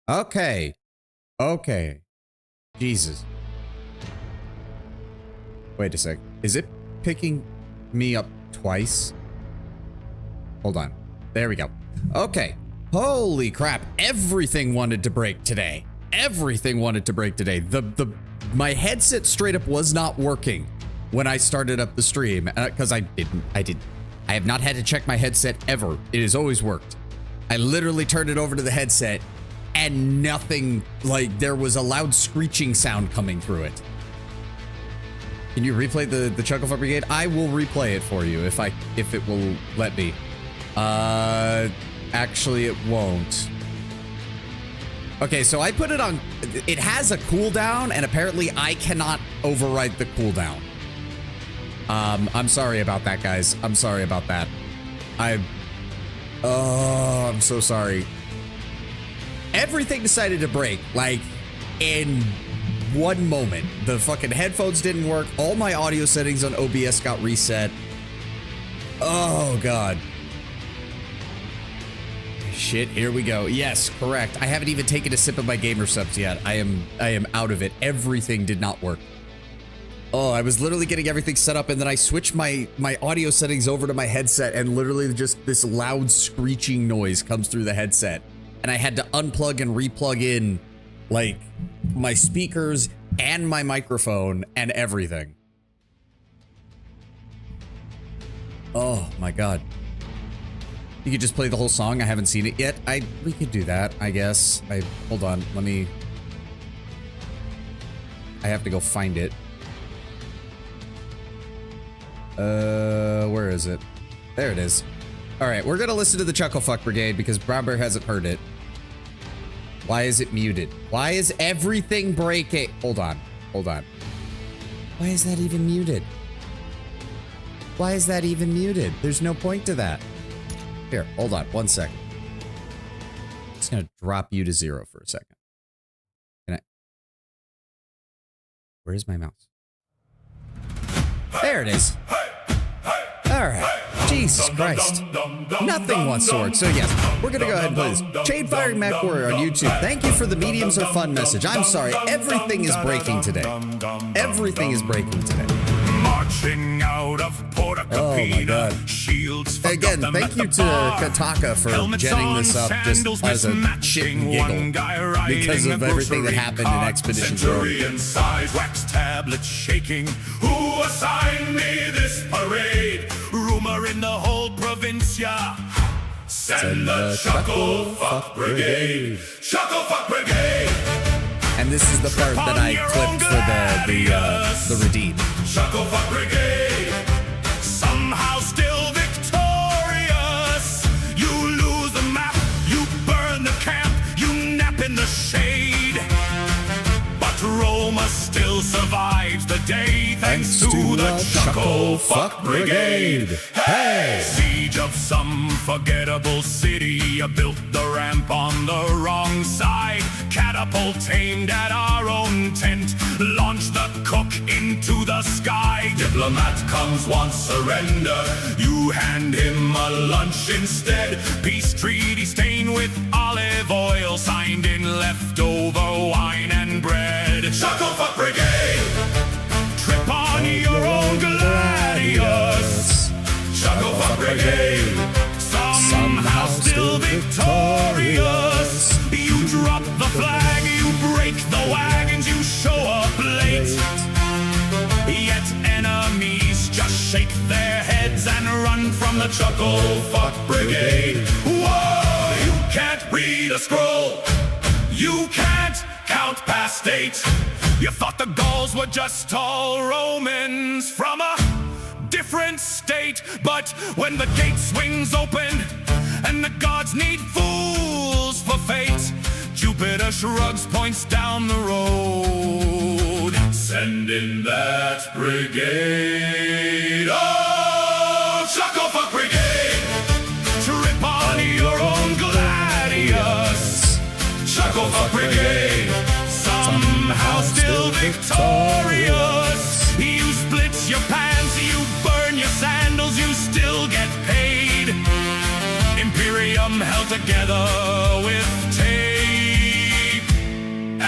Okay. Okay. Jesus. Wait a sec. Is it picking me up twice? Hold on. There we go. Okay. Holy crap. Everything wanted to break today. Everything wanted to break today. My headset straight up was not working when I started up the stream because I have not had to check my headset ever. It has always worked. I literally turned it over to the headset and nothing, like there was a loud screeching sound coming through it. Can you replay the Chucklefuck Brigade? I will replay it for you if it will let me. Actually it won't. Okay, so I put it on, it has a cooldown and apparently I cannot override the cooldown. I'm sorry about that, guys. I'm sorry about that. I'm so sorry. Everything decided to break, like, in one moment. The fucking headphones didn't work. All my audio settings on OBS got reset. Oh, God. Shit, here we go. Yes, correct. I haven't even taken a sip of my gamer subs yet. I am out of it. Everything did not work. Oh, I was literally getting everything set up and then I switched my audio settings over to my headset and literally just this loud screeching noise comes through the headset. And I had to unplug and replug in like my speakers and my microphone and everything. Oh my God. You could just play the whole song. I haven't seen it yet. We could do that, I guess. Hold on, I have to go find it. Where is it? There it is. All right, we're gonna listen to the Chucklefuck Brigade because Brown Bear hasn't heard it. Why is it muted? Why is everything breaking? Hold on. Why is that even muted? Why is that even muted? There's no point to that. Here, hold on, 1 second. I'm just gonna drop you to 0 for a second. Where's my mouse? There it is. All right. Jesus Christ. Nothing wants to work. So yes, we're going to go ahead and play this. Chain Firing Mech Warrior on YouTube. Thank you for the mediums are fun message. I'm sorry. Everything is breaking today. Everything is breaking today. Marching out of Oh my God. Again, thank you to Kataka for jetting this up just as a shit and giggle because of everything that happened in Expedition Road. Size wax tablets shaking. Who assigned me this parade? Rumor in the whole provincia. Send the Chucklefuck Brigade. Chucklefuck Brigade. And this is the part that I clipped for the redeem. Chucklefuck Brigade. Somehow still victorious. You lose the map, you burn the camp, you nap in the shade. But Roma still survives the day thanks to the Chucklefuck Brigade. Hey! Siege of some forgettable city. You built the ramp on the wrong side. Catapult aimed at our own tent. Launch the cook into the sky. Diplomat comes, wants surrender. You hand him a lunch instead. Peace treaty stained with olive oil. Signed in leftover wine and bread. Chucklefuck Brigade. Trip on your own gladius. Chucklefuck Brigade. Somehow still victorious. You drop the flag, you break the wagons, you show up late. Yet enemies just shake their heads and run from the Chucklefuck Brigade. Whoa, you can't read a scroll. You can't count past 8. You thought the Gauls were just all Romans from a different state. But when the gate swings open and the gods need fools for fate, Jupiter shrugs, points down the road. Send in that brigade. Oh, Chucklefuck Brigade. Trip on your own gladius. Chucklefuck Brigade. Somehow still victorious. You split your pants, you burn your sandals, you still get paid. Imperium held together with tape.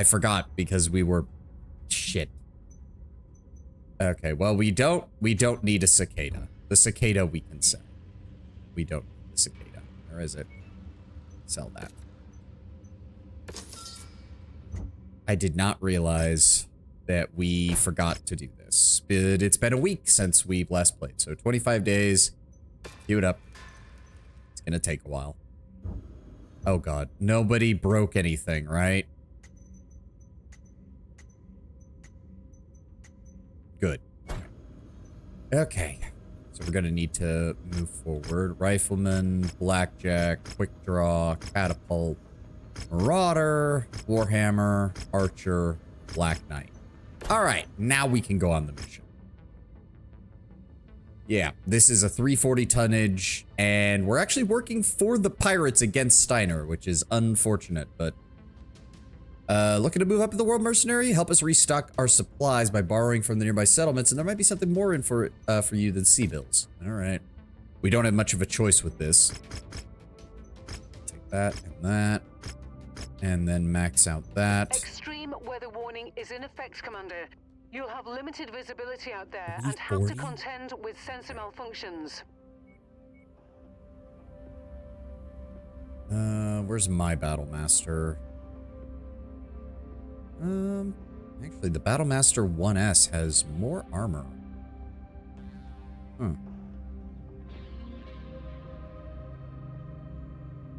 I forgot because we were... Shit. Okay, well, we don't need a cicada. The cicada we can sell. We don't need the cicada. Where is it? Sell that. I did not realize that we forgot to do this. But it's been a week since we've last played, so 25 days. Queue it up. It's gonna take a while. Oh god, nobody broke anything, right? Good. Okay. So we're gonna need to move forward. Rifleman, blackjack, quick draw, catapult, marauder, warhammer, archer, black knight. All right, now we can go on the mission. Yeah, this is a 340 tonnage, and we're actually working for the pirates against Steiner, which is unfortunate, but looking to move up to the World Mercenary, help us restock our supplies by borrowing from the nearby settlements, and there might be something more in for you than sea bills. All right. We don't have much of a choice with this. Take that and that, and then max out that. Extreme weather warning is in effect, Commander. You'll have limited visibility out there and have to contend with sensor malfunctions. Where's my Battlemaster? Actually, the Battlemaster 1S has more armor.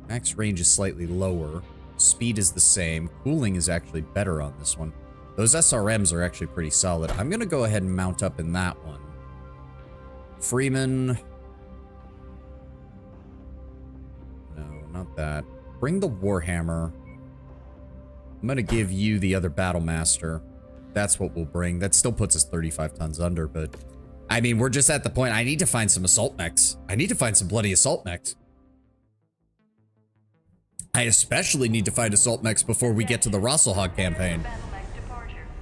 Max range is slightly lower. Speed is the same. Cooling is actually better on this one. Those SRMs are actually pretty solid. I'm gonna go ahead and mount up in that one. Freeman. No, not that. Bring the Warhammer. I'm gonna give you the other Battlemaster. That's what we'll bring. That still puts us 35 tons under, but... I mean, we're just at the point, I need to find some Assault Mechs. I need to find some bloody Assault Mechs. I especially need to find Assault Mechs before we get to the Rosselhog campaign.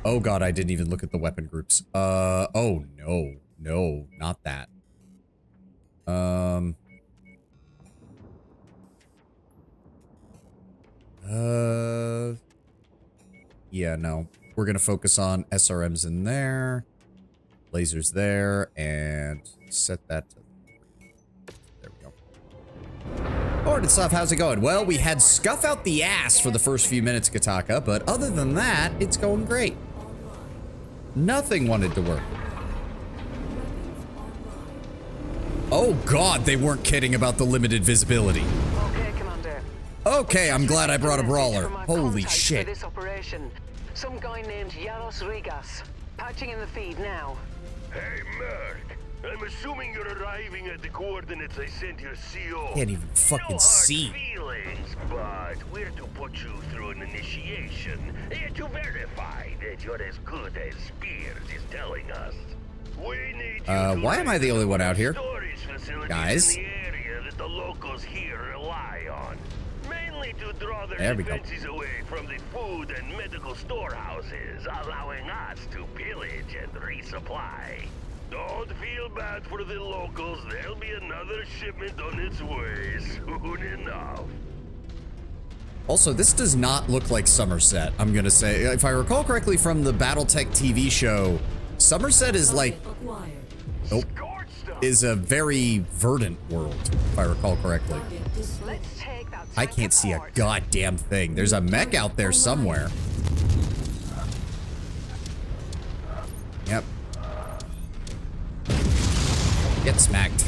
Oh god, I didn't even look at the weapon groups. Oh no. No, not that. Yeah, no. We're gonna focus on SRMs in there, lasers there, and set that to... There we go. Alright, Stuff, how's it going? Well, we had scuff out the ass for the first few minutes, Kataka, but other than that, it's going great. Nothing wanted to work. Oh god, they weren't kidding about the limited visibility. Okay, Commander. Okay, I'm glad I brought a brawler. Holy shit. For this operation. Some guy named Yaros Rigas. Patching in the feed now. Hey, Merc. I'm assuming you're arriving at the coordinates I sent your CO. Can't even fucking no see. hard feelings, but we're to put you through an initiation to verify that you're as good as Spears is telling us. We need you why am I the only one out here? Guys? in the area that the locals here rely on. Mainly to draw their There we go. defenses away from the food and medical storehouses, allowing us to pillage and resupply. Don't feel bad for the locals. There'll be another shipment on its way soon enough. Also, this does not look like Somerset, I'm gonna say. If I recall correctly from the Battletech TV show, Somerset is like... Nope. Is a very verdant world, if I recall correctly. Let's take that I can't see a goddamn thing. There's a mech out there somewhere. Yep. Get smacked.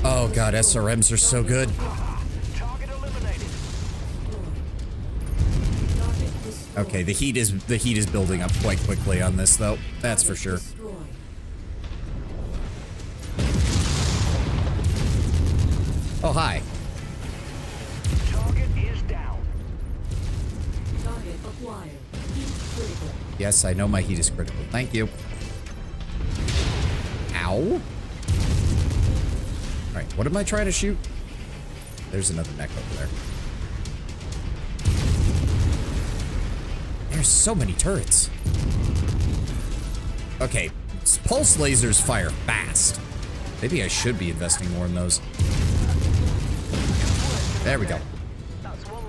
Oh god, SRMs are so good. Target eliminated. Okay, the heat is building up quite quickly on this though. That's for sure. Oh hi. Target is down. Target acquired. Heat critical. Yes, I know my heat is critical. Thank you. Ow. Alright, what am I trying to shoot? There's another mech over there. There's so many turrets. Okay, pulse lasers fire fast. Maybe I should be investing more in those. There we go. That's one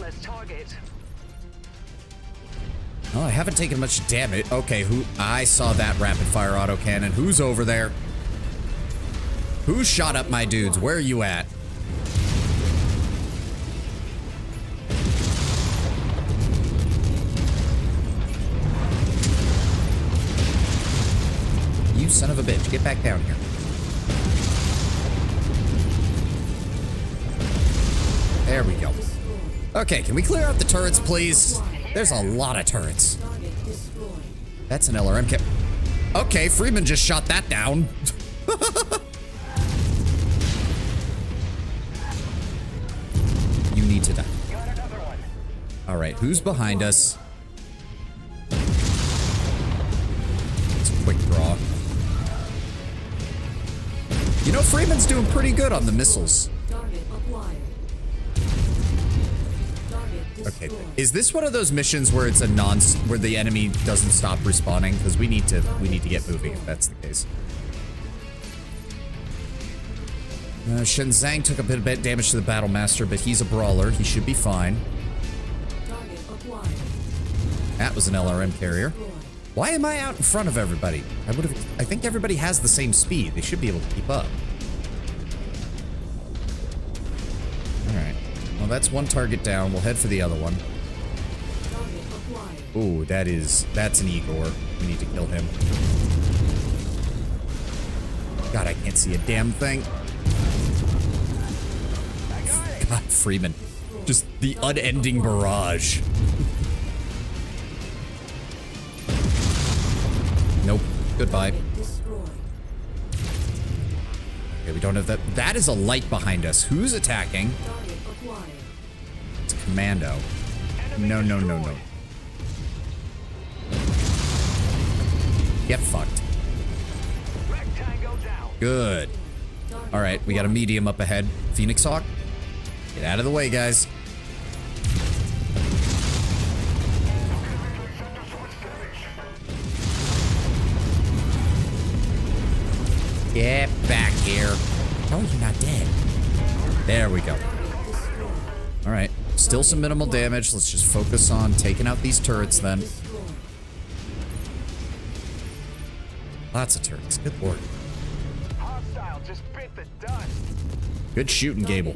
Oh, I haven't taken much damage. Okay, I saw that rapid fire autocannon. Who's over there? Who shot up my dudes? Where are you at? You son of a bitch. Get back down here. There we go. Okay, can we clear out the turrets, please? There's a lot of turrets. That's an LRM kit. Okay, Freeman just shot that down. You need to die. All right, who's behind us? It's a quick draw. You know, Freeman's doing pretty good on the missiles. Okay, is this one of those missions where it's a where the enemy doesn't stop respawning? Because we need to get moving if that's the case. Shen Zhang took a bit of damage to the Battle Master, but he's a brawler. He should be fine. That was an LRM carrier. Why am I out in front of everybody? I think everybody has the same speed. They should be able to keep up. All right. Well, that's one target down. We'll head for the other one. Ooh, that's an Igor. We need to kill him. God, I can't see a damn thing. God, Freeman. Just the unending barrage. Nope. Goodbye. Okay, we don't have that. That is a light behind us. Who's attacking? It's a commando. No, no, no, no. Get fucked. Good. All right, we got a medium up ahead. Phoenix Hawk. Get out of the way, guys. Get back here. Oh, you're not dead. There we go. All right. Still some minimal damage. Let's just focus on taking out these turrets then. Lots of turrets. Good lord. Hostile just bit the dust. Good shooting, Gable.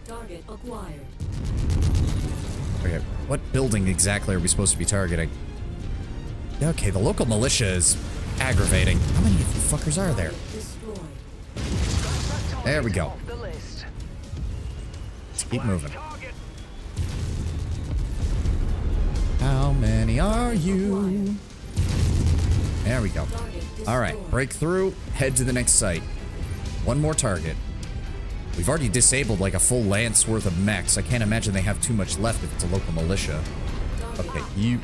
Target acquired. Okay, what building exactly are we supposed to be targeting? Okay, the local militia is aggravating. How many of you fuckers are there? There we go. Let's keep moving. How many are you? There we go. All right, break through, head to the next site. One more target. We've already disabled like a full lance worth of mechs. I can't imagine they have too much left if it's a local militia. Okay, you...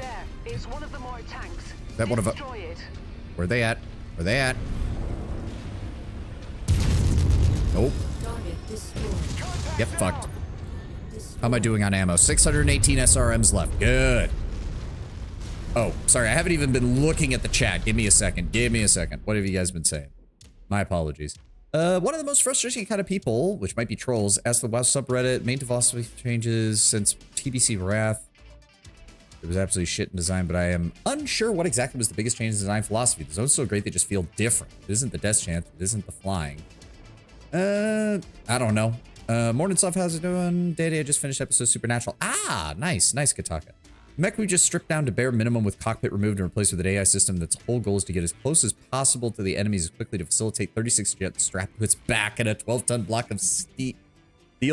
Is one of the more tanks. Is that one of a... Where are they at? Where are they at? Nope. Get fucked. How am I doing on ammo? 618 SRMs left. Good. Oh, sorry. I haven't even been looking at the chat. Give me a second. Give me a second. What have you guys been saying? My apologies. One of the most frustrating kind of people, which might be trolls, asked the WoW subreddit, main philosophy changes since TBC Wrath. It was absolutely shit in design, but I am unsure what exactly was the biggest change in design philosophy. The zone's so great they just feel different. It isn't the death chance. It isn't the flying. I don't know. Morning stuff, how's it doing? Daddy, I just finished episode Supernatural. Ah, nice. Nice, Kataka. Mech we just stripped down to bare minimum with cockpit removed and replaced with an AI system that's whole goal is to get as close as possible to the enemies as quickly to facilitate 36 jets strapped to its back and a 12-ton block of steel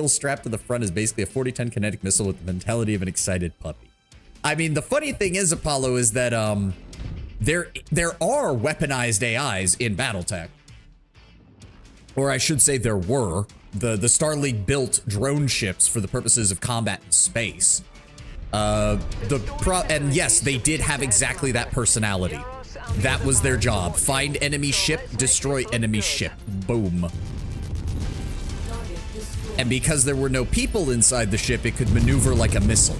strapped to the front is basically a 40-ton kinetic missile with the mentality of an excited puppy. I mean, the funny thing is, Apollo, is that there are weaponized AIs in BattleTech. Or I should say there were. The Starleague built drone ships for the purposes of combat in space. And yes, they did have exactly that personality. That was their job. Find enemy ship, destroy enemy ship. Boom. And because there were no people inside the ship, it could maneuver like a missile.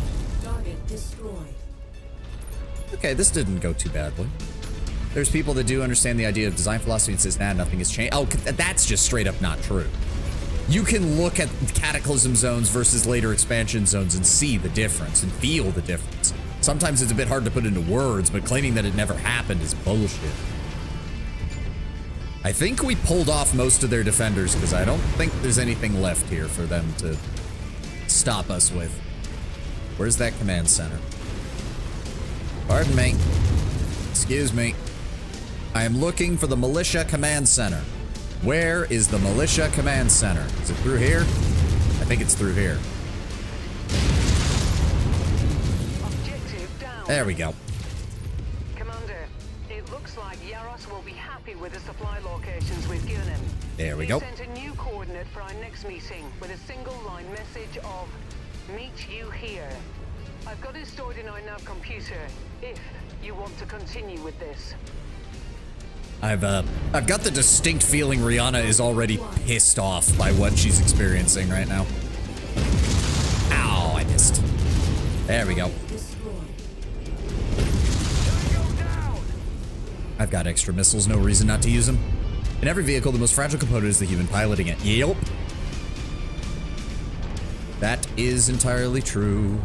Okay, this didn't go too badly. There's people that do understand the idea of design philosophy and says, nah, nothing has changed. Oh, that's just straight up not true. You can look at Cataclysm zones versus later expansion zones and see the difference and feel the difference. Sometimes it's a bit hard to put into words, but claiming that it never happened is bullshit. I think we pulled off most of their defenders because I don't think there's anything left here for them to stop us with. Where's that command center? Pardon me. Excuse me. I am looking for the militia command center. Where is the militia command center? Is it through here? I think it's through here. Objective down. There we go. Commander, it looks like Yaros will be happy with the supply locations we've given him. There we He go. sent a new coordinate for our next meeting with a single line message of "Meet you here." I've got it stored in our nav computer if you want to continue with this. I've got the distinct feeling Rihanna is already pissed off by what she's experiencing right now. Ow, I missed. There we go. I've got extra missiles, no reason not to use them. In every vehicle, the most fragile component is the human piloting it. Yep. That is entirely true.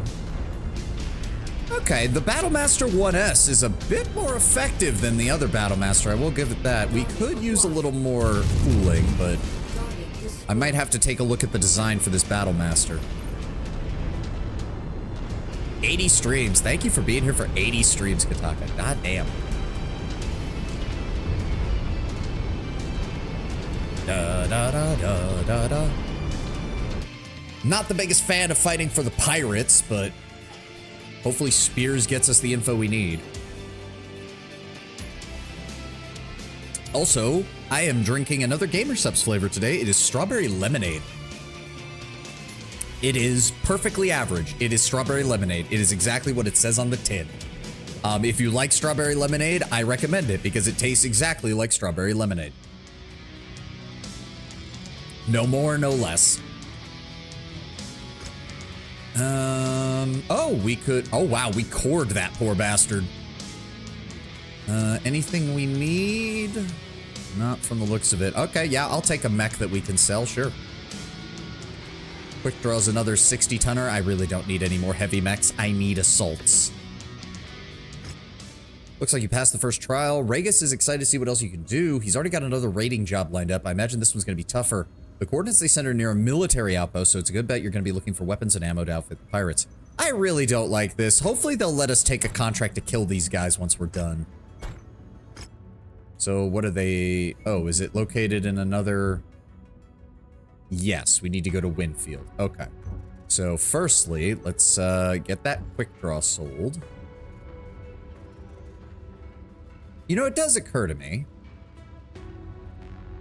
Okay, the Battlemaster 1S is a bit more effective than the other Battlemaster. I will give it that. We could use a little more cooling, but I might have to take a look at the design for this Battlemaster. 80 streams. Thank you for being here for 80 streams, Kataka. God damn. Da da da da da da. Not the biggest fan of fighting for the pirates, but hopefully Spears gets us the info we need. Also, I am drinking another Gamersubs flavor today. It is strawberry lemonade. It is perfectly average. It is strawberry lemonade. It is exactly what it says on the tin. If you like strawberry lemonade, I recommend it because it tastes exactly like strawberry lemonade. No more, no less. Oh, we could, oh wow, we cored that poor bastard. Anything we need? Not from the looks of it. Okay, yeah, I'll take a mech that we can sell, sure. Quick Draw's another 60-tonner. I really don't need any more heavy mechs. I need assaults. Looks like you passed the first trial. Regis is excited to see what else you can do. He's already got another raiding job lined up. I imagine this one's going to be tougher. The coordinates they send are near a military outpost, so it's a good bet you're going to be looking for weapons and ammo to outfit the pirates. I really don't like this. Hopefully they'll let us take a contract to kill these guys once we're done. So what are they? Oh, is it located in another? Yes, we need to go to Winfield. Okay. So firstly, let's get that quick draw sold. You know, it does occur to me.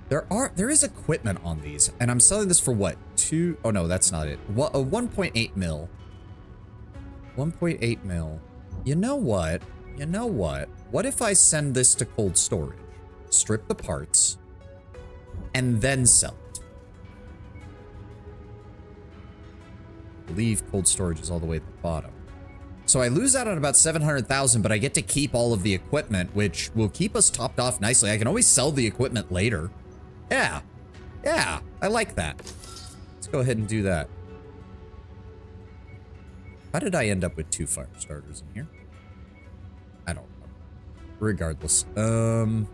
There is equipment on these, and I'm selling this for what? Oh no, that's not it. What, a 1.8 mil. 1.8 mil. You know what? You know what? What if I send this to cold storage, strip the parts, and then sell it? I believe cold storage is all the way at the bottom. So I lose out on about 700,000, but I get to keep all of the equipment, which will keep us topped off nicely. I can always sell the equipment later. Yeah. Yeah, I like that. Let's go ahead and do that. How did I end up with 2 fire starters in here? I don't know. Regardless. Is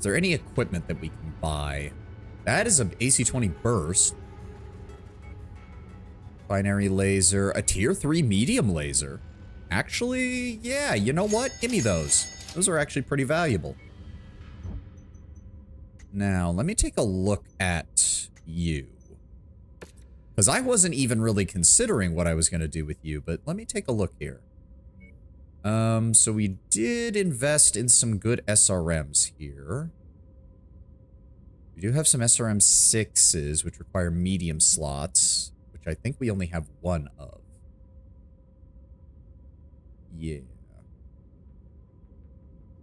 there any equipment that we can buy? That is an AC-20 burst. Binary laser. A tier 3 medium laser. Actually, yeah, you know what? Give me those. Those are actually pretty valuable. Now, let me take a look at you. Because I wasn't even really considering what I was going to do with you, but let me take a look here. So we did invest in some good SRMs here. We do have some SRM 6s, which require medium slots, which I think we only have 1 of. Yeah.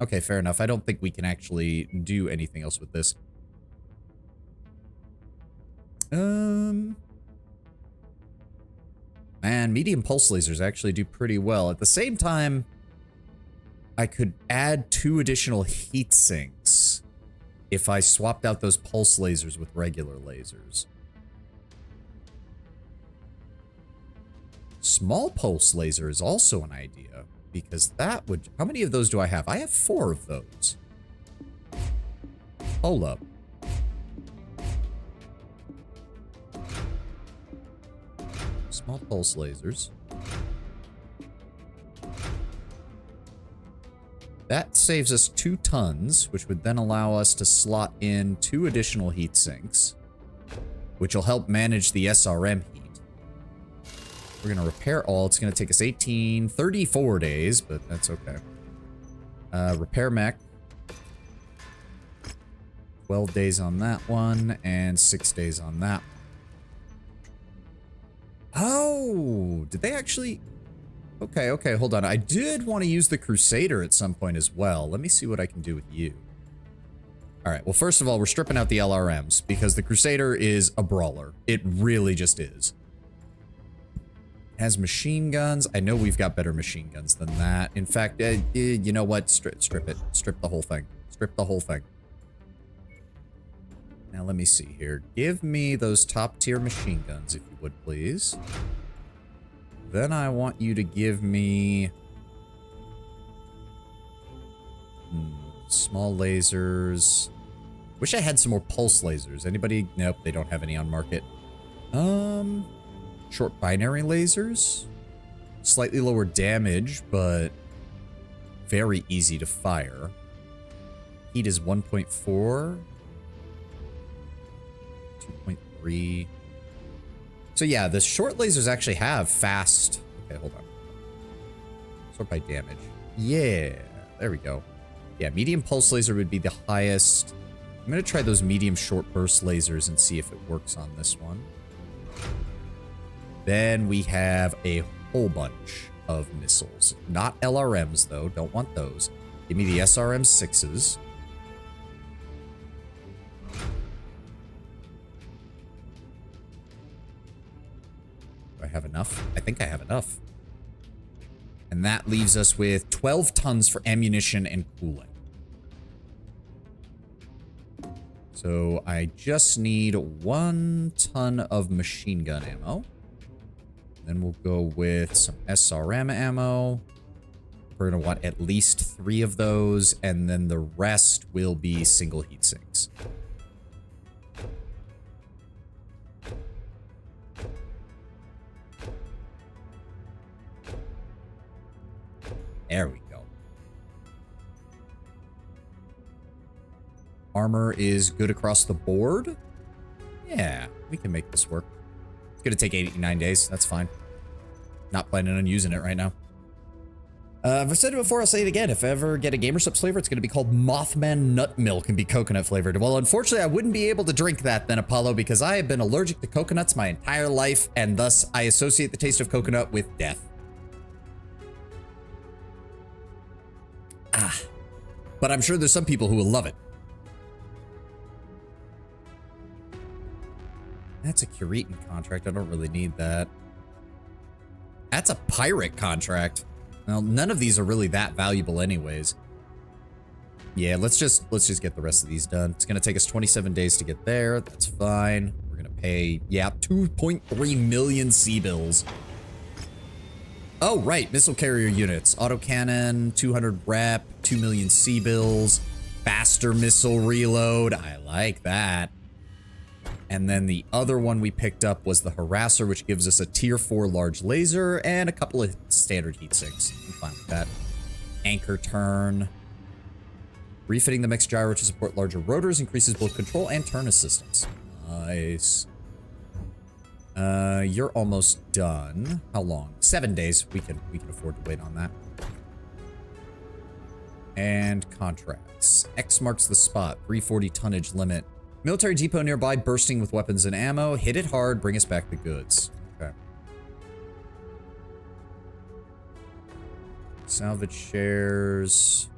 Okay, fair enough. I don't think we can actually do anything else with this. Man, medium pulse lasers actually do pretty well. At the same time, I could add 2 additional heat sinks if I swapped out those pulse lasers with regular lasers. Small pulse laser is also an idea, because that would... How many of those do I have? I have 4 of those. Hold up. Small pulse lasers. That saves us 2 tons, which would then allow us to slot in 2 additional heat sinks, which will help manage the SRM heat. We're going to repair all. It's going to take us 34 days, but that's okay. Repair mech. 12 days on that one, and 6 days on that one. Oh, did they actually... Okay, hold on. I did want to use the Crusader at some point as well. Let me see what I can do with you. All right, well, first of all, we're stripping out the LRMs because the Crusader is a brawler. It really just is. It has machine guns. I know we've got better machine guns than that. In fact, you know what? Strip it. Strip the whole thing. Strip the whole thing. Now, let me see here. Give me those top-tier machine guns, if you would, please. Then I want you to give me... small lasers. Wish I had some more pulse lasers. Anybody? Nope, they don't have any on market. Short binary lasers. Slightly lower damage, but very easy to fire. Heat is 1.4. 2.3. So yeah, the short lasers actually have fast... Okay, hold on. Sort by damage. Yeah, there we go. Yeah, medium pulse laser would be the highest. I'm going to try those medium short burst lasers and see if it works on this one. Then we have a whole bunch of missiles. Not LRMs, though. Don't want those. Give me the SRM 6s. Do I have enough? I think I have enough. And that leaves us with 12 tons for ammunition and cooling. So I just need 1 ton of machine gun ammo. Then we'll go with some SRM ammo. We're going to want at least 3 of those, and then the rest will be single heat sinks. There we go. Armor is good across the board. Yeah, we can make this work. It's going to take 89 days. That's fine. Not planning on using it right now. I've said it before, I'll say it again. If I ever get a GamerSupps flavor, it's going to be called Mothman Nut Milk and be coconut flavored. Well, unfortunately, I wouldn't be able to drink that then, Apollo, because I have been allergic to coconuts my entire life, and thus I associate the taste of coconut with death. Ah. But I'm sure there's some people who will love it. That's a Curitan contract. I don't really need that. That's a pirate contract. Well, none of these are really that valuable anyways. Yeah, let's just get the rest of these done. It's going to take us 27 days to get there. That's fine. We're going to pay, yeah, 2.3 million C-bills. Oh, right. Missile carrier units. Autocannon, 200 rep, 2 million C-bills. Faster missile reload. I like that. And then the other one we picked up was the Harasser, which gives us a tier 4 large laser and a couple of standard heat sinks. I'm fine with that. Anchor turn. Refitting the mech's gyro to support larger rotors increases both control and turn assistance. Nice. You're almost done. How long? 7 days. We can afford to wait on that. And contracts. X marks the spot. 340 tonnage limit. Military depot nearby, bursting with weapons and ammo. Hit it hard, bring us back the goods. Okay. Salvage shares.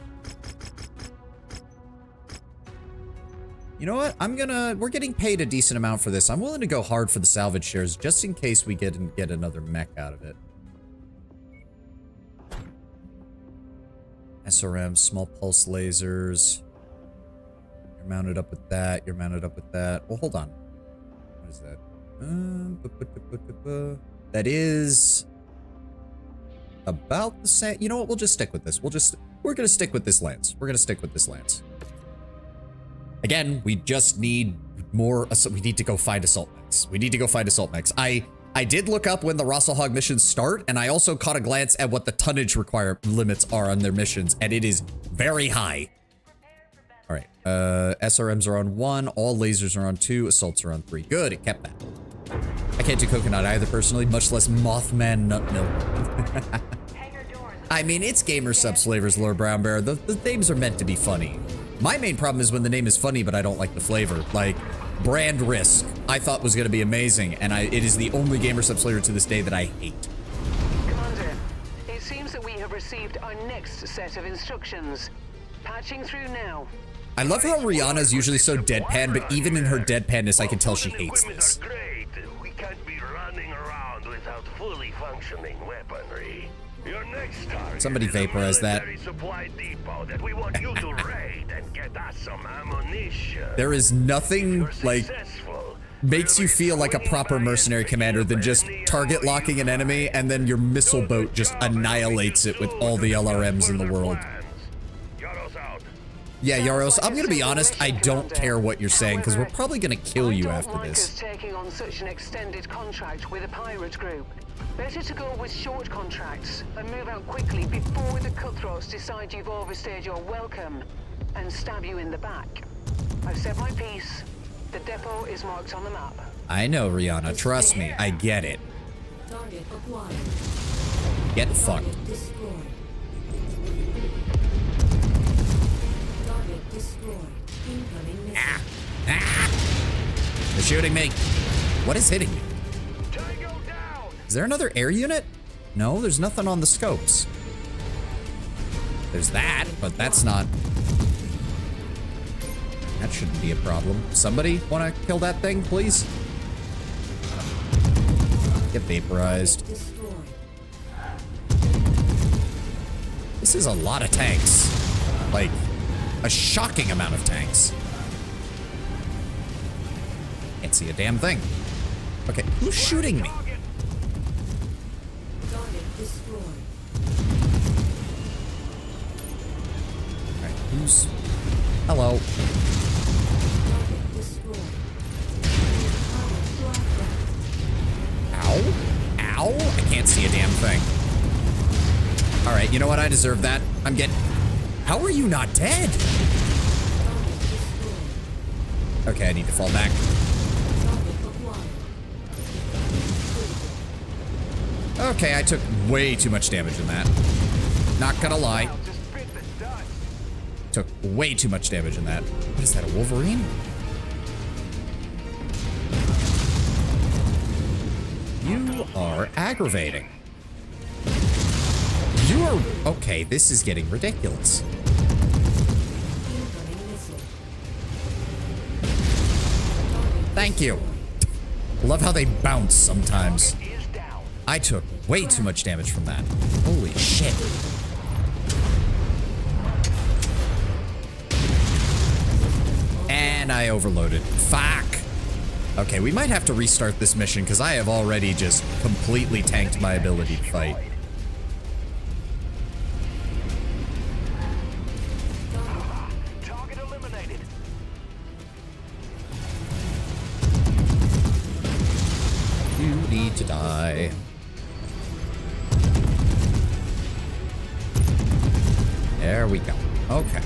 You know what? We're getting paid a decent amount for this. I'm willing to go hard for the salvage shares, just in case we get another mech out of it. SRM, small pulse lasers. Mounted up with that. You're mounted up with that. Well, hold on. What is that? That is about the same. You know what? We'll just stick with this. We're gonna stick with this lance. We're gonna stick with this lance. Again, we just need more. We need to go find Assault Mechs. We need to go find Assault Mechs. I did look up when the Rosselhog missions start, and I also caught a glance at what the tonnage limits are on their missions, and it is very high. All right, SRMs are on 1, all lasers are on 2, assaults are on 3. Good, it kept that. I can't do coconut either personally, much less Mothman nut milk. I mean, it's gamer subs flavors, Lord Brown Bear. The names are meant to be funny. My main problem is when the name is funny, but I don't like the flavor. Like, Brand Risk, I thought was going to be amazing, and it is the only gamer subs flavor to this day that I hate. Commander, it seems that we have received our next set of instructions. Patching through now. I love how Rihanna's usually so deadpan, but even in her deadpanness, I can tell she hates Equipment this. are great. We can't be running around without fully functioning weaponry. Your next target Somebody is a vaporize that. military supply depot that we want you to raid and get us some ammunition. There is nothing, You're like, successful. makes you feel like a proper mercenary commander than just target locking an enemy and then your missile boat just annihilates it with all the LRMs in the world. Yeah, Yaros, I'm gonna be honest, I don't care what you're saying because we're probably gonna kill you after this. Taking on such an extended contract with a pirate group. Better to go with short contracts and move out quickly before the cutthroats decide you've overstayed your welcome and stab you in the back. I've said my piece. The depot is marked on the map. I know, Rihanna, trust me, I get it. Target acquired. Get fucked. Target destroyed. Target destroyed. Incoming missile. They're shooting me. What is hitting me? Is there another air unit? No, there's nothing on the scopes. There's that, but that's not... That shouldn't be a problem. Somebody want to kill that thing, please? Get vaporized. This is a lot of tanks. Like, a shocking amount of tanks. Can't see a damn thing. Okay, who's shooting me? Alright, who's... Hello. Ow? Ow? I can't see a damn thing. Alright, you know what? I deserve that. I'm getting... How are you not dead? Okay, I need to fall back. Okay, I took way too much damage in that. Not gonna lie. Took way too much damage in that. What is that, a Wolverine? You are aggravating. You are... Okay, this is getting ridiculous. Thank you. Love how they bounce sometimes. I took way too much damage from that. Holy shit. And I overloaded. Fuck. Okay, we might have to restart this mission because I have already just completely tanked my ability to fight. Target eliminated. You need to die. There we go. Okay.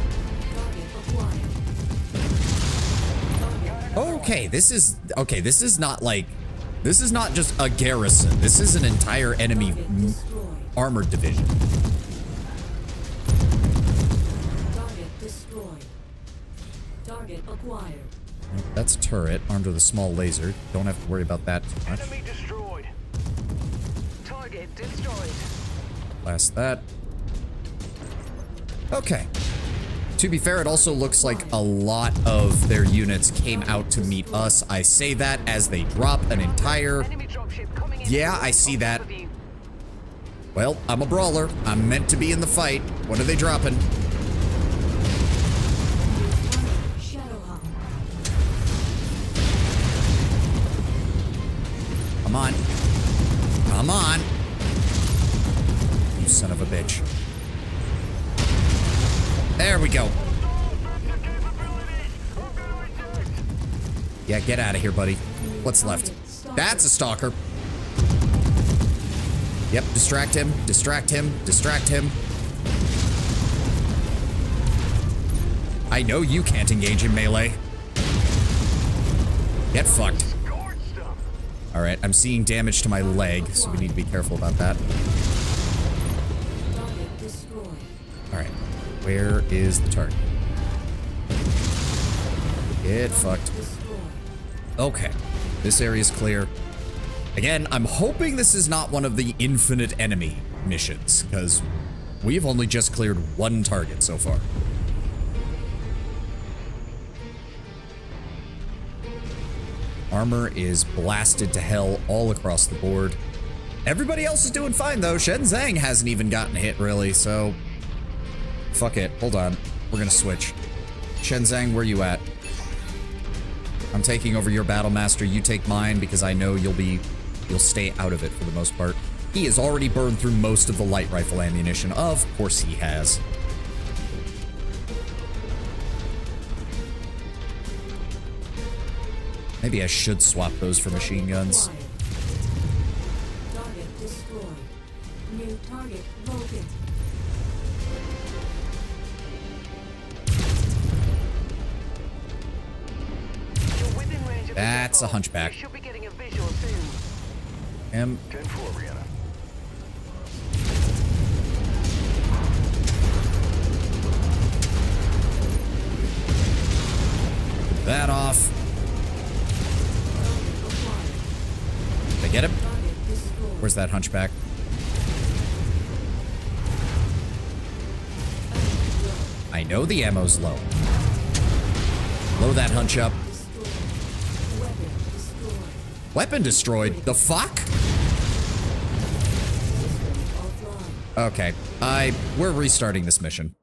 Okay, this is not like... This is not just a garrison. This is an entire enemy armored division. Target destroyed. Target acquired. That's a turret armed with a small laser. Don't have to worry about that too much. Enemy destroyed. Target destroyed. Blast that. Okay. To be fair, it also looks like a lot of their units came out to meet us. I say that as they drop an entire... Enemy dropship coming in. Yeah, I see that. Well, I'm a brawler. I'm meant to be in the fight. What are they dropping? Shadowhawk. Come on. Come on. You son of a bitch. There we go. Yeah, get out of here, buddy. What's left? That's a stalker. Yep, distract him, distract him, distract him. I know you can't engage in melee. Get fucked. Alright, I'm seeing damage to my leg, so we need to be careful about that. Alright, where is the target? Get fucked. Okay, this area's clear. Again, I'm hoping this is not one of the infinite enemy missions, because we've only just cleared one target so far. Armor is blasted to hell all across the board. Everybody else is doing fine, though. Shen Zhang hasn't even gotten hit, really, so... Fuck it. Hold on. We're gonna switch. Shen Zhang, where you at? I'm taking over your Battle Master. You take mine, because I know you'll stay out of it for the most part. He has already burned through most of the light rifle ammunition. Of course he has. Maybe I should swap those for machine guns. Target destroyed. New target broken. You're within range of the That's a depot. hunchback. You should be getting a visual soon. Him. 10-4, Rihanna. Put that off. Did I get him? Where's that hunchback? I know the ammo's low. Blow that hunch up. Weapon destroyed? The fuck? Okay, we're restarting this mission.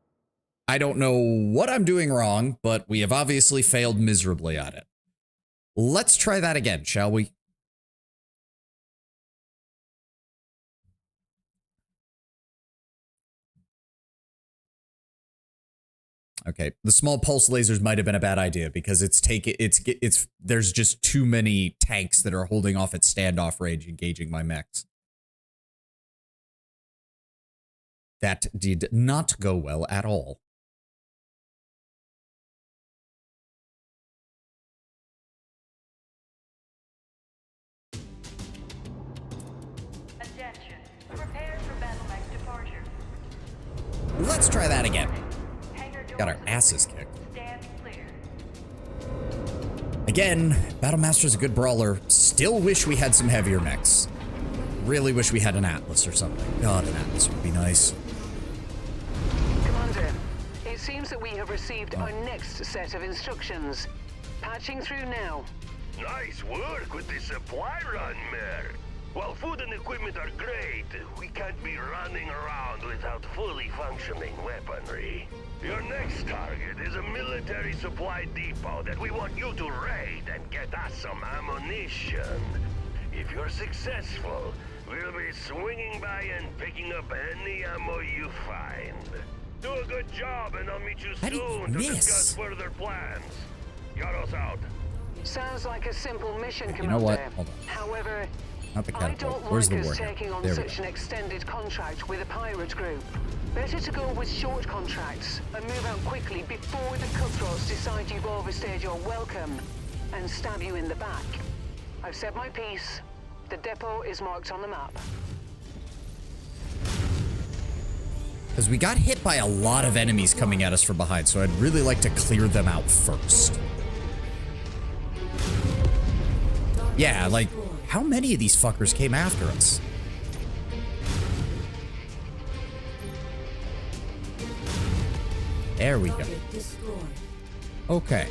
I don't know what I'm doing wrong, but we have obviously failed miserably at it. Let's try that again, shall we? Okay, the small pulse lasers might have been a bad idea because there's just too many tanks that are holding off at standoff range engaging my mechs. That did not go well at all. Attention. Prepare for battle mech departure. Let's try that again. Hangar doors Got our open. asses kicked. Stand clear. Again, Battlemaster's a good brawler. Still wish we had some heavier mechs. Really wish we had an Atlas or something. God, an Atlas would be nice. Commander, it seems that we have received our next set of instructions. Patching through now. Nice work with the supply run, Mer. While food and equipment are great, we can't be running around without fully functioning weaponry. Your next target is a military supply depot that we want you to raid and get us some ammunition. If you're successful, we'll be swinging by and picking up any ammo you find. Do a good job and I'll meet you How did soon you to miss? discuss further plans. Yaros out. Sounds like a simple mission, Commander. You know what? Hold on. However, Not the I catapult. don't Where's the like us warhammer? taking on There we such go. an extended contract with a pirate group. Better to go with short contracts and move out quickly before the cutthroats decide you've overstayed your welcome and stab you in the back. I've said my piece. The depot is marked on the map. Because we got hit by a lot of enemies coming at us from behind, so I'd really like to clear them out first. Yeah, like, how many of these fuckers came after us? There we go. Target destroyed. Okay.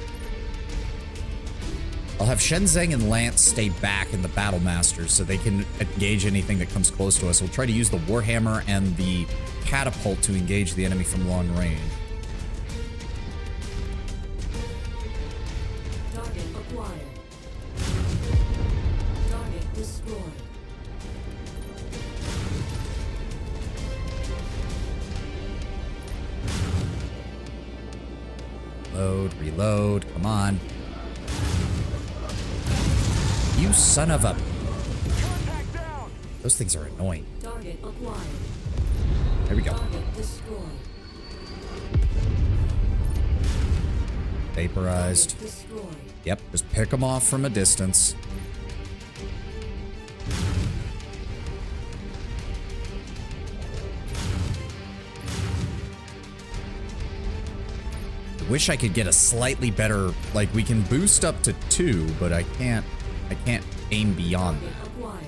I'll have Shen Zheng and Lance stay back in the Battle Masters so they can engage anything that comes close to us. We'll try to use the Warhammer and the catapult to engage the enemy from long range. Target acquired. Target destroyed. Reload, reload. Come on. You son of a... Those things are annoying. Target acquired. There we go. Target destroyed. Vaporized. Target destroyed. Yep, just pick them off from a distance. Wish I could get a slightly better, like we can boost up to 2, but I can't aim beyond Target that. acquired.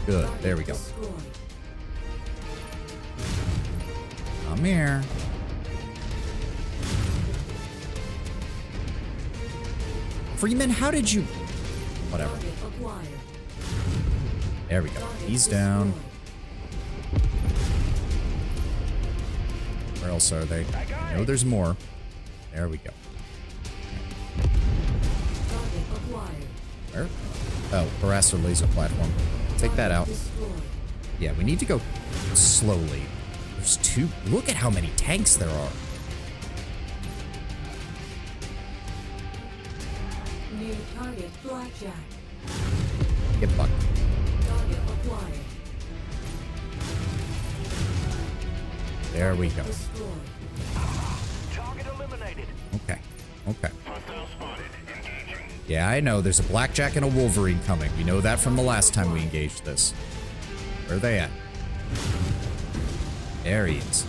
Good, Target there we go. destroyed. Come here. Freeman, how did you... Whatever. Target acquired. There we go. Target He's down. destroyed. Where else are they? I know there's more. There we go. Target acquired. Where? Oh, harasser laser platform. Take that out. Destroyed. Yeah, we need to go slowly. There's 2. Look at how many tanks there are. New target blackjack. Get bucked. Target acquired. There we go. Destroyed. Target eliminated. Okay. Okay. Hostile spotted. Engaging. Yeah, I know. There's a blackjack and a wolverine coming. We know that from the last time we engaged this. Where are they at? There he is.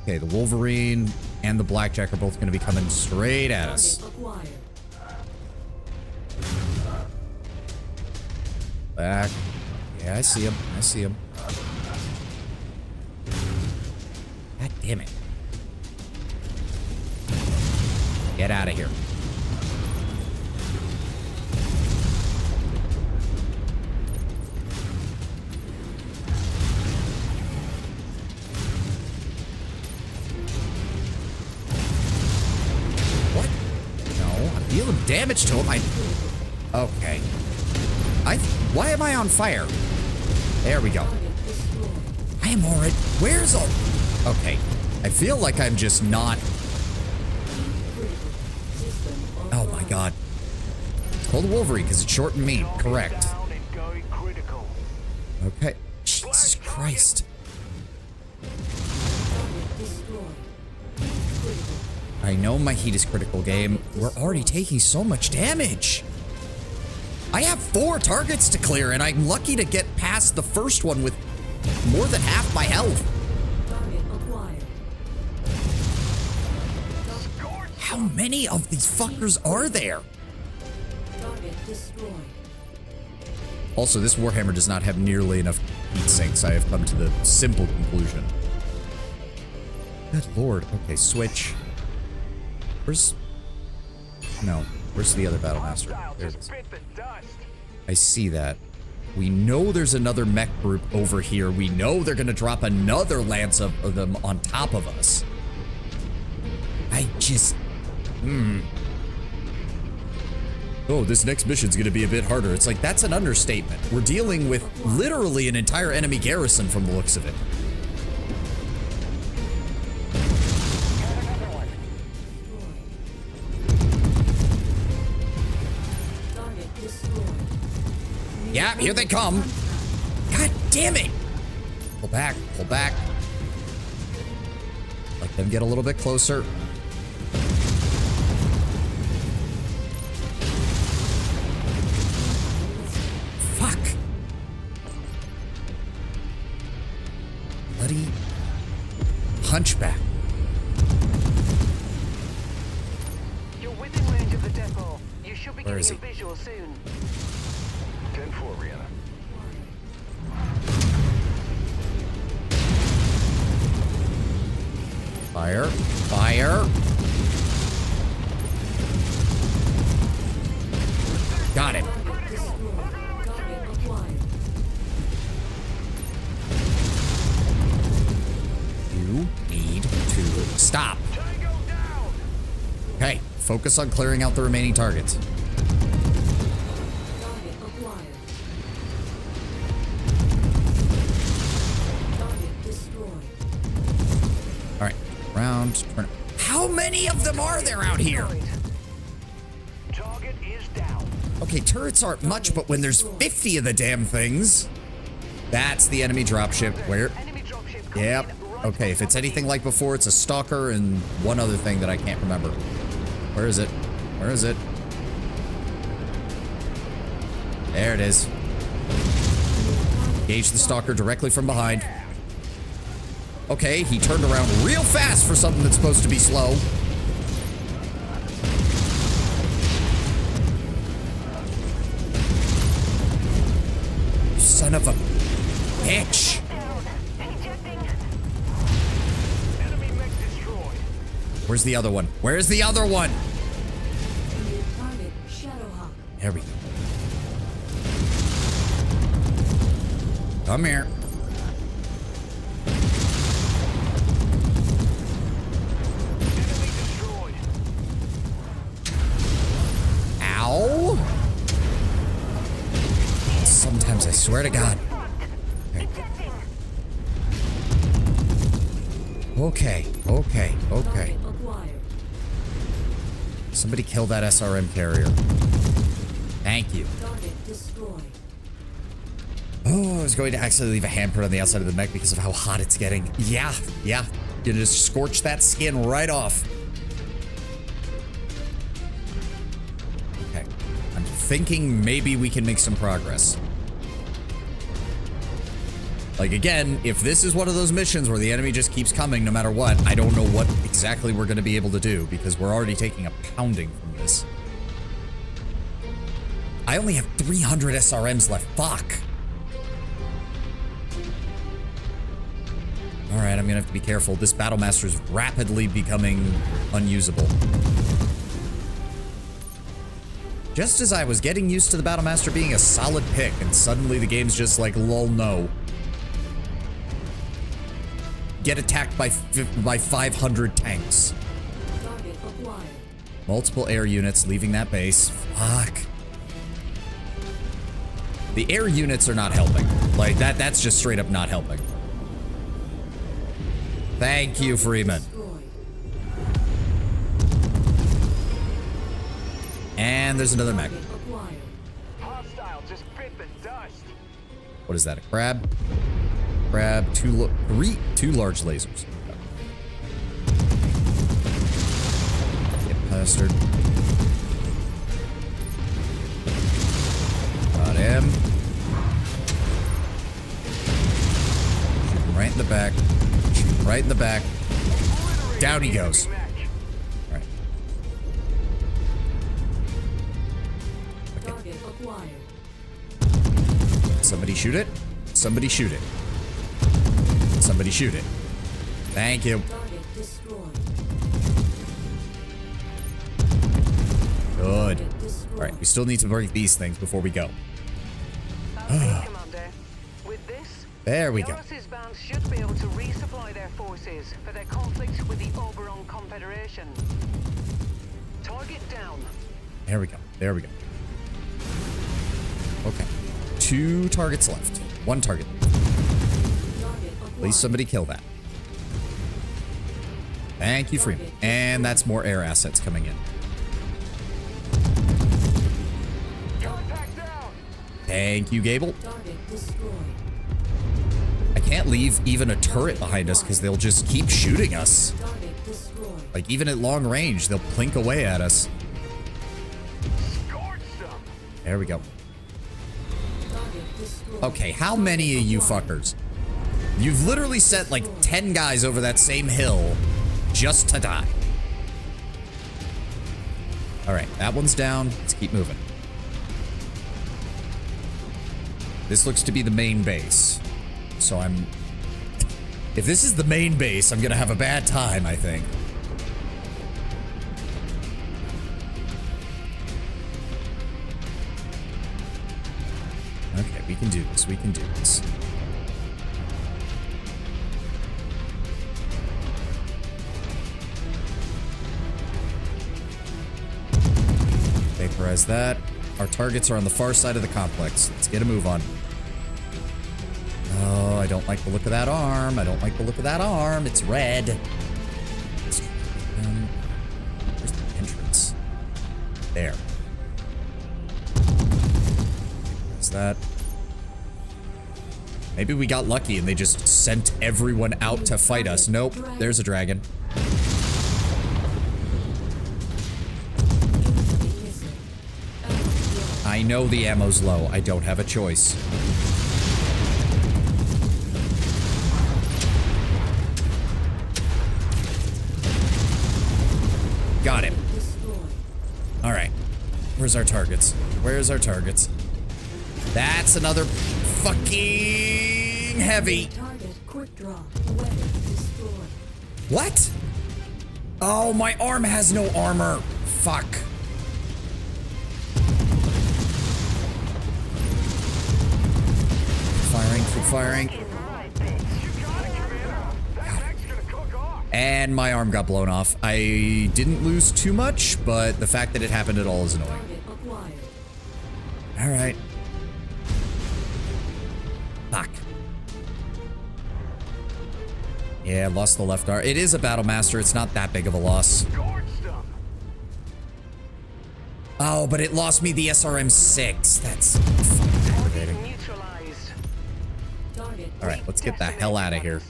Okay, the wolverine and the blackjack are both going to be coming straight at us. Target acquired. Back. Yeah, I see him. I see him. God damn it. Get out of here. What? No, I'm dealing damage to him. Okay. Why am I on fire? There we go. Target destroyed. I am already. Where's all? Okay. I feel like I'm just not. System Oh my god. It's called Wolverine because it's short and mean. Correct. Down and going critical. Okay. Jesus Christ. target destroyed. Critical. I know my heat is critical game. We're already taking so much damage. I have 4 targets to clear, and I'm lucky to get past the first one with more than half my health. Target acquired. How many of these fuckers are there? Target destroyed. Also, this Warhammer does not have nearly enough heat sinks. I have come to the simple conclusion. Good lord. Okay, switch. Where's... No. Where's the other Battlemaster? There it is. I see that. We know there's another mech group over here. We know they're going to drop another lance of them on top of us. I just... Oh, this next mission's going to be a bit harder. It's like, that's an understatement. We're dealing with literally an entire enemy garrison from the looks of it. Target destroyed. Yeah, here they come. God damn it. Pull back, pull back. Let them get a little bit closer. Fuck. Bloody hunchback. You're within range of the depot. You should be Where is getting a he? visual soon. 10-4, Rihanna. Fire, fire. Got it. Target destroyed. Target acquired. You need to stop. Okay, focus on clearing out the remaining targets. Target acquired. Target destroyed. All right, round. Turn. How many of them are there out here? Target is down. Okay, turrets aren't much, but when there's 50 of the damn things, that's the enemy dropship. Where? Enemy dropship coming Yep. in right Okay, on if it's top of anything you. like before, it's a stalker and one other thing that I can't remember. Where is it? Where is it? There it is. Engage the stalker directly from behind. Okay, he turned around real fast for something that's supposed to be slow. You son of a bitch. Enemy mech destroyed. Where's the other one? Where's the other one? New target, Shadowhawk. There we go. Come here. Enemy destroyed. Ow. Sometimes I swear to God. Okay, okay, okay. Target acquired. Somebody kill that SRM carrier. Thank you. Target destroyed. Oh, I was going to accidentally leave a handprint on the outside of the mech because of how hot it's getting. Yeah. Gonna just scorch that skin right off. Okay. I'm thinking maybe we can make some progress. Like, again, if this is one of those missions where the enemy just keeps coming no matter what, I don't know what exactly we're going to be able to do because we're already taking a pounding from this. I only have 300 SRMs left. Fuck. All right, I'm going to have to be careful. This Battlemaster is rapidly becoming unusable. Just as I was getting used to the Battlemaster being a solid pick, and suddenly the game's just like, lol, no. Get attacked by 500 tanks. Target acquired. Multiple air units leaving that base. Fuck. The air units are not helping. Like, that's just straight up not helping. Thank you, Freeman. Destroyed. And there's another mech. Target acquired. Hostile just bit the dust. What is that? A crab? Crab. Two large lasers. Get plastered. Got him. Shoot him right in the back. Shoot him right in the back. Down he goes. Mech. All right. Target acquired. Somebody shoot it. Somebody shoot it. Somebody shoot it. Thank you. Target destroyed. Good. Target destroyed. All right, we still need to break these things before we go. Commander. With this, There we go. Yaris's band should be able to resupply their forces for their conflict with the Oberon Confederation. Target down. There we go. There we go. Okay. 2 targets left. 1 target. Target acquired. Please somebody kill that. Thank you, Freeman. And that's more air assets coming in. Contact down. Thank you, Gable. Target destroyed. I can't leave even a turret behind us because they'll just keep shooting us. Target destroyed. Like, even at long range, they'll plink away at us. Scorch them. There we go. Target destroyed. Okay, how many of you fuckers? You've literally sent like 10 guys over that same hill just to die. All right, that one's down. Let's keep moving. This looks to be the main base. So if this is the main base, I'm gonna have a bad time, I think. Okay, we can do this. We can do this. Vaporize that. Our targets are on the far side of the complex. Let's get a move on. Oh, I don't like the look of that arm. I don't like the look of that arm. It's red. There. What's that? Maybe we got lucky and they just sent everyone out to fight us. Nope, there's a dragon. I know the ammo's low. I don't have a choice. Got him. All right. Where's our targets? Where's our targets? That's another fucking heavy. Target quick draw. Weapon destroyed. What? Oh, my arm has no armor. Fuck. Keep firing. And my arm got blown off. I didn't lose too much, but the fact that it happened at all is annoying. All right. Fuck. Yeah, lost the left arm. It is a battle master. It's not that big of a loss. Oh, but it lost me the SRM-6. That's fucking aggravating. All right, let's get the hell out of here.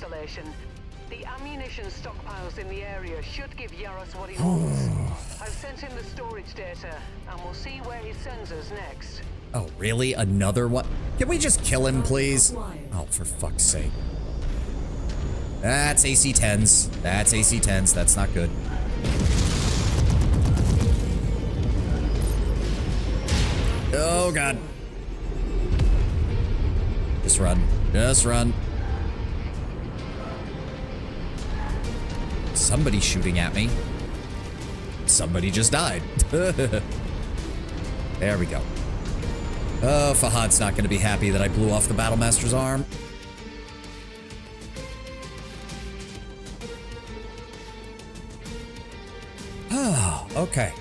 The ammunition stockpiles in the area should give Yaros what he wants. I've sent him the storage data, and we'll see where he sends us next. Oh, really? Another one? Can we just kill him, please? Oh, for fuck's sake. That's AC-10s. That's AC-10s. That's not good. Oh, God. Just run. Just run. Somebody's shooting at me. Somebody just died. There we go. Oh, Fahad's not going to be happy that I blew off the Battlemaster's arm. Oh, okay.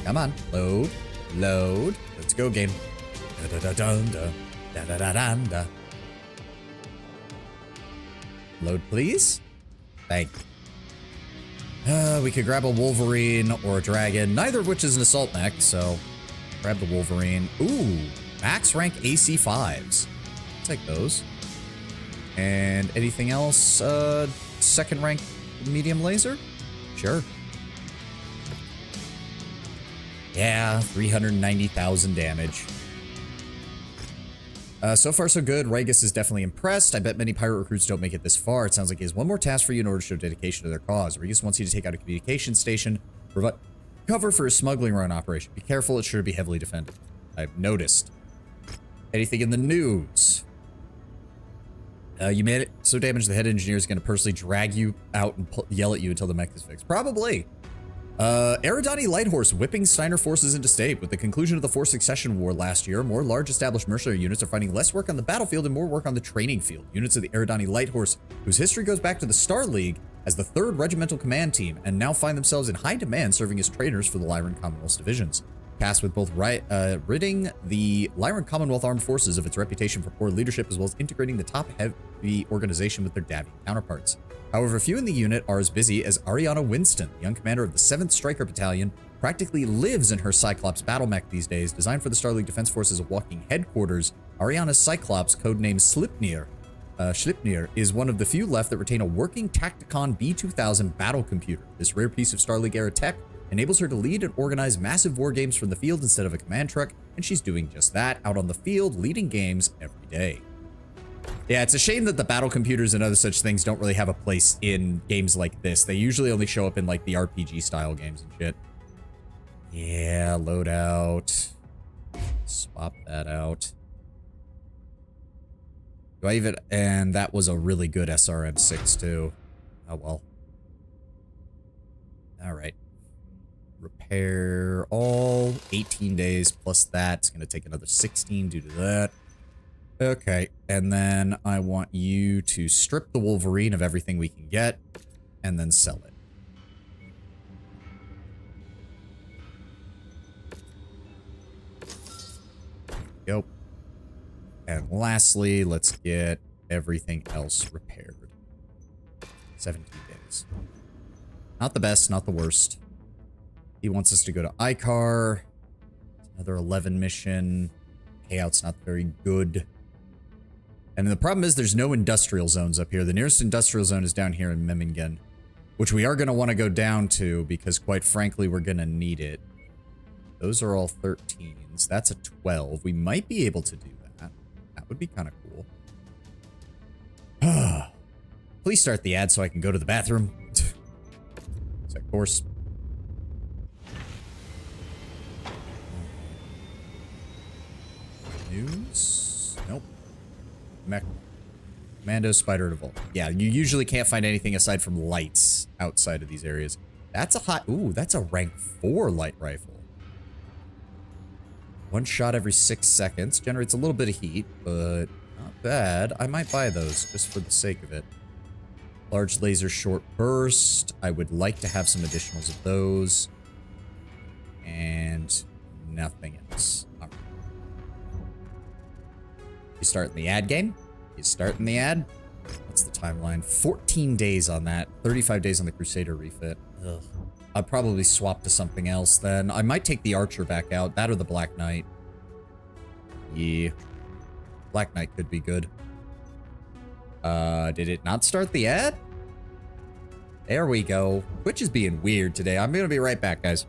Come on, load, load. Let's go, game. Da da da da da da da da da. Load, please. Thank you. We could grab a Wolverine or a Dragon, neither of which is an Assault Mech, so grab the Wolverine. Ooh, max rank AC 5s. I'll take those. And anything else? Second rank medium laser? Sure. Yeah, 390,000 damage. So far, so good. Ragus is definitely impressed. I bet many pirate recruits don't make it this far. It sounds like he has one more task for you in order to show dedication to their cause. Ragus wants you to take out a communication station, provide cover for a smuggling run operation. Be careful, it should be heavily defended. I've noticed. Anything in the news? You made it so damaged the head engineer is going to personally drag you out and yell at you until the mech is fixed. Probably. Eridani Lighthorse whipping Steiner forces into state. With the conclusion of the Force Succession War last year, more large established mercenary units are finding less work on the battlefield and more work on the training field. Units of the Eridani Lighthorse, whose history goes back to the Star League as the 3rd Regimental Command Team, and now find themselves in high demand serving as trainers for the Lyran Commonwealth's divisions. Tasked with both ridding the Lyran Commonwealth Armed Forces of its reputation for poor leadership, as well as integrating the top-heavy organization with their Davian counterparts. However, few in the unit are as busy as Ariana Winston, the young commander of the 7th Striker Battalion, practically lives in her Cyclops battle mech these days. Designed for the Star League Defense Forces of walking headquarters, Ariana's Cyclops, codenamed Schlipnir, is one of the few left that retain a working Tacticon B2000 battle computer. This rare piece of Star League era tech enables her to lead and organize massive war games from the field instead of a command truck, and she's doing just that, out on the field, leading games every day. Yeah, it's a shame that the battle computers and other such things don't really have a place in games like this. They usually only show up in like the RPG style games and shit. Yeah, loadout. Swap that out. Do I even... And that was a really good SRM-6 too. Oh well. Alright. Repair all. 18 days plus that. It's going to take another 16 due to that. Okay, and then I want you to strip the Wolverine of everything we can get, and then sell it. Yep. And lastly, let's get everything else repaired. 17 days. Not the best, not the worst. He wants us to go to Icar. Another 11 mission. Payout's not very good. And the problem is there's no industrial zones up here. The nearest industrial zone is down here in Memmingen, which we are going to want to go down to because, quite frankly, we're going to need it. Those are all 13s. That's a 12. We might be able to do that. That would be kind of cool. Please start the ad so I can go to the bathroom. So, of course. News? Nope. Mech. Commando, Spider, Revolt. Yeah, you usually can't find anything aside from lights outside of these areas. That's a hot... Ooh, that's a rank 4 light rifle. One shot every 6 seconds. Generates a little bit of heat, but not bad. I might buy those just for the sake of it. Large laser short burst. I would like to have some additionals of those. And nothing else. All right. You start in the ad game. You start in the ad. What's the timeline? 14 days on that. 35 days on the Crusader refit. Ugh. I'll probably swap to something else then. I might take the Archer back out. That or the Black Knight. Yeah. Black Knight could be good. Did it not start the ad? There we go. Twitch is being weird today. I'm gonna be right back, guys.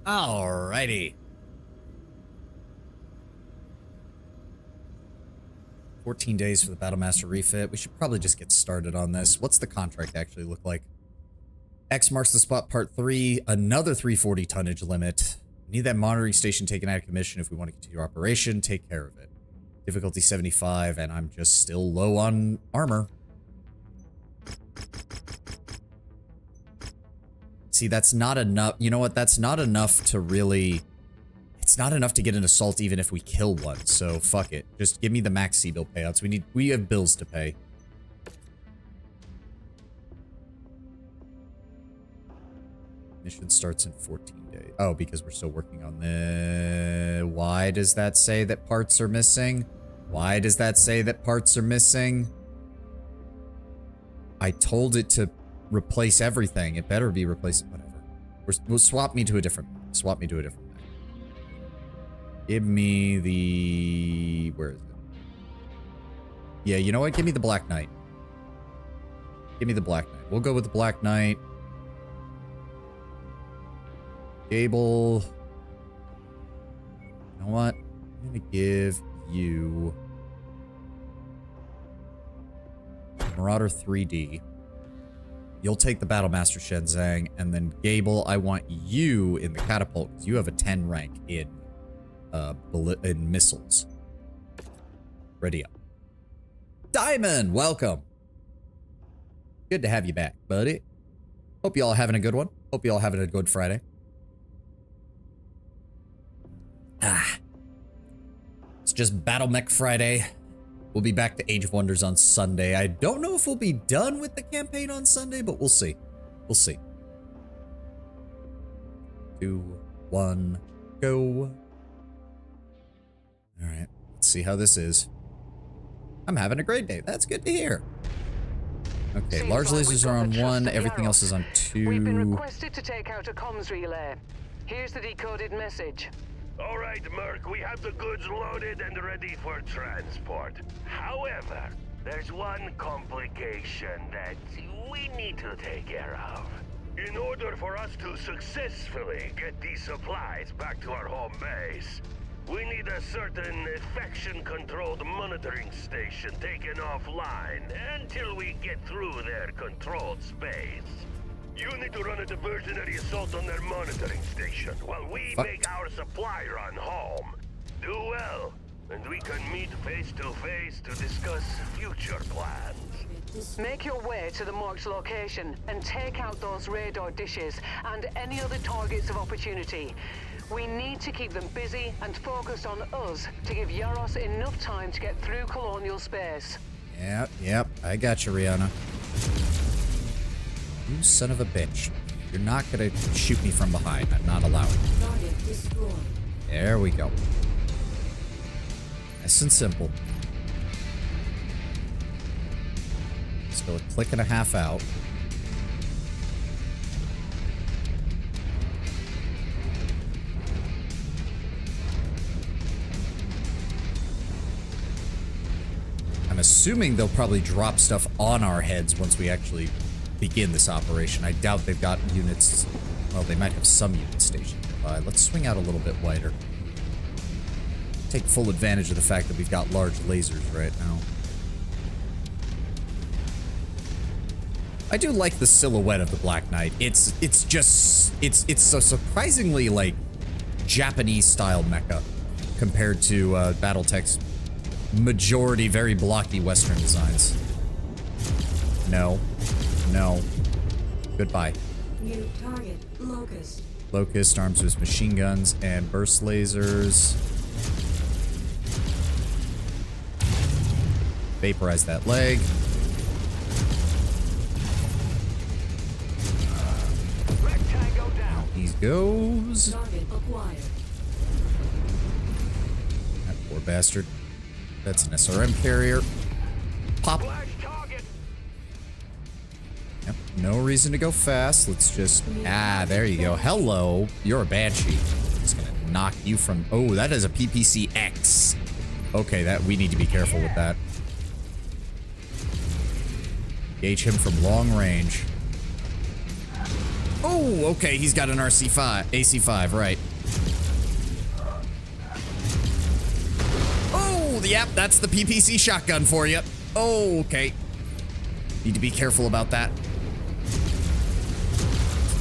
Alrighty. 14 days for the Battlemaster refit. We should probably just get started on this. What's the contract actually look like? X marks the spot, part 3. Another 340 tonnage limit. Need that monitoring station taken out of commission if we want to continue operation. Take care of it. Difficulty 75, and I'm just still low on armor. See, that's not enough. You know what? That's not enough to really... It's not enough to get an assault even if we kill one, so fuck it. Just give me the max C-bill payouts. We have bills to pay. Mission starts in 14 days. Oh, because we're still working on the... Why does that say that parts are missing? Why does that say that parts are missing? I told it to replace everything. It better be replaced. Whatever. We'll swap me to a different... Swap me to a different... Give me the... Where is it? Yeah, you know what? Give me the Black Knight. Give me the Black Knight. We'll go with the Black Knight. Gable. You know what? I'm gonna give you... Marauder 3D. You'll take the Battlemaster Shenzang, and then Gable, I want you in the Catapult, because you have a 10 rank in missiles. Ready up. Diamond, welcome. Good to have you back, buddy. Hope you all having a good one. Hope you all having a good Friday. It's just Battle Mech Friday. We'll be back to Age of Wonders on Sunday. I don't know if we'll be done with the campaign on Sunday, but we'll see. We'll see. 2, 1, go. All right, let's see how this is. I'm having a great day. That's good to hear. Okay, Seems large like lasers we've are got on the trust 1. of Everything Yarrow. else is on 2. We've been requested to take out a comms relay. Here's the decoded message. All right, Merc, we have the goods loaded and ready for transport. However, there's one complication that we need to take care of. In order for us to successfully get these supplies back to our home base, we need a certain infection-controlled monitoring station taken offline until we get through their controlled space. You need to run a diversionary assault on their monitoring station while we make our supply run home. Do well, and we can meet face to face to discuss future plans. Make your way to the marked location and take out those radar dishes and any other targets of opportunity. We need to keep them busy and focused on us to give Yaros enough time to get through colonial space. Yep, I got you, Rihanna. You son of a bitch. You're not gonna shoot me from behind. I'm not allowed. Target destroyed. There we go. Nice and simple. Still a click and a half out. I'm assuming they'll probably drop stuff on our heads once we actually begin this operation. I doubt they've got units. Well, they might have some units stationed nearby. Let's swing out a little bit wider. Take full advantage of the fact that we've got large lasers right now. I do like the silhouette of the Black Knight. It's so surprisingly like Japanese style mecha compared to Battletech's majority very blocky Western designs. No. No. Goodbye. New target, Locust. Locust arms with machine guns and burst lasers. Vaporize that leg. Out he goes. Target acquired. That poor bastard. That's an SRM carrier. Pop. Yep, no reason to go fast. Let's just... Ah, there you go. Hello. You're a Banshee. Just gonna knock you from... Oh, that is a PPC-X. Okay, that we need to be careful with that. Gauge him from long range. Oh, okay. He's got an RC5. AC5, right. Oh, yep. That's the PPC shotgun for you. Oh, okay. Need to be careful about that.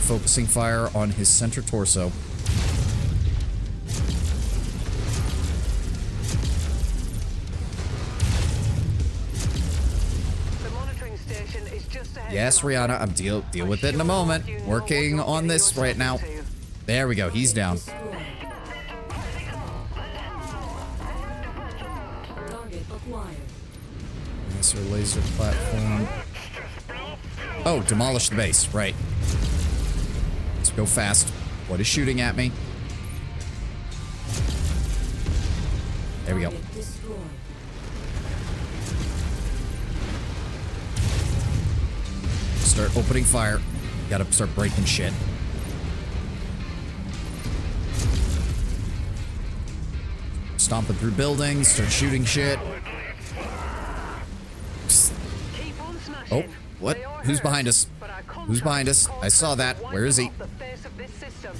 Focusing fire on his center torso. The monitoring station is just ahead. Yes, Rihanna, I'm deal with it in a moment. Working on this right now. There we go. He's down. Target acquired. Laser laser platform. Oh, demolish the base. Right. Let's go fast. What is shooting at me? There we go. Target destroyed. Start opening fire. Gotta start breaking shit. Stomping through buildings, start shooting shit. Keep on smashing. Oh, what? They are Who's hurt, behind us? but our Who's behind us? I saw that. contract Where is he? wipes off the face of this system.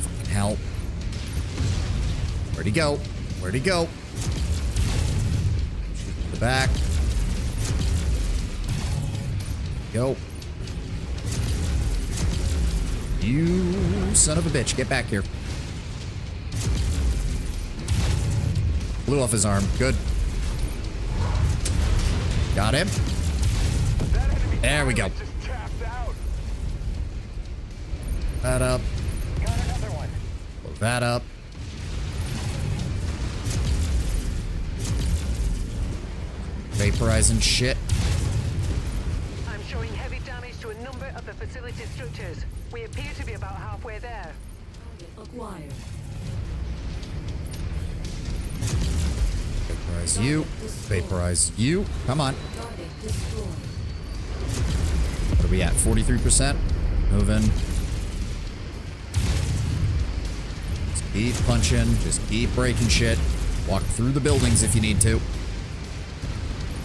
Fucking hell. Where'd he go? Where'd he go? Shoot to the back. Go. You son of a bitch. Get back here. Blew off his arm. Good. Got him. There we go. That up. Blow that up. Vaporizing shit. I'm showing heavy damage to a number of the facility structures. We appear to be about halfway there. Target acquired. Vaporize you. Vaporize you. Come on. Target destroyed. What are we at? 43%? Moving. Just keep punching. Just keep breaking shit. Walk through the buildings if you need to.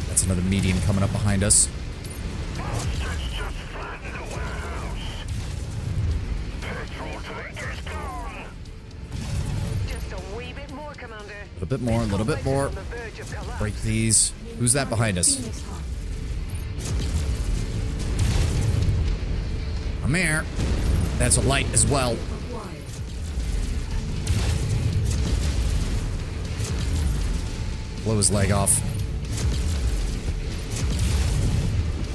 That's another medium coming up behind us. Just a wee bit more, Commander. A little bit more, a little bit more. On the verge of collapse. Break these. Who's that behind us? Phoenix Hawk. I'm here. That's a light as well. Acquired. Blow his leg off.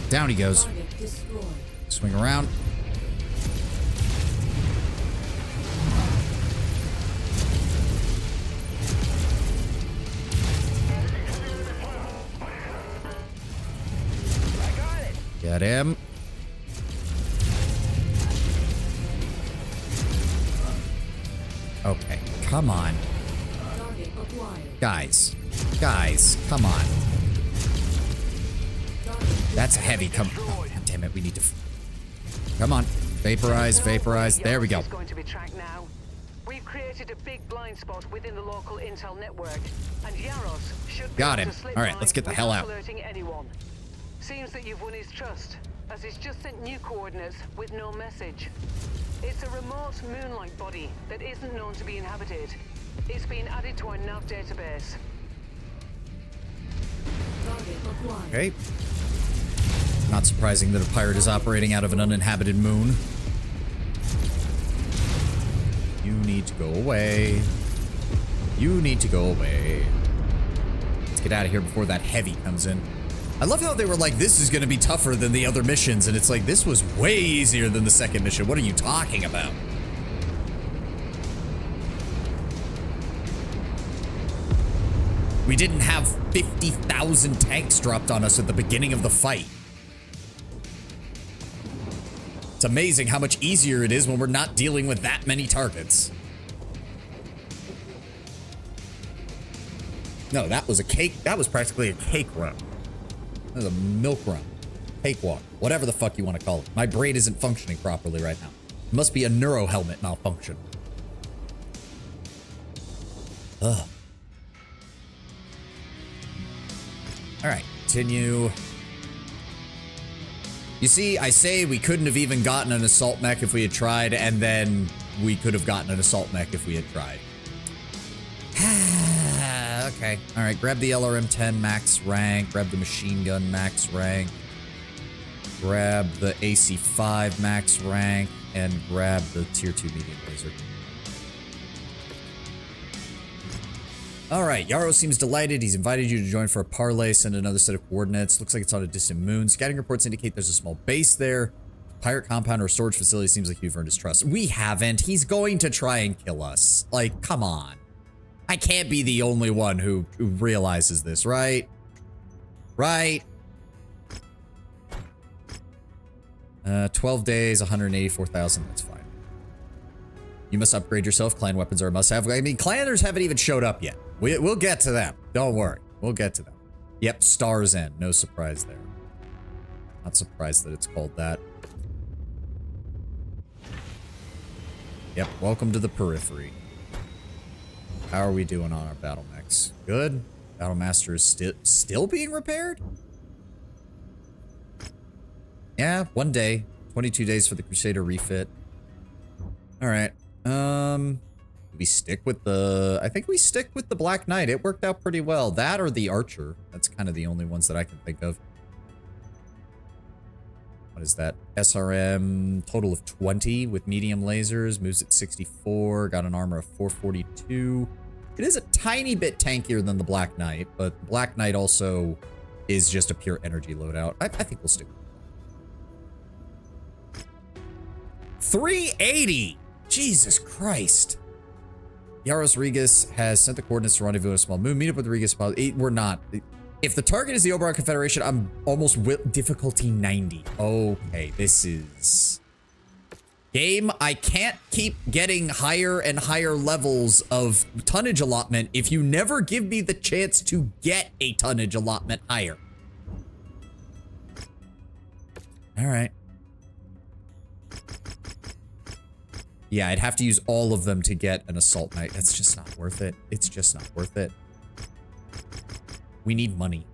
Down he goes. Target destroyed. Swing around. Get him. Okay, come on. Target acquired. Guys. Guys, come on. Target That's a heavy come. Oh, God damn it, we need to. Come on. Vaporize, vaporize. There we go. Is going to be tracked now. We've created a big blind spot within the local intel network, and Yaros should be Got able him. to slip All right, by let's get the hell without out. alerting anyone. Seems that you've won his trust, as he's just sent new coordinates with no message. It's a remote moonlight body that isn't known to be inhabited. It's been added to our nav database. target acquired. Okay. Not surprising that a pirate is operating out of an uninhabited moon. You need to go away. You need to go away. Let's get out of here before that heavy comes in. I love how they were like, this is going to be tougher than the other missions, and it's like, this was way easier than the second mission. What are you talking about? We didn't have 50,000 tanks dropped on us at the beginning of the fight. It's amazing how much easier it is when we're not dealing with that many targets. No, that was a cake. That was practically a cake run. That was a milk run. Cakewalk. Whatever the fuck you want to call it. My brain isn't functioning properly right now. It must be a neuro helmet malfunction. Ugh. Alright, continue. You see, I say we couldn't have even gotten an assault mech if we had tried, and then we could have gotten an assault mech if we had tried. Okay. Alright, grab the LRM-10 max rank, grab the machine gun max rank, grab the AC-5 max rank, and grab the tier 2 medium laser. Alright, Yarrow seems delighted. He's invited you to join for a parlay, send another set of coordinates. Looks like it's on a distant moon. Scouting reports indicate there's a small base there. Pirate compound or storage facility. Seems like you've earned his trust. We haven't. He's going to try and kill us. Like, come on. I can't be the only one who realizes this, right? Right? 12 days, 184,000. That's fine. You must upgrade yourself. Clan weapons are a must-have. I mean, clanners haven't even showed up yet. We'll get to them. Don't worry. We'll get to them. Yep, Star's End. No surprise there. Not surprised that it's called that. Yep, welcome to the periphery. How are we doing on our battle mechs? Good. Battle Master is still being repaired? Yeah, 1 day. 22 days for the Crusader refit. Alright. We stick with the... I think we stick with the Black Knight. It worked out pretty well. That or the Archer. That's kind of the only ones that I can think of. What is that? SRM, total of 20 with medium lasers. Moves at 64. Got an armor of 442. It is a tiny bit tankier than the Black Knight, but the Black Knight also is just a pure energy loadout. I think we'll stick with it. 380! Jesus Christ. Yaros Regas has sent the coordinates to rendezvous on a small moon. Meet up with Regas. We're not. If the target is the Oberon Confederation, I'm almost difficulty 90. Okay, this is... Game, I can't keep getting higher and higher levels of tonnage allotment if you never give me the chance to get a tonnage allotment higher. All right. Yeah, I'd have to use all of them to get an Assault Knight. That's just not worth it. It's just not worth it. We need money.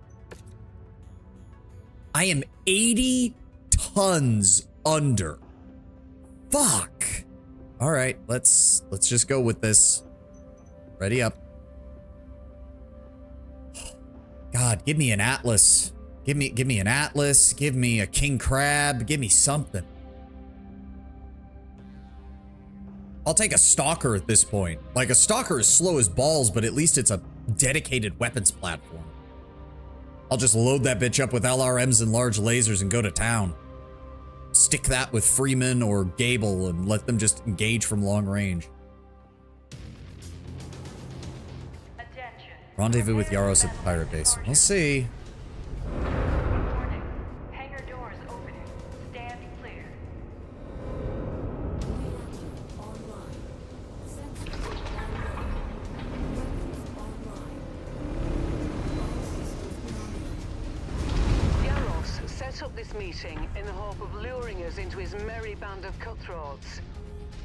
I am 80 tons under. Fuck. All right, let's just go with this. Ready up. God, give me an Atlas. Give me an Atlas. Give me a king crab. Give me something. I'll take a stalker at this point. Like, a stalker is slow as balls, but at least it's a dedicated weapons platform. I'll just load that bitch up with LRMs and large lasers and go to town. Stick that with Freeman or Gable and let them just engage from long range. Attention. Rendezvous with Yaros at the pirate base. We'll see. Warning. Hangar doors opening. Stand clear. Reactor online. Sensors online. Weapons online. All systems nominal. Yaros set up this meeting in the hope of luring us into his merry band of cutthroats.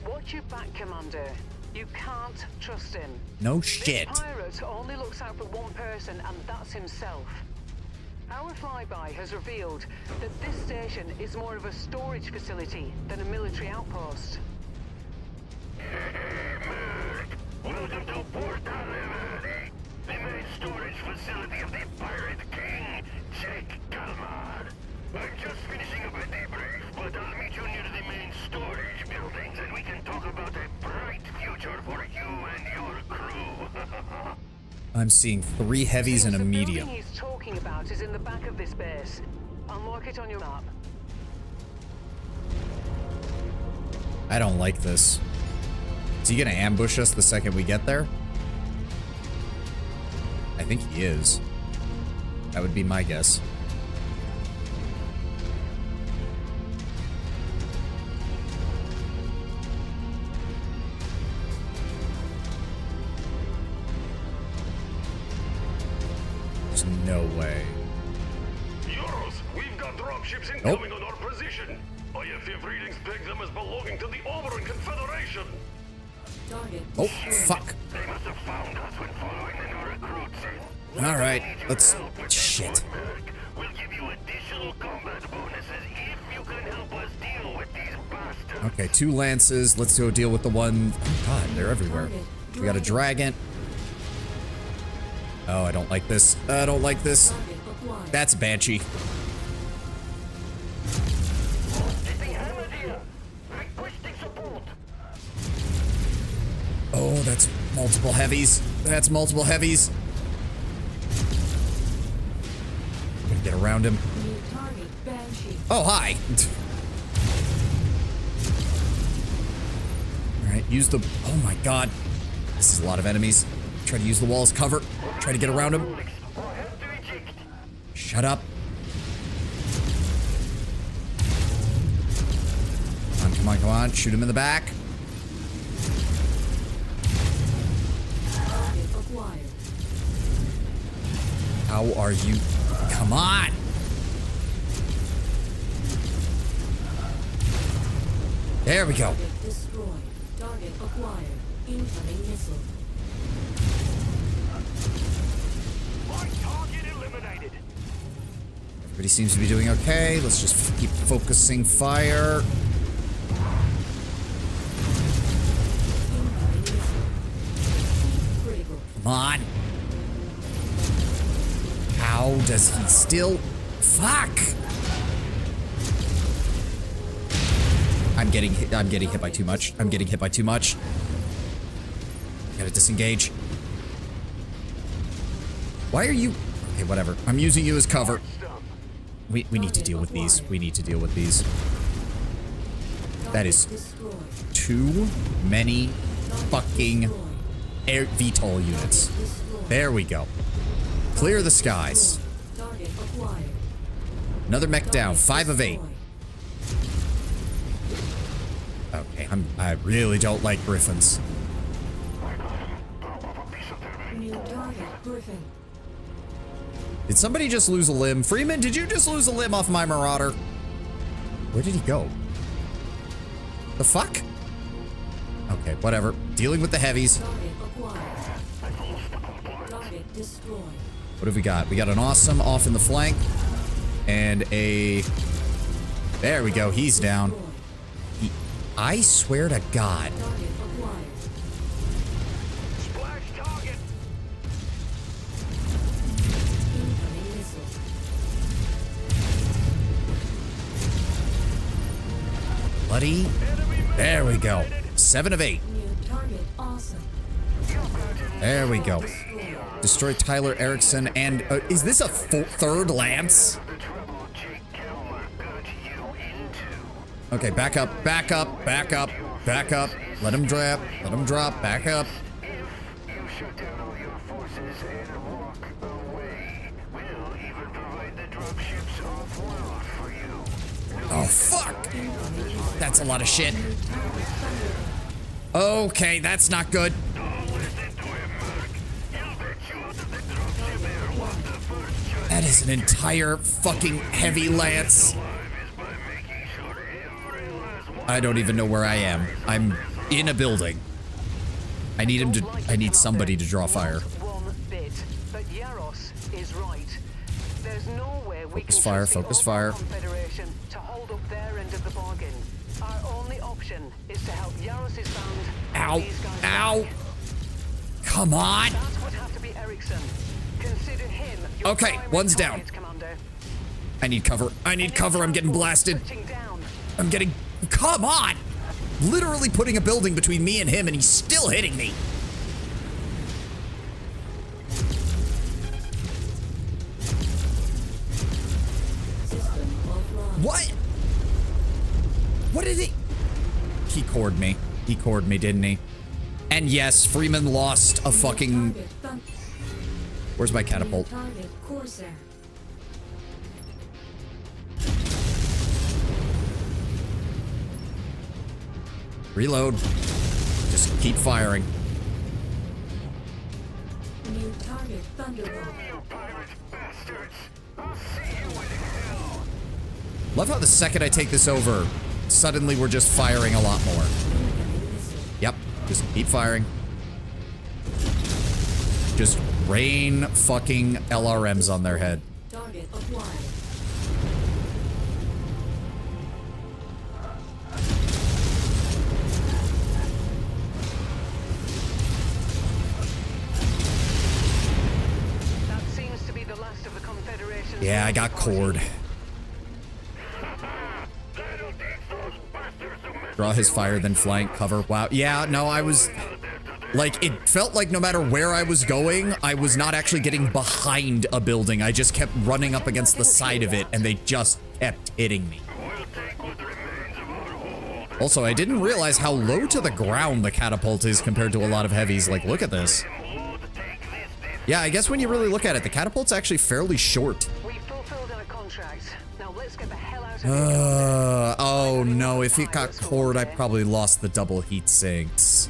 Watch your back, Commander. You can't trust him. No This shit. pirate only looks out for one person, and that's himself. Our flyby has revealed that this station is more of a storage facility than a military outpost. Welcome to Port Liberty, the main storage facility of the Pirate King, Jake Kalmar. I'm just finishing up a debrief, but I'll meet you near the main storage buildings and we can talk about a bright future for you and your crew. I'm seeing 3 heavies and a The medium. building he's talking about is in the back of this base. I'll mark it on your map. I don't like this. Is he gonna ambush us the second we get there? I think he is. That would be my guess. There's no way. Euros, we've got dropships incoming on our position. IFF readings peg them as belonging to the Overland Confederation. Target. Oh, fuck. They must have found us when following the new recruits in. All right, let's... Shit. We'll give you additional combat bonuses if you can help us deal with these bastards. Okay, 2 lances. Let's go deal with the one... Oh, God, they're everywhere. We got a dragon. Oh, I don't like this. I don't like this. Target acquired. That's Banshee. Oh, that's multiple heavies. That's multiple heavies. Gonna get around him. New target. Banshee. Oh, hi. All right, use the... Oh, my God. This is a lot of enemies. Try to use the wall as cover. Try to get around him. Shut up. Come on, come on, come on. Shoot him in the back. Target acquired. How are you? Come on. There we go. Target destroyed. Target acquired. Incoming missile. Target eliminated. Everybody seems to be doing okay. Let's just keep focusing fire. Incoming missile. Critical. Come on. How does he still... Fuck. I'm getting hit by too much. I'm getting hit by too much. Gotta disengage. Why are you... Okay, whatever. I'm using you as cover. We need to deal with these. We need to deal with these. That is Destroyed. too many fucking Destroyed. air VTOL units. There we go. Clear the skies. Target acquired. Another mech down. Target 5 of 8. destroyed. Okay, I really don't like Griffins. New target. Griffin. Did somebody just lose a limb? Freeman, did you just lose a limb off my Marauder? Where did he go? The fuck? Okay, whatever. Dealing with the heavies. Target acquired. Target destroyed. What have we got? We got an awesome off in the flank. And a... There we go. He's down. I swear to God. Target acquired. Splash target. Incoming missile. Buddy. There we go. 7 of 8. New target awesome. There we go. Destroy Tyler Erickson. And is this a third Lance? Okay, back up, back up, back up, back up. Let him drop, let him drop, back up. Oh, fuck! That's a lot of shit. Okay, that's not good. That is an entire fucking heavy lance. I don't even know where I am. I'm in a building. I need him to. I need somebody to draw fire. One bit, but Yaros is right. There's nowhere we Focus can fire, trust the focus overall fire. Confederation to hold up their end of the bargain. Our only option is to help Yaros's band. Ow! These guys Ow! back. Come on! That would have to be Erickson. Consider him your Okay, primary one's down. target, Commander. I need cover. I need cover. I'm getting blasted. Touching down. I'm getting. Come on! Literally putting a building between me and him, and he's still hitting me. System offline. What? What did he? He cored me. He cored me, didn't he? And yes, Freeman lost a fucking. Target thun- Where's my New catapult? target Corsair. Reload. Just keep firing. New target Thunderbolt. Love how the second I take this over, suddenly we're just firing a lot more. Incoming missile. Yep, just keep firing. Just rain fucking LRMs on their head. Target acquired. That seems to be the last of the Confederation's. Yeah, I got cored. Draw his fire, then flank, cover. Wow. Yeah, no, I was... Like, it felt like no matter where I was going, I was not actually getting behind a building. I just kept running up against the side of it, and they just kept hitting me. Also, I didn't realize how low to the ground the catapult is compared to a lot of heavies. Like, look at this. Yeah, I guess when you really look at it, the catapult's actually fairly short. We fulfilled our contract. Now let's get the hell out of here. Oh no, if it got cored, I probably lost the double heat sinks.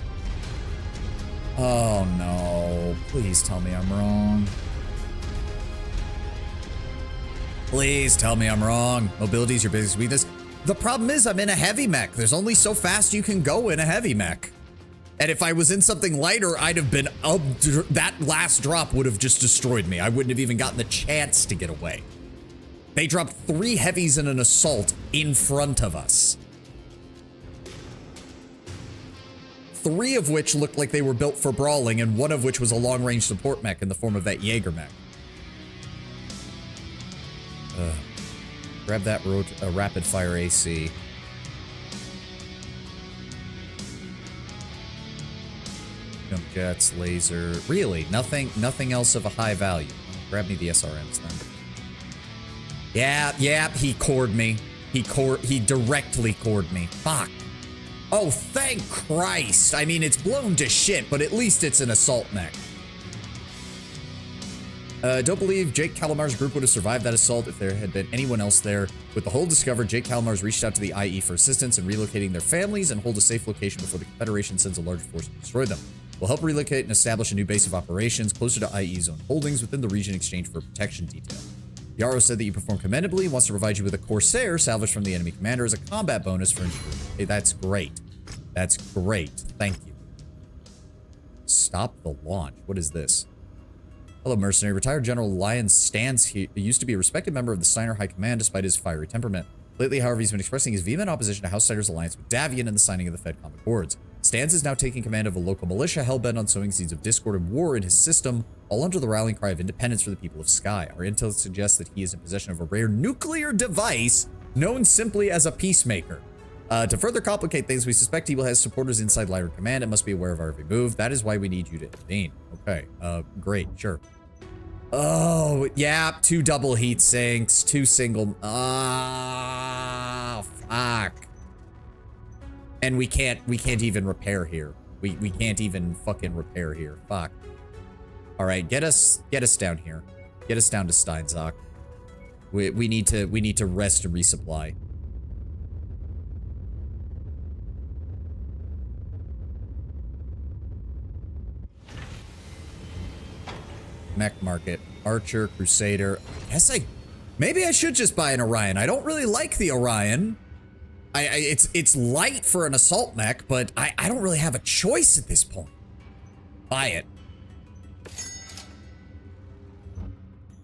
Oh no, please tell me I'm wrong. Please tell me I'm wrong. Mobility is your biggest weakness. The problem is I'm in a heavy mech. There's only so fast you can go in a heavy mech. And if I was in something lighter, I'd have been up. That last drop would have just destroyed me. I wouldn't have even gotten the chance to get away. They dropped 3 heavies in an assault in front of us. 3 of which looked like they were built for brawling, and 1 of which was a long-range support mech in the form of that Jaeger mech. Grab that rapid-fire AC. Jump jets, laser. Really, nothing else of a high value. Grab me the SRMs then. Yeah, he cored me. He directly cored me. Fuck. Oh, thank Christ. I mean, it's blown to shit, but at least it's an assault mech. Don't believe Jake Calamar's group would have survived that assault if there had been anyone else there. With the hole discovered, Jake Calamar's reached out to the IE for assistance in relocating their families and hold a safe location before the Confederation sends a larger force to destroy them. We'll help relocate and establish a new base of operations closer to IE's own holdings within the region in exchange for a protection detail. Yarrow said that you perform commendably and wants to provide you with a Corsair salvaged from the enemy commander as a combat bonus for ensuring. Hey, that's great. That's great. Thank you. Stop the launch. What is this? Hello, mercenary. Retired General Lyon Stans he used to be a respected member of the Steiner High Command despite his fiery temperament. Lately, however, he's been expressing his vehement opposition to House Steiner's alliance with Davian and the signing of the Fed Common Accords. Stans is now taking command of a local militia hell-bent on sowing seeds of discord and war in his system, all under the rallying cry of independence for the people of Sky. Our intel suggests that he is in possession of a rare nuclear device known simply as a peacemaker. To further complicate things, we suspect he will have supporters inside Lyra Command and must be aware of our every move. That is why we need you to intervene. Okay, great, sure. Oh, yeah, 2 double heat sinks, 2 single. Ah, fuck. And we can't even repair here. We can't even fucking repair here. Fuck. All right, get us down here. Get us down to Steinzach. We need to rest and resupply. Mech market. Archer, Crusader. Maybe I should just buy an Orion. I don't really like the Orion. It's light for an assault mech, but I don't really have a choice at this point. Buy it.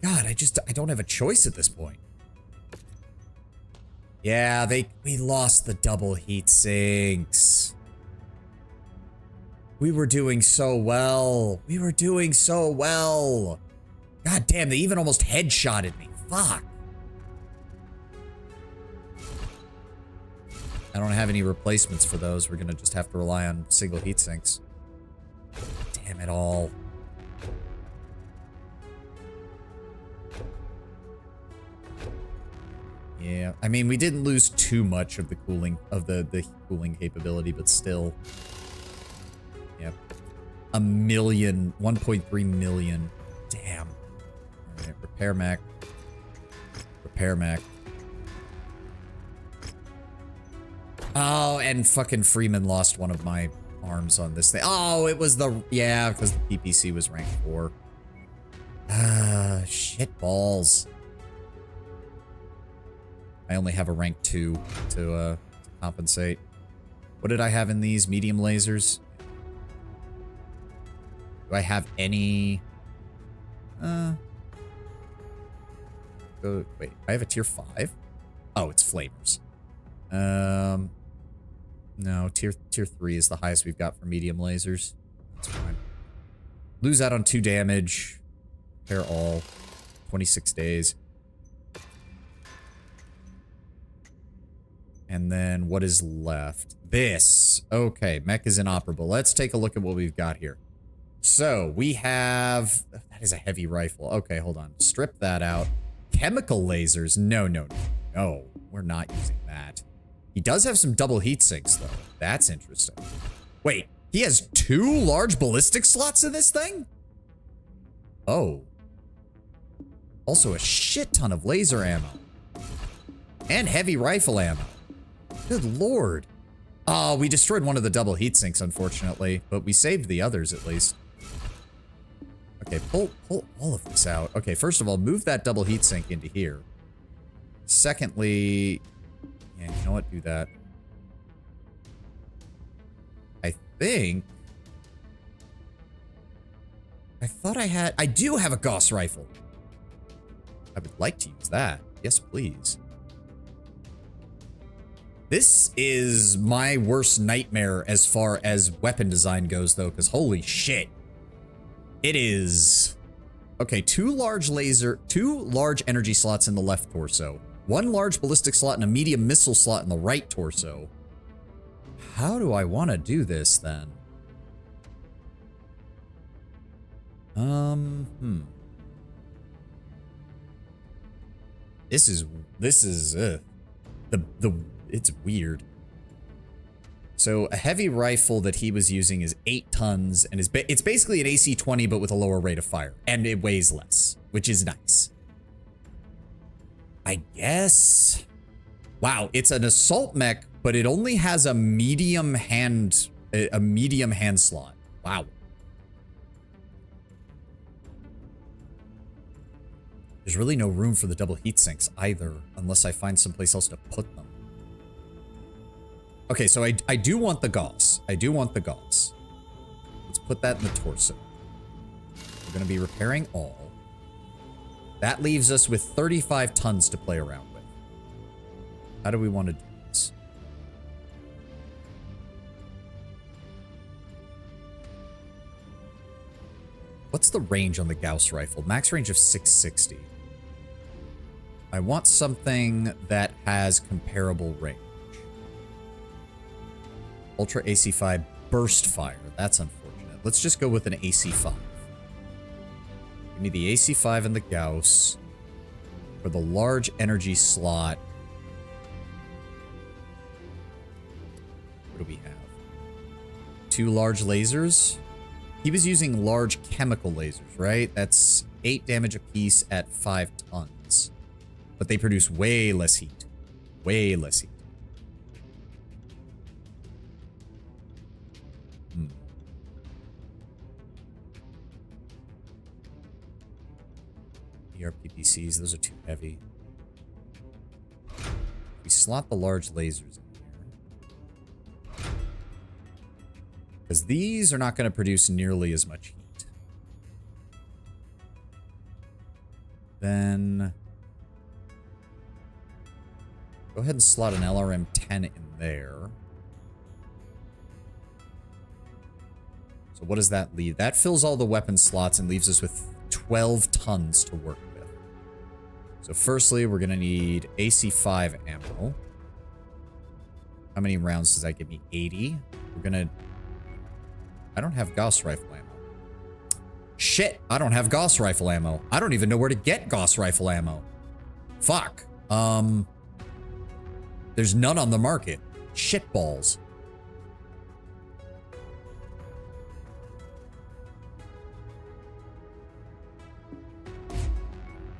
God, I don't have a choice at this point. Yeah, we lost the double heat sinks. We were doing so well. We were doing so well. God damn, they even almost headshotted me. Fuck. I don't have any replacements for those. We're gonna just have to rely on single heat sinks. Damn it all. Yeah, I mean, we didn't lose too much of the cooling, of the cooling capability, but still. Yep. 1.3 million. Damn. All right, repair mech. Repair mech. Oh, and fucking Freeman lost one of my arms on this thing. Oh, it was yeah, because the PPC was rank 4. Ah, shit balls. I only have a rank 2 to compensate. What did I have in these? Medium lasers? Do I have any? Wait, I have a tier 5? Oh, it's flamers. No, tier 3 is the highest we've got for medium lasers. That's fine. Lose out on 2 damage. Repair all. 26 days. And then what is left? This. Okay, mech is inoperable. Let's take a look at what we've got here. So we have, that is a heavy rifle. Okay, hold on. Strip that out. Chemical lasers. No, we're not using that. He does have some double heat sinks though. That's interesting. Wait, he has 2 large ballistic slots in this thing? Oh. Also a shit ton of laser ammo. And heavy rifle ammo. Good lord. Oh, we destroyed one of the double heat sinks, unfortunately, but we saved the others at least. Okay, pull all of this out. Okay, first of all, move that double heat sink into here. Secondly, yeah, you know what? Do that. I thought I do have a Gauss rifle. I would like to use that. Yes, please. This is my worst nightmare as far as weapon design goes, though, because holy shit. It is... Okay, 2 large energy slots in the left torso. 1 large ballistic slot and a medium missile slot in the right torso. How do I want to do this, then? This is it's weird. So a heavy rifle that he was using is 8 tons and it's basically an AC-20 but with a lower rate of fire, and it weighs less, which is nice. I guess. Wow, it's an assault mech, but it only has a medium hand slot. Wow. There's really no room for the double heat sinks either, unless I find someplace else to put them. Okay, so I do want the Gauss. I do want the Gauss. Let's put that in the torso. We're going to be repairing all. That leaves us with 35 tons to play around with. How do we want to do this? What's the range on the Gauss rifle? Max range of 660. I want something that has comparable range. Ultra AC5 burst fire. That's unfortunate. Let's just go with an AC5. Give me the AC5 and the Gauss. For the large energy slot. What do we have? 2 large lasers. He was using large chemical lasers, right? That's 8 damage apiece at 5 tons. But they produce way less heat. Way less heat. ERPPCs, those are too heavy. We slot the large lasers in here. Because these are not going to produce nearly as much heat. Then go ahead and slot an LRM-10 in there. So what does that leave? That fills all the weapon slots and leaves us with 12 tons to work with. So firstly, we're going to need AC5 ammo. How many rounds does that give me? 80. We're going to... I don't have Gauss rifle ammo. Shit, I don't have Gauss rifle ammo. I don't even know where to get Gauss rifle ammo. Fuck. There's none on the market. Shit balls.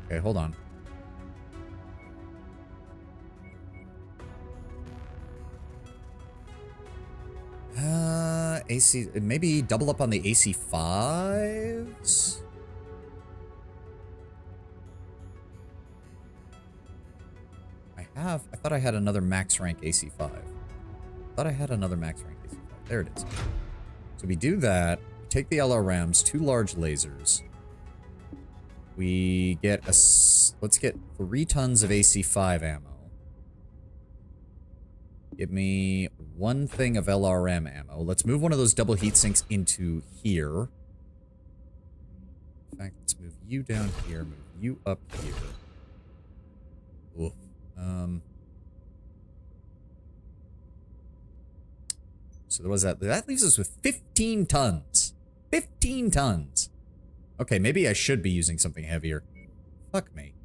Okay, hold on. AC, maybe double up on the AC5s? I thought I had another max rank AC5. There it is. So we do that. We take the LRMs, 2 large lasers. We get let's get 3 tons of AC5 ammo. Give me 1 thing of LRM ammo. Let's move one of those double heat sinks into here. In fact, let's move you down here, move you up here. Oof. So there was that. That leaves us with 15 tons. 15 tons. Okay, maybe I should be using something heavier. Fuck me.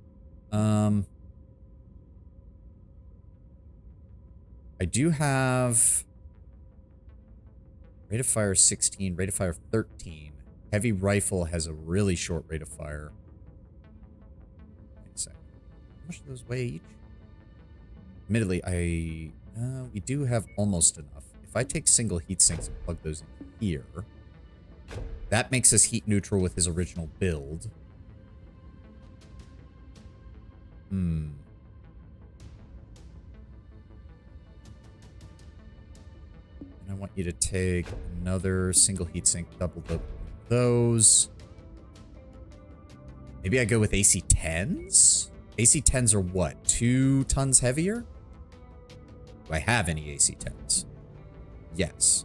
I do have rate of fire 16, rate of fire 13. Heavy rifle has a really short rate of fire. Wait a second. How much do those weigh each? Admittedly, we do have almost enough. If I take single heat sinks and plug those in here, that makes us heat neutral with his original build. And I want you to take another single heatsink, double those. Maybe I go with AC-10s? AC-10s are what? 2 tons heavier? Do I have any AC-10s? Yes.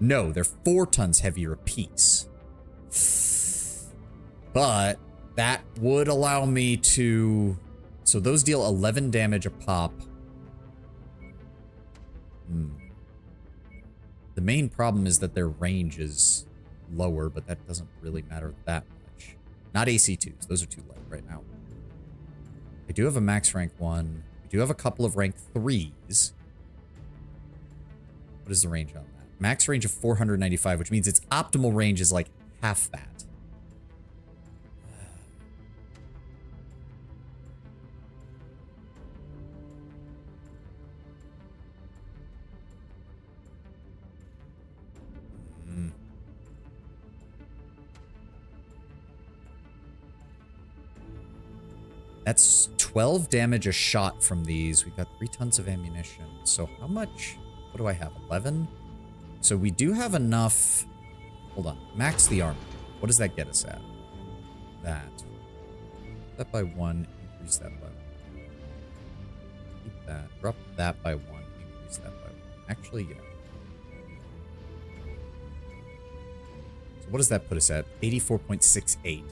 No, they're 4 tons heavier apiece. But that would allow me to... So those deal 11 damage a pop. The main problem is that their range is lower, but that doesn't really matter that much. Not AC2s. Those are too light right now. I do have a max rank 1. We do have a couple of rank 3s. What is the range on that? Max range of 495, which means its optimal range is like half that. That's 12 damage a shot from these. We got 3 tons of ammunition. So how much? What do I have? 11? So we do have enough. Hold on. Max the armor. What does that get us at? That. That by 1, increase that by 1. Keep that. Drop that by 1, increase that by 1. Actually, yeah. So what does that put us at? 84.68.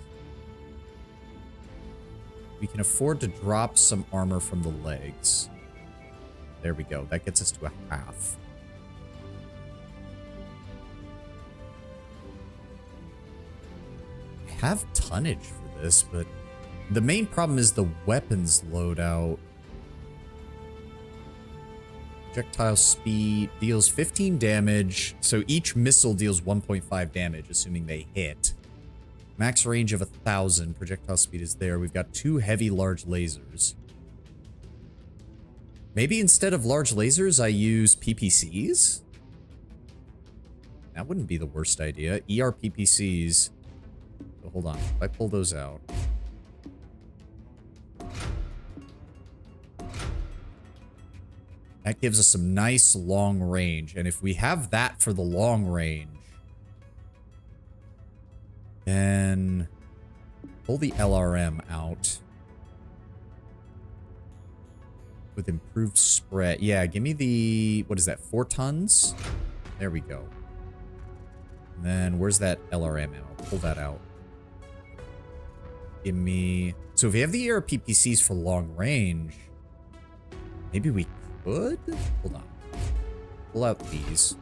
We can afford to drop some armor from the legs. There we go. That gets us to a half. I have tonnage for this, but the main problem is the weapons loadout. Projectile speed deals 15 damage, so each missile deals 1.5 damage, assuming they hit. Max range of 1,000. Projectile speed is there. We've got 2 heavy large lasers. Maybe instead of large lasers, I use PPCs? That wouldn't be the worst idea. ER PPCs. So hold on. If I pull those out. That gives us some nice long range. And if we have that for the long range, then pull the LRM out with improved spread. Yeah, give me the, what is that, 4 tons? There we go. And then where's that LRM ammo? Pull that out. Give me, so if we have the air PPCs for long range, maybe we could? Hold on. Pull out these.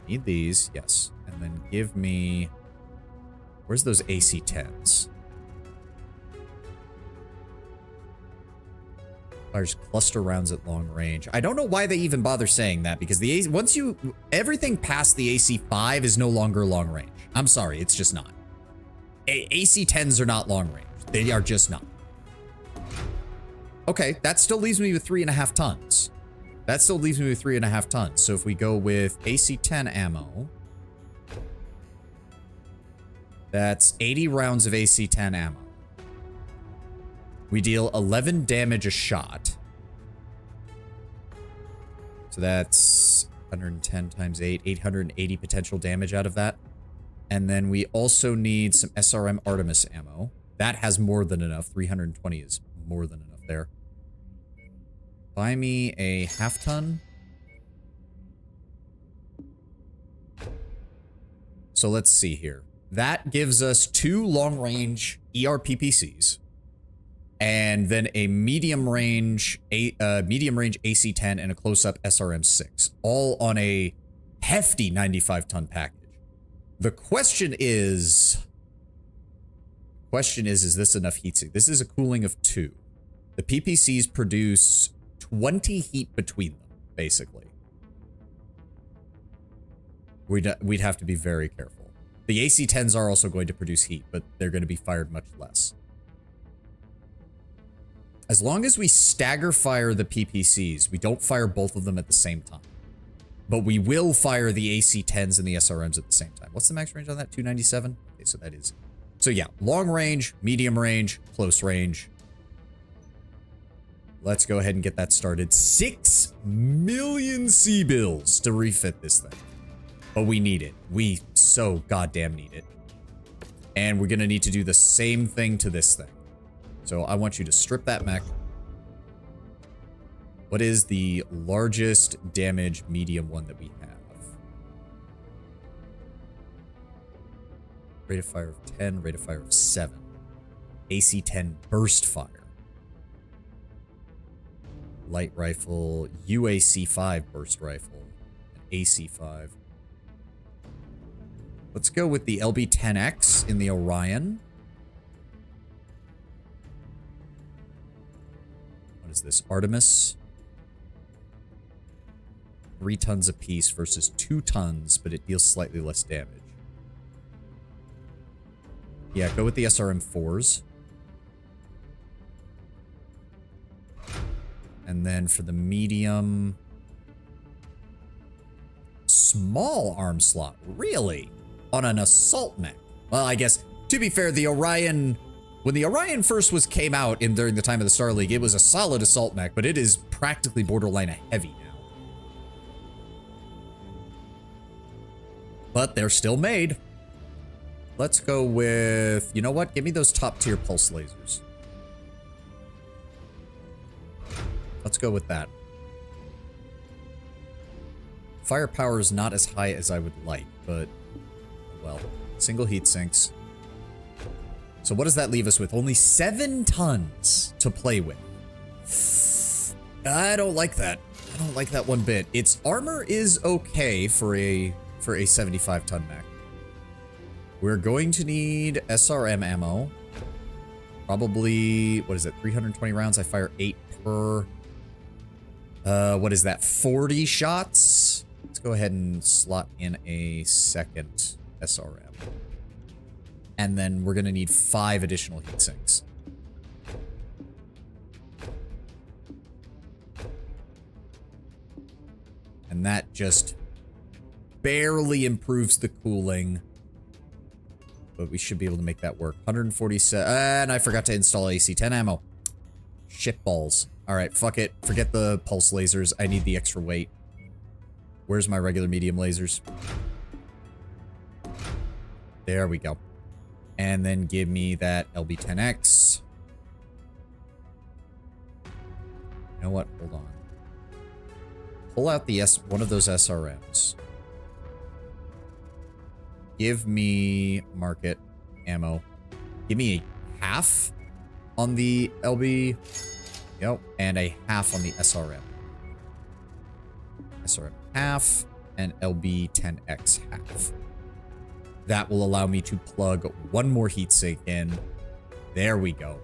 Need these, yes. And then give me, where's those AC-10s? Fires cluster rounds at long range. I don't know why they even bother saying that, because the once you, everything past the AC-5 is no longer long range. I'm sorry, it's just not. AC-10s are not long range. They are just not. Okay, that still leaves me with 3.5 tons. That still leaves me with 3.5 tons. So if we go with AC-10 ammo, that's 80 rounds of AC-10 ammo. We deal 11 damage a shot. So that's 110 times 8, 880 potential damage out of that. And then we also need some SRM Artemis ammo. That has more than enough. 320 is more than enough there. Buy me a half ton. So let's see here. That gives us 2 long-range ERPPCs. And then a medium-range AC-10 and a close-up SRM-6. All on a hefty 95-ton package. The question is this enough heat sink? This is a cooling of 2. The PPCs produce 20 heat between them, basically. We'd have to be very careful. The AC-10s are also going to produce heat, but they're going to be fired much less. As long as we stagger fire the PPCs, we don't fire both of them at the same time. But we will fire the AC-10s and the SRMs at the same time. What's the max range on that? 297? Okay, so that is... So yeah, long range, medium range, close range. Let's go ahead and get that started. 6 million C-bills to refit this thing. But we need it. We so goddamn need it. And we're going to need to do the same thing to this thing. So I want you to strip that mech. What is the largest damage medium one that we have? Rate of fire of 10, rate of fire of 7. AC-10 burst fire. Light rifle, UAC-5 burst rifle, and AC-5. Let's go with the LB-10X in the Orion. What is this? Artemis. 3 tons apiece versus 2 tons, but it deals slightly less damage. Yeah, go with the SRM-4s. And then for the medium... Small arm slot, really? On an assault mech? Well, I guess, to be fair, the Orion... When the Orion first came out during the time of the Star League, it was a solid assault mech, but it is practically borderline a heavy now. but they're still made. Let's go with, you know what? Give me those top tier pulse lasers. Let's go with that. Firepower is not as high as I would like, but, well, single heat sinks. So what does that leave us with? Only 7 tons to play with. I don't like that. I don't like that one bit. Its armor is okay for a 75 ton mech. We're going to need SRM ammo. Probably, what is it? 320 rounds. I fire 8 per. What is that? 40 shots? Let's go ahead and slot in a second SRM. And then we're going to need 5 additional heat sinks. And that just barely improves the cooling. But we should be able to make that work. 147. And I forgot to install AC-10 ammo. Shit balls. Alright, fuck it. Forget the pulse lasers. I need the extra weight. Where's my regular medium lasers? There we go. And then give me that LB-10X. You know what? Hold on. Pull out the one of those SRMs. Give me market ammo. Give me a half on the LB. Yep. And a half on the SRM. SRM half and LB-10X half. That will allow me to plug one more heatsink in. There we go.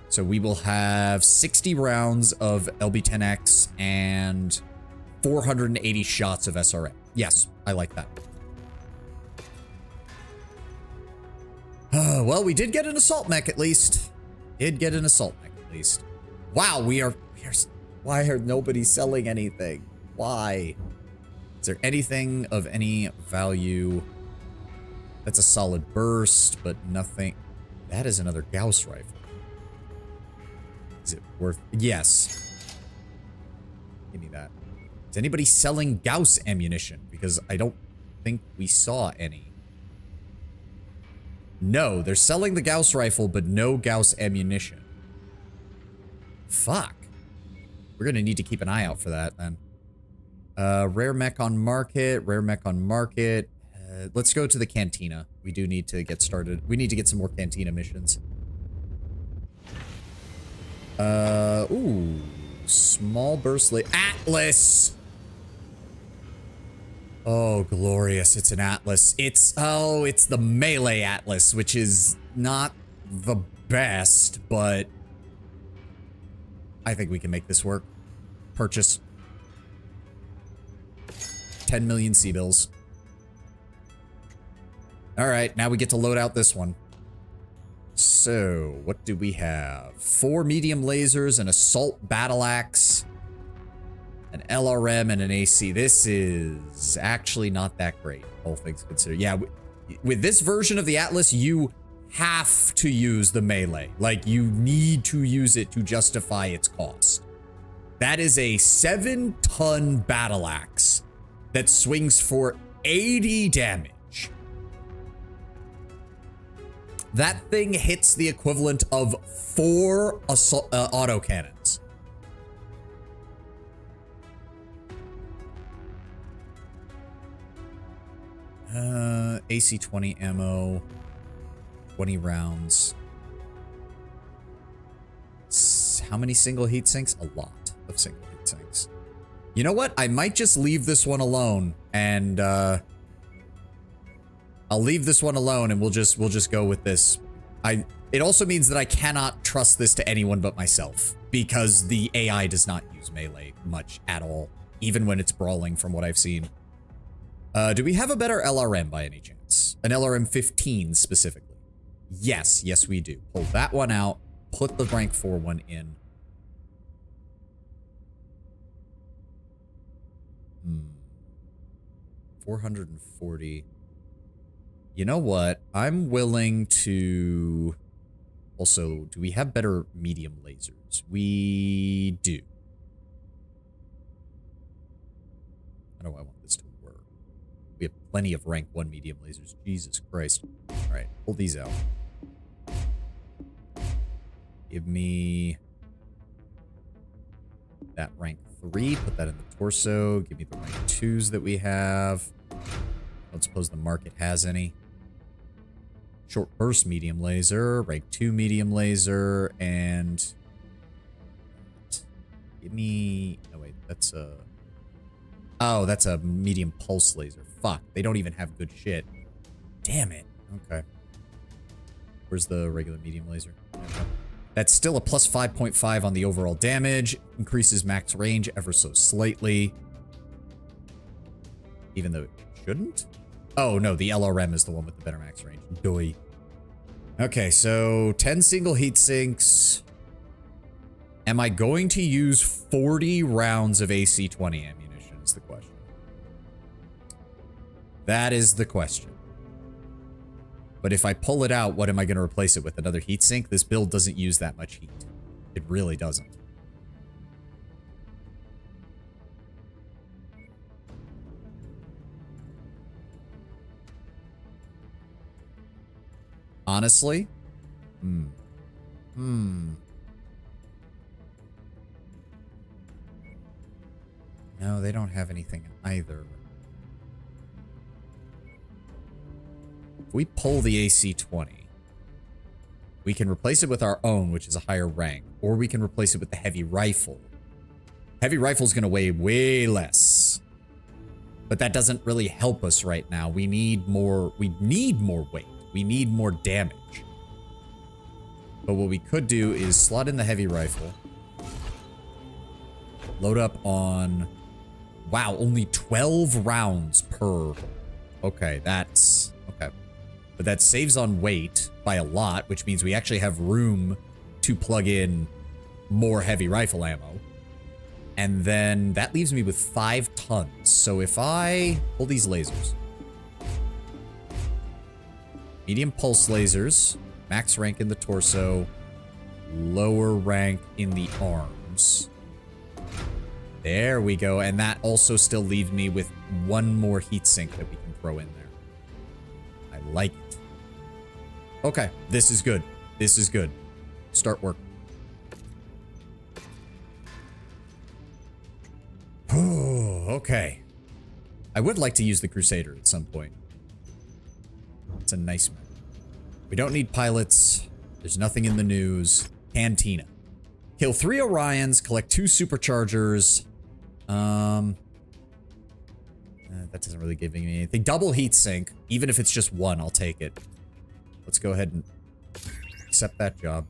So we will have 60 rounds of LB-10X and 480 shots of SRM. Yes, I like that. Well, we did get an assault mech at least. Wow, why are nobody selling anything? Why? Is there anything of any value? That's a solid burst, but nothing. That is another Gauss rifle. Is it worth? Yes. Give me that. Is anybody selling Gauss ammunition? Because I don't think we saw any. No, they're selling the Gauss rifle, but no Gauss ammunition. Fuck. We're gonna need to keep an eye out for that then. Rare mech on market. Let's go to the cantina. We do need to get started. We need to get some more cantina missions. Ooh. Small burst Atlas! Oh, glorious. It's an Atlas. It's the melee Atlas, which is not the best, but I think we can make this work. Purchase. 10 million C-bills. Alright, now we get to load out this one. So, what do we have? 4 medium lasers, an assault battle axe, an LRM, and an AC. This is actually not that great, all things considered. Yeah, with this version of the Atlas, you have to use the melee. Like, you need to use it to justify its cost. That is a 7-ton battle axe that swings for 80 damage. That thing hits the equivalent of 4 autocannons. AC-20 ammo, 20 rounds. How many single heat sinks? A lot of single heat sinks. You know what? I might just leave this one alone, and I'll leave this one alone, and we'll just go with this. It also means that I cannot trust this to anyone but myself, because the AI does not use melee much at all, even when it's brawling from what I've seen. Do we have a better LRM by any chance? An LRM 15 specifically? Yes, yes we do. Pull that one out, put the rank 4 one in. 440. You know what? I'm willing to... Also, do we have better medium lasers? We do. How do I want this to work? plenty of rank 1 medium lasers. Jesus Christ. All right, pull these out. Give me that rank 3. Put that in the torso. Give me the rank 2s that we have. I don't suppose the market has any. Short burst medium laser, rank 2 medium laser, and give me, oh wait, that's a, oh, that's a medium pulse laser. Fuck, they don't even have good shit. Damn it. Okay. Where's the regular medium laser? That's still a plus 5.5 on the overall damage, increases max range ever so slightly. Even though it shouldn't? Oh, no, the LRM is the one with the better max range. Doy. Okay, so 10 single heat sinks. Am I going to use 40 rounds of AC-20 ammunition is the question. That is the question. But if I pull it out, what am I going to replace it with? Another heat sink? This build doesn't use that much heat. It really doesn't. Honestly? No, they don't have anything either. If we pull the AC-20, we can replace it with our own, which is a higher rank, or we can replace it with the heavy rifle. Heavy rifle is going to weigh way less. But that doesn't really help us right now. We need more weight. We need more damage. But what we could do is slot in the heavy rifle. Load up on... Wow, only 12 rounds per... Okay, that's... Okay. But that saves on weight by a lot, which means we actually have room to plug in more heavy rifle ammo. And then that leaves me with 5 tons. So if I pull these lasers... Medium pulse lasers, max rank in the torso, lower rank in the arms. There we go, and that also still leaves me with 1 more heatsink that we can throw in there. I like it. Okay, this is good. This is good. Start work. Oh, okay. I would like to use the Crusader at some point. It's a nice map. We don't need pilots. There's nothing in the news. Cantina. Kill 3 Orions, collect 2 superchargers. That doesn't really give me anything. Double heat sink. Even if it's just 1, I'll take it. Let's go ahead and accept that job.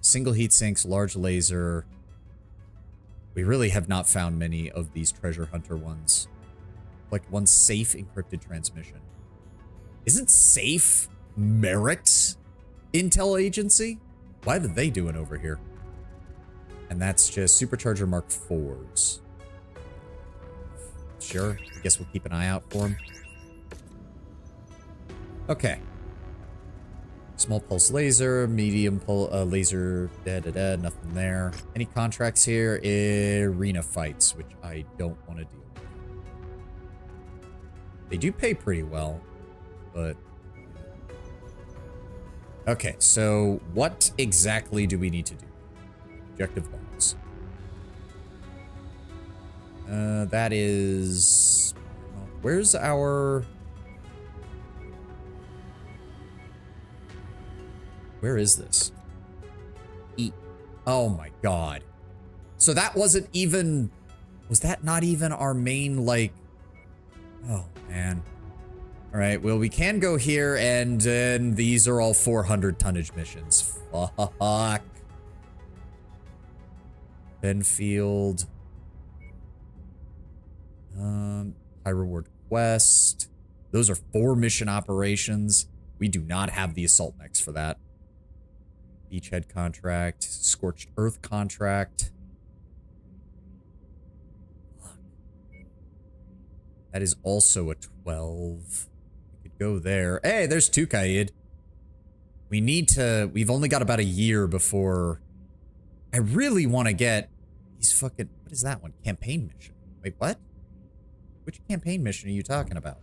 Single heat sinks, large laser. We really have not found many of these treasure hunter ones. Like 1 safe encrypted transmission. Isn't safe Merrick's intel agency? Why are they doing over here? And that's just supercharger Mark 4s. Sure, I guess we'll keep an eye out for them. Okay. Small pulse laser, medium laser, nothing there. Any contracts here? Arena fights, which I don't want to deal with. They do pay pretty well, but... Okay, so what exactly do we need to do? Objective logs. That is... Where's our... Where is this? Oh my god. So that wasn't even... Was that not even our main, like... Oh, man. Alright, well, we can go here, and these are all 400 tonnage missions. Fuck. Benfield. High reward quest. Those are 4 mission operations. We do not have the Assault Mechs for that. Beachhead contract. Scorched Earth contract. That is also a 12. We could go there. Hey, there's 2 Qaid. We need to... We've only got about a year before... I really want to get these fucking... What is that one? Campaign mission. Wait, what? Which campaign mission are you talking about?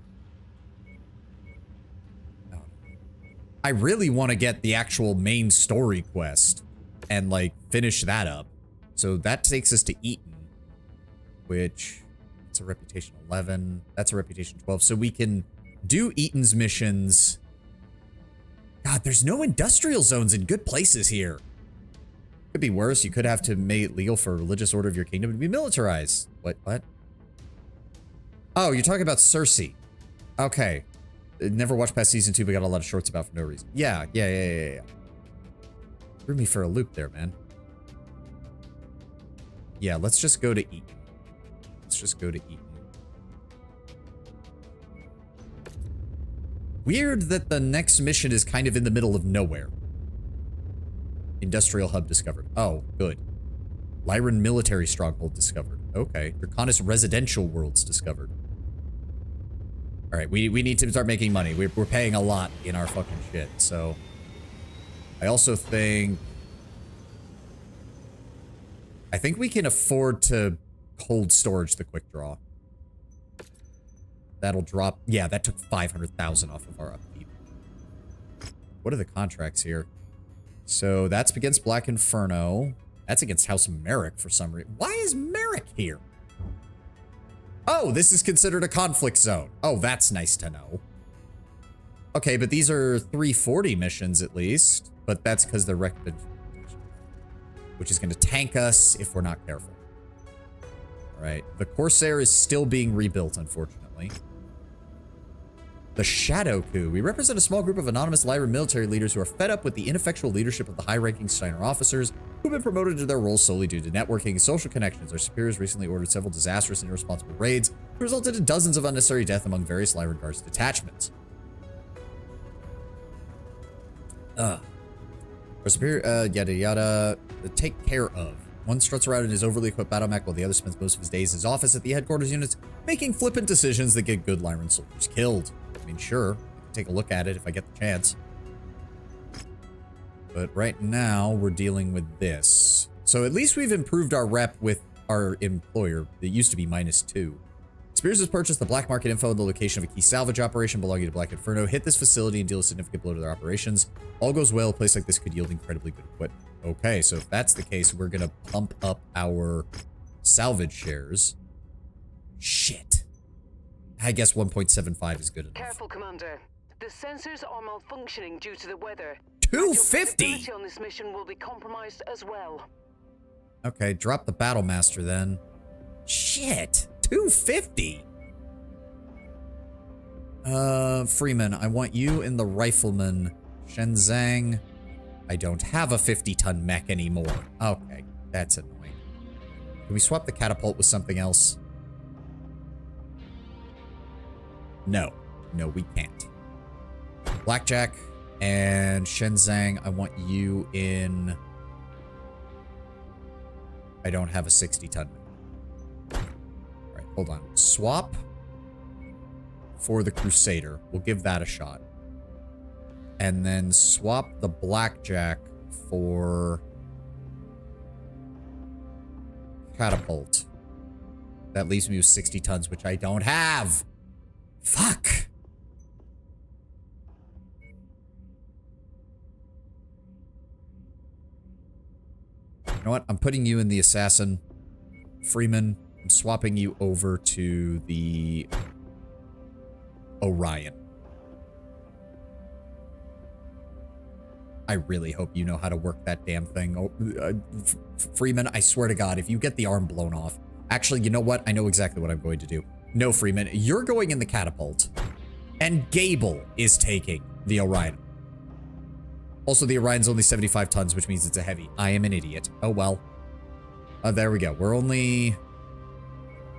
I really want to get the actual main story quest and, like, finish that up. So that takes us to Eaton, which it's a reputation 11. That's a reputation 12. So we can do Eaton's missions. God, there's no industrial zones in good places here. Could be worse. You could have to make it legal for a religious order of your kingdom to be militarized. What? Oh, you're talking about Cersei. Okay. Never watched past season 2, but got a lot of shorts about for no reason. Yeah. Threw me for a loop there, man. Yeah, let's just go to Eaton. Weird that the next mission is kind of in the middle of nowhere. Industrial hub discovered. Oh, good. Lyran military stronghold discovered. Okay. Draconis residential worlds discovered. All right, we need to start making money. We're paying a lot in our fucking shit, so. I also think we can afford to cold storage the quick draw. That'll drop. Yeah, that took 500,000 off of our upkeep. What are the contracts here? So that's against Black Inferno. That's against House Merrick for some reason. Why is Merrick here? Oh, this is considered a conflict zone. Oh, that's nice to know. Okay, but these are 340 missions at least. But that's because they're recommended, which is going to tank us if we're not careful. All right. The Corsair is still being rebuilt, unfortunately. The Shadow Coup. We represent a small group of anonymous Lyran military leaders who are fed up with the ineffectual leadership of the high-ranking Steiner officers who have been promoted to their roles solely due to networking and social connections. Our superiors recently ordered several disastrous and irresponsible raids, which resulted in dozens of unnecessary death among various Lyran Guards detachments. Our superior, yada yada, take care of. One struts around in his overly equipped battle mech while the other spends most of his days in his office at the headquarters units, making flippant decisions that get good Lyran soldiers killed. I mean, sure, I can take a look at it if I get the chance. But right now, we're dealing with this. So at least we've improved our rep with our employer. It used to be -2. Spears has purchased the black market info and the location of a key salvage operation belonging to Black Inferno. Hit this facility and deal a significant blow to their operations. All goes well, a place like this could yield incredibly good equipment. Okay, so if that's the case, we're gonna pump up our salvage shares. Shit. I guess 1.75 is good enough. Careful, Commander. The sensors are malfunctioning due to the weather. 250! Your visibility on this mission will be compromised as well. Okay, drop the Battle Master then. Shit! 250! Freeman, I want you in the Rifleman. Shenzang. I don't have a 50-ton mech anymore. Okay, that's annoying. Can we swap the catapult with something else? No. No, we can't. Blackjack and Shenzang, I want you in... I don't have a 60-ton mech. Alright, hold on. Swap for the Crusader. We'll give that a shot. And then swap the Blackjack for Catapult. That leaves me with 60 tons, which I don't have. Fuck. You know what? I'm putting you in the Assassin. Freeman, I'm swapping you over to the Orion. I really hope you know how to work that damn thing. Oh, Freeman, I swear to God, if you get the arm blown off... Actually, you know what? I know exactly what I'm going to do. No, Freeman, you're going in the catapult. And Gable is taking the Orion. Also, the Orion's only 75 tons, which means it's a heavy. I am an idiot. Oh, well. There we go. We're only...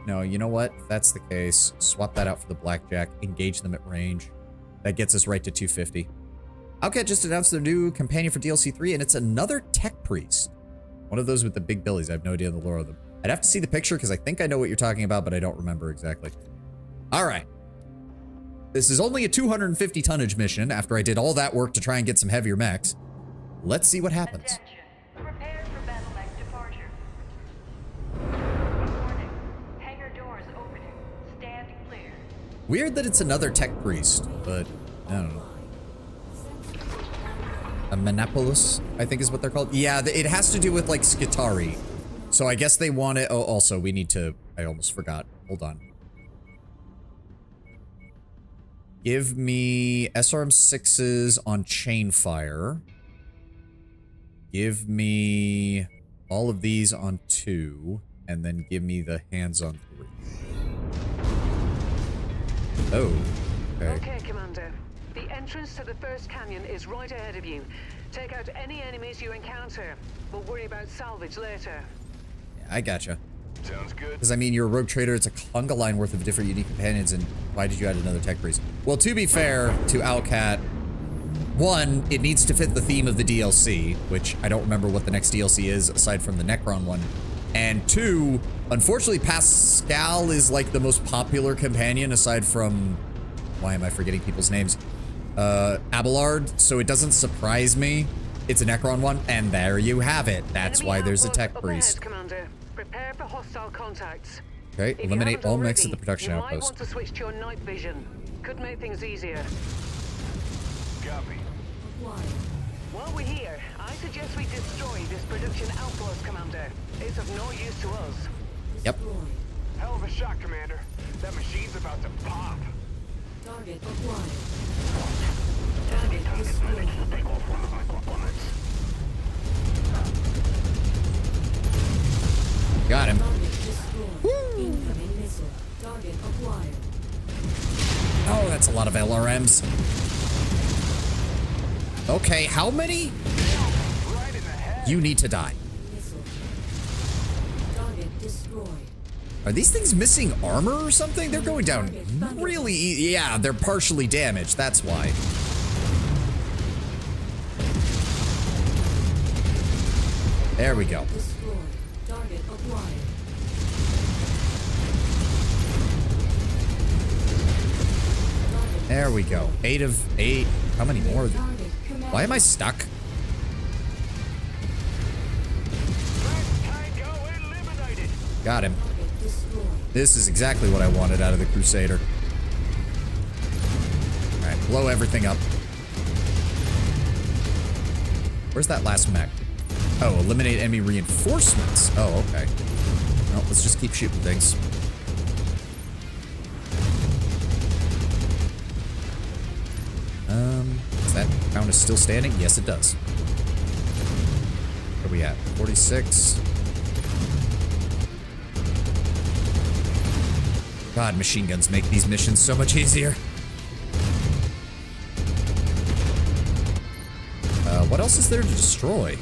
No, you know what? If that's the case, swap that out for the Blackjack. Engage them at range. That gets us right to 250. Outcat just announced their new companion for DLC 3, and it's another tech priest. One of those with the big billies. I have no idea the lore of them. I'd have to see the picture because I think I know what you're talking about, but I don't remember exactly. All right. This is only a 250 tonnage mission after I did all that work to try and get some heavier mechs. Let's see what happens. Attention. Prepare for battle mech departure. Warning. Hangar doors opening. Stand clear. Weird that it's another tech priest, but I don't know. A Monopolis, I think is what they're called. Yeah, it has to do with like Skitari. So I guess they want it. Oh, also we need to, I almost forgot. Hold on. Give me SRM6s on Chainfire. Give me all of these on 2. And then give me the hands on 3. Oh, okay. Okay, Commander. The entrance to the first canyon is right ahead of you. Take out any enemies you encounter. We'll worry about salvage later. Yeah, I gotcha. Sounds good. Because, I mean, you're a rogue trader. It's a conga line worth of different unique companions, and why did you add another tech priest? Well, to be fair to Owlcat, one, it needs to fit the theme of the DLC, which I don't remember what the next DLC is aside from the Necron one. And two, unfortunately, Pascal is like the most popular companion aside from, why am I forgetting people's names? Abelard, so it doesn't surprise me. It's a Necron one, and there you have it. That's Enemy why there's a outpost tech up priest. ahead, Commander. Prepare for hostile contacts. Okay, If you eliminate haven't all mechs at already, the production you might outpost. want to switch to your night vision. Could make things easier. Copy. Acquired. While we're here, I suggest we destroy this production outpost, Commander. It's of no use to us. Yep. Destroyed. Hell of a shot, Commander. That machine's about to pop. Target acquired. Target destroyed. Got him. Target destroyed. Incoming missile. Target acquired. Oh, that's a lot of LRMs. Okay, how many? Right in the head. You need to die. Missile. Target destroyed. Are these things missing armor or something? They're going down really yeah, they're partially damaged. That's why. There we go. Destroyed. Target acquired. There we go. 8 of 8. How many more? Target command. Why am I stuck? Tango eliminated. Got him. Target destroyed. This is exactly what I wanted out of the Crusader. Alright, blow everything up. Where's that last mech? Oh, eliminate enemy reinforcements. Oh, okay. Well, let's just keep shooting things. Is that count is still standing? Yes, it does. Where are we at? 46. God, machine guns make these missions so much easier. What else is there to destroy?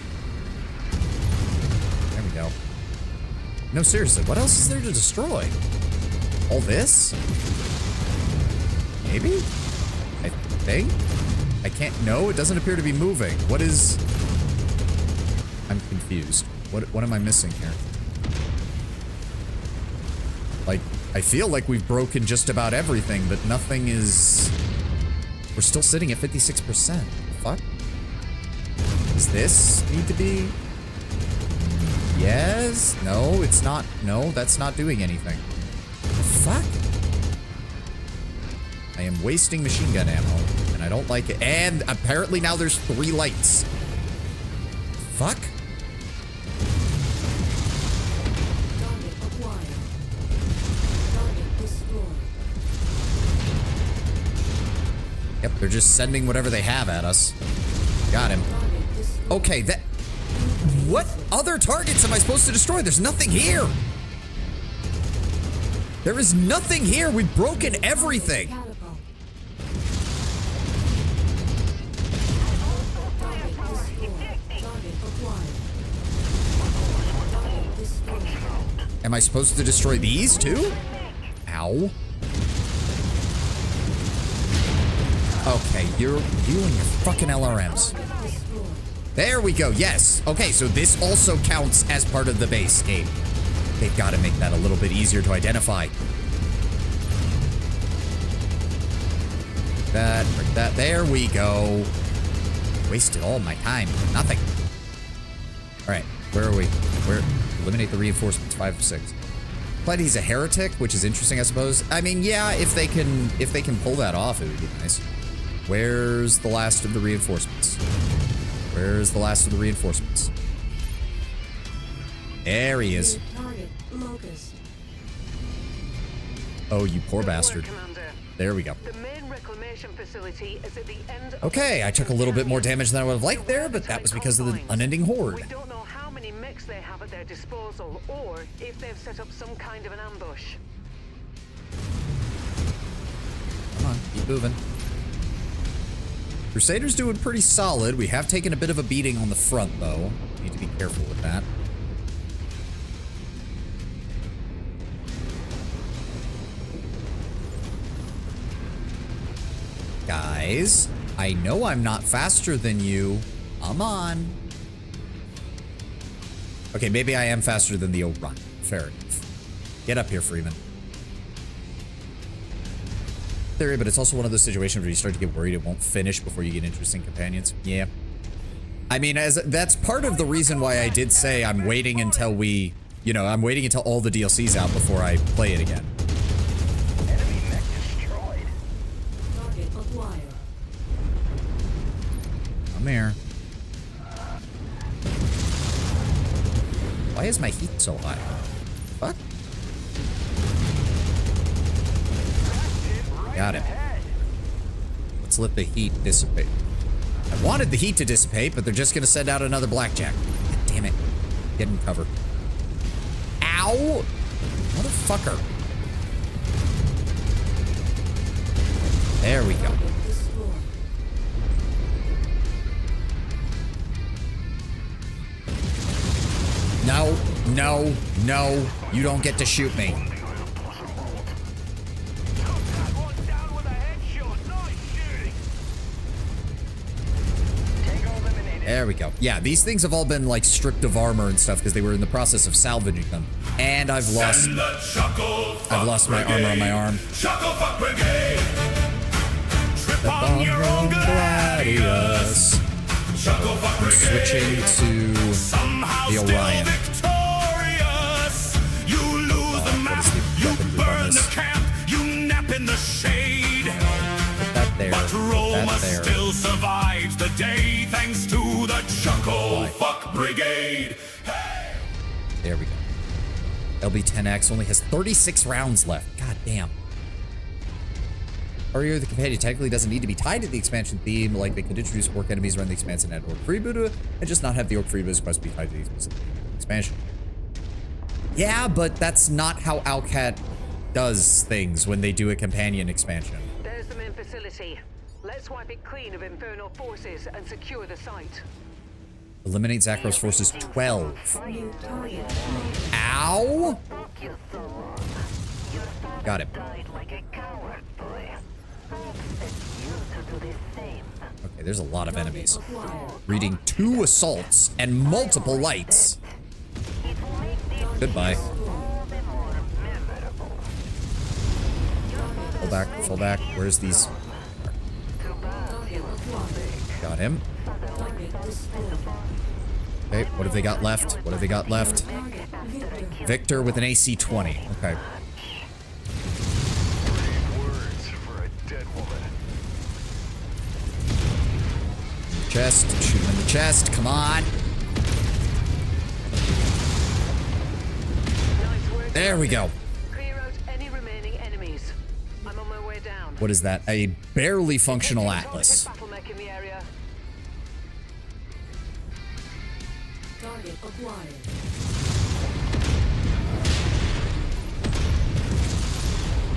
There we go. No, seriously, what else is there to destroy? All this? Maybe? I think? I can't. No, it doesn't appear to be moving. What is... I'm confused. What am I missing here? Like, I feel like we've broken just about everything, but nothing is... We're still sitting at 56%. Fuck? Does this need to be... Yes? No, it's not. No, that's not doing anything. The fuck? I am wasting machine gun ammo, and I don't like it. And apparently now there's 3 lights. Fuck? Target acquired. Target destroyed. Yep, they're just sending whatever they have at us. Got him. Target destroyed. Okay, that... What other targets am I supposed to destroy? There's nothing here. There is nothing here. We've broken everything. Catapult. Target destroyed. Target acquired. Target destroyed. Am I supposed to destroy these too? Ow. Okay, you and your fucking LRMs. Destroyed. There we go. Yes. Okay, so this also counts as part of the base game. They've got to make that a little bit easier to identify. That, break that. There we go. Wasted all my time. Nothing. All right, where are we? Where? Eliminate the reinforcements. 5 of 6. But he's a heretic, which is interesting, I suppose. I mean, yeah, if they can pull that off, it would be nice. Where's the last of the reinforcements? Where's the last of the reinforcements? There he is. New target locust. Oh, you poor Good work, bastard. Commander. There we go. The main reclamation facility is at the end of Okay, I took a little bit more damage than I would have liked there, but that was because of the unending horde. We don't know how many mechs they have at their disposal, or if they've set up some kind of an ambush. Come on, keep moving. Crusaders doing pretty solid. We have taken a bit of a beating on the front, though. Need to be careful with that. Guys, I know I'm not faster than you. Come on. Okay, maybe I am faster than the Orion. Fair enough. Get up here, Freeman. Theory, but it's also one of those situations where you start to get worried it won't finish before you get interesting companions. Yeah. I mean, that's part of the reason why I did say I'm waiting until we, you know, I'm waiting until all the DLC's out before I play it again. Enemy mech destroyed. Target acquired. Come here. Why is my heat so high? Fuck. Got it. Let's let the heat dissipate. I wanted the heat to dissipate, but they're just gonna send out another blackjack. God damn it. Get in cover. Ow! Motherfucker. There we go. Target destroyed. No, no, no. You don't get to shoot me. One down with a headshot. Nice shooting. Tango eliminated. There we go. Yeah, these things have all been like stripped of armor and stuff because they were in the process of salvaging them. And I've lost my armor on my arm. Chucklefuck Brigade. Trip on On your own Gladius. Chucklefuck I'm Brigade. switching to Somehow the still Orion. victorious. You lose the map. what is the You weapon group on burn the this? camp. You nap in the shade. Put that there. But Put Roma that there. still survives the day thanks to the Chucklefuck Brigade. Hey! There we go. LB-10X only has 36 rounds left. God damn. Warrior the Companion technically doesn't need to be tied to the expansion theme, like they could introduce orc enemies around the expansion and add orc freebooter, and just not have the orc freebooters quest be tied to the specific expansion. Yeah, but that's not how Alcat does things when they do a companion expansion. There's the main facility. Let's wipe it clean of infernal forces and secure the site. Eliminate Zakros forces 12. New target. Ow! Got it. Okay, there's a lot of enemies. Acquired. Reading 2 assaults and multiple lights. Goodbye. Fall back, fall back. Where's these? Target acquired. Got him. Target destroyed. Okay, what have they got left? What have they got left? Target Victor. Victor with an AC 20. Okay. Words for a dead woman. Chest. Shoot him in the chest. Come on. Nice work. There we go. Clear out any remaining enemies. I'm on my way down. What is that? A barely functional Target atlas. battle mech in the area. Target acquired.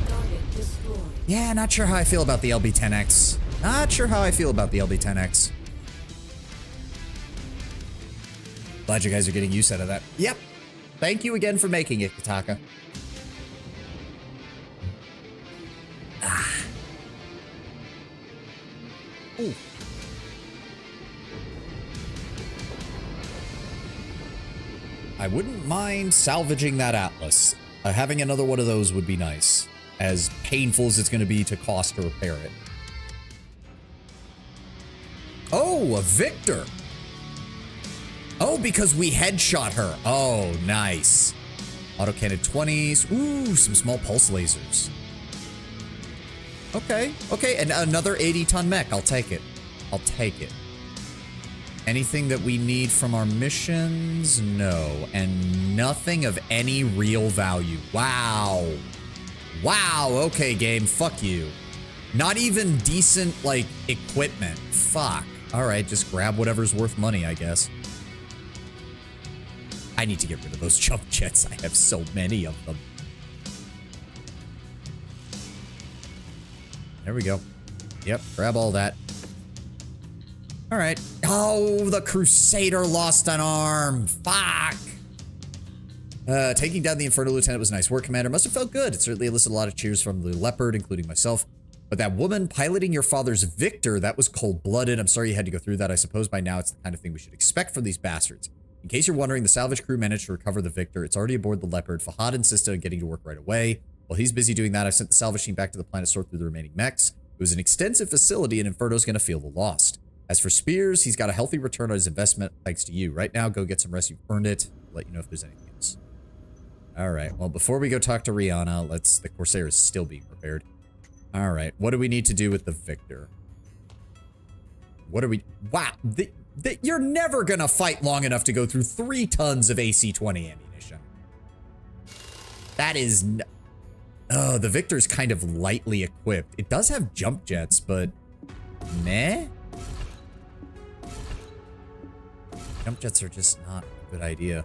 Target destroyed. Yeah, not sure how I feel about the LB-10X. Not sure how I feel about the LB-10X. Glad you guys are getting use out of that. Yep. Thank you again for making it, Kataka. Ooh. I wouldn't mind salvaging that Atlas. Having another one of those would be nice. As painful as it's going to be to cost to repair it. Oh, a Victor. Oh, because we headshot her. Oh, nice. Autocannon 20s. Ooh, some small pulse lasers. Okay, okay, and another 80-ton mech. I'll take it. I'll take it. Anything that we need from our missions? No. And nothing of any real value. Wow. Wow. Okay, game. Fuck you. Not even decent, like, equipment. Fuck. All right, just grab whatever's worth money, I guess. I need to get rid of those jump jets. I have so many of them. There we go. Yep, grab all that. All right. Oh, the Crusader lost an arm. Fuck. Taking down the Inferno Lieutenant was nice work, Commander. Must have felt good. It certainly elicited a lot of cheers from the Leopard, including myself. But that woman piloting your father's Victor, that was cold-blooded. I'm sorry you had to go through that. I suppose by now it's the kind of thing we should expect from these bastards. In case you're wondering, the salvage crew managed to recover the Victor. It's already aboard the Leopard. Fahad insisted on getting to work right away. While he's busy doing that, I sent the salvage team back to the planet to sort through the remaining mechs. It was an extensive facility, and Inferno's going to feel the loss. As for Spears, he's got a healthy return on his investment, thanks to you. Right now, go get some rest. You've earned it. I'll let you know if there's anything else. All right. Well, before we go talk to Rihanna, the Corsair is still being prepared. All right. What do we need to do with the Victor? What are we... Wow. You're never going to fight long enough to go through 3 tons of AC-20 ammunition. That is... Oh, the Victor's kind of lightly equipped. It does have jump jets, but... Meh? Jump jets are just not a good idea.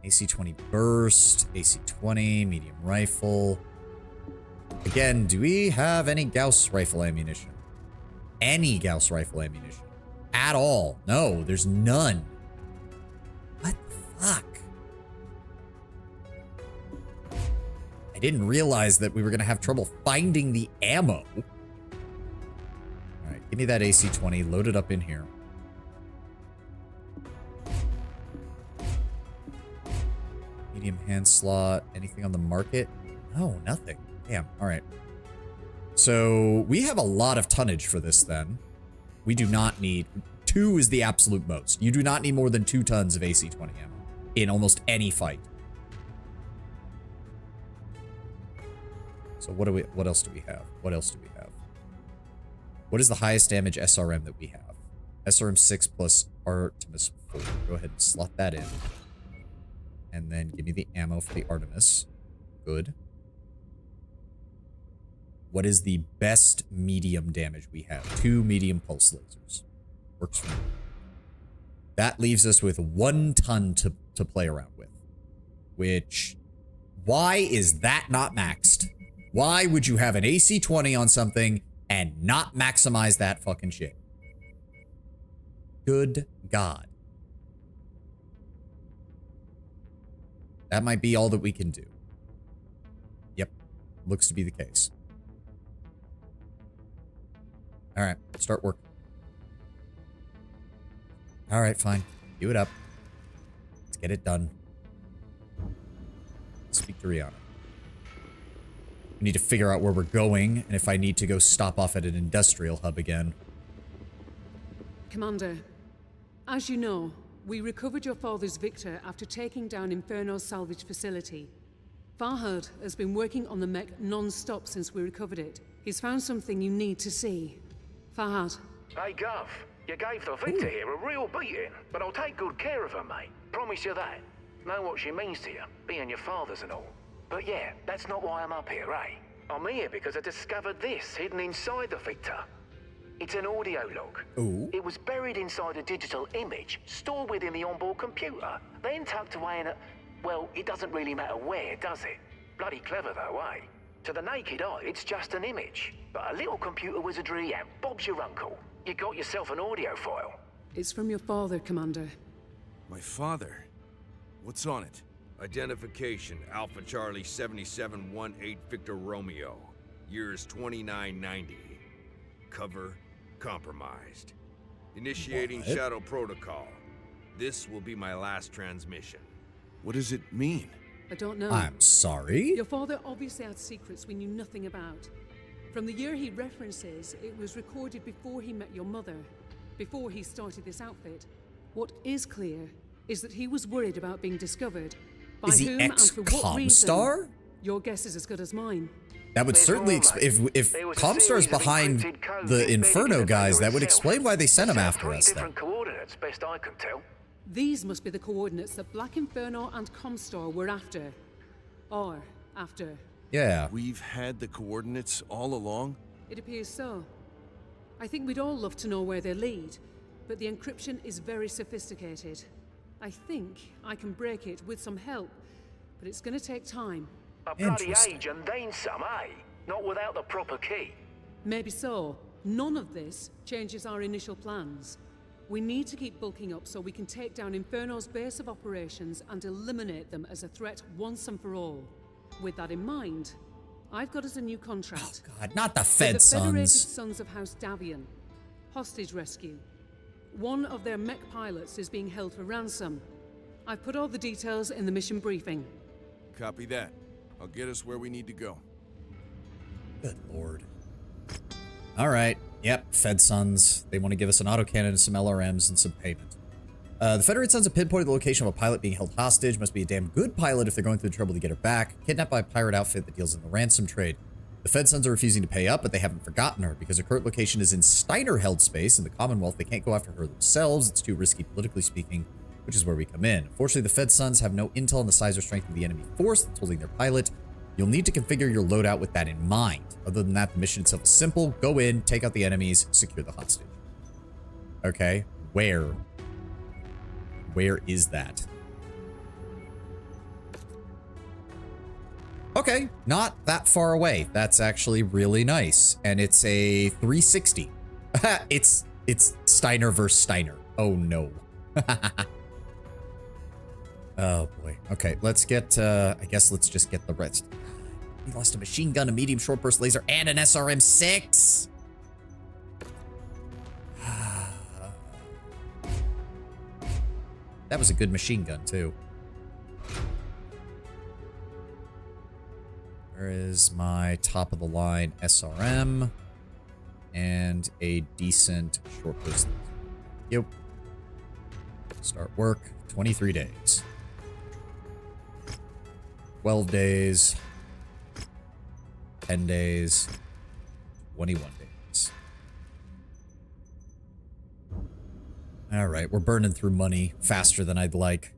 AC-20 burst, AC-20, medium rifle. Again, do we have any Gauss rifle ammunition? Any Gauss rifle ammunition? At all? No, there's none. What the fuck? I didn't realize that we were going to have trouble finding the ammo. All right, give me that AC-20, load it up in here. Medium hand slot, anything on the market? No, nothing. Damn, all right. So we have a lot of tonnage for this then. We do not need, 2 is the absolute most. You do not need more than 2 tons of AC-20 ammo in almost any fight. So what else do we have? What else do we have? What is the highest damage SRM that we have? SRM 6 plus Artemis 4. Go ahead and slot that in. And then give me the ammo for the Artemis. Good. What is the best medium damage we have? 2 medium pulse lasers. Works for me. That leaves us with 1 ton to play around with. Which, why is that not maxed? Why would you have an AC-20 on something and not maximize that fucking shit? Good God. That might be all that we can do. Yep. Looks to be the case. All right. Start work. All right, fine. Do it up. Let's get it done. Speak to Rihanna. We need to figure out where we're going and if I need to go stop off at an industrial hub again. Commander, as you know, we recovered your father's Victor after taking down Inferno's salvage facility. Farhad has been working on the mech non-stop since we recovered it. He's found something you need to see. Farhad. Hey, Gov. You gave the Victor here a real beating, but I'll take good care of her, mate. Promise you that. Know what she means to you, being your father's and all. But yeah, that's not why I'm up here, eh? I'm here because I discovered this hidden inside the Victor. It's an audio log. Ooh. It was buried inside a digital image, stored within the onboard computer, then tucked away in a... Well, it doesn't really matter where, does it? Bloody clever though, eh? To the naked eye, it's just an image. But a little computer wizardry and Bob's your uncle. You got yourself an audio file. It's from your father, Commander. My father? What's on it? Identification, Alpha Charlie 7718 Victor Romeo. Years 2990. Cover compromised. Initiating What? Shadow Protocol. This will be my last transmission. What does it mean? I don't know. I'm sorry? Your father obviously had secrets we knew nothing about. From the year he references, it was recorded before he met your mother, before he started this outfit. What is clear is that he was worried about being discovered. By Is he whom and for what reason? ex-Comstar? Your guess is as good as mine. That would There's certainly more, mate. if There was a Comstar's series of behind encrypted codes the embedded in Inferno the guys, bundle that would itself. explain why they sent him It's at after 3 us then. different coordinates, best I can tell. These must be the coordinates that Black Inferno and Comstar were after. Or after. Yeah. We've had the coordinates all along? It appears so. I think we'd all love to know where they lead, but the encryption is very sophisticated. I think I can break it with some help, but it's going to take time. A bloody Interesting. age and then some, eh? Not without the proper key. Maybe so. None of this changes our initial plans. We need to keep bulking up so we can take down Inferno's base of operations and eliminate them as a threat once and for all. With that in mind, I've got us a new contract. Oh God, not the With Fed the Federated Sons. Sons of House Davian. Hostage rescue. One of their mech pilots is being held for ransom. I've put all the details in the mission briefing. Copy that. I'll get us where we need to go. Good lord. All right. Yep, Fed Sons. They want to give us an autocannon, some LRMs, and some payment. The Federated Sons have pinpointed the location of a pilot being held hostage. Must be a damn good pilot if they're going through the trouble to get her back. Kidnapped by a pirate outfit that deals in the ransom trade. The Fed Sons are refusing to pay up, but they haven't forgotten her. Because her current location is in Steiner-held space in the Commonwealth, they can't go after her themselves. It's too risky politically speaking, which is where we come in. Unfortunately, the Fed Sons have no intel on the size or strength of the enemy force that's holding their pilot. You'll need to configure your loadout with that in mind. Other than that, the mission itself is simple. Go in, take out the enemies, secure the hostage. Okay, where? Where is that? Okay, not that far away. That's actually really nice. And it's a 360. It's Steiner versus Steiner. Oh no. Oh boy. Okay, let's get, I guess let's just get the rest. We lost a machine gun, a medium short burst laser, and an SRM-6. That was a good machine gun, too. Where is my top-of-the-line SRM? And a decent short burst laser. Yep. Start work. 23 days. 12 days. 10 days. 21 days. All right, we're burning through money faster than I'd like,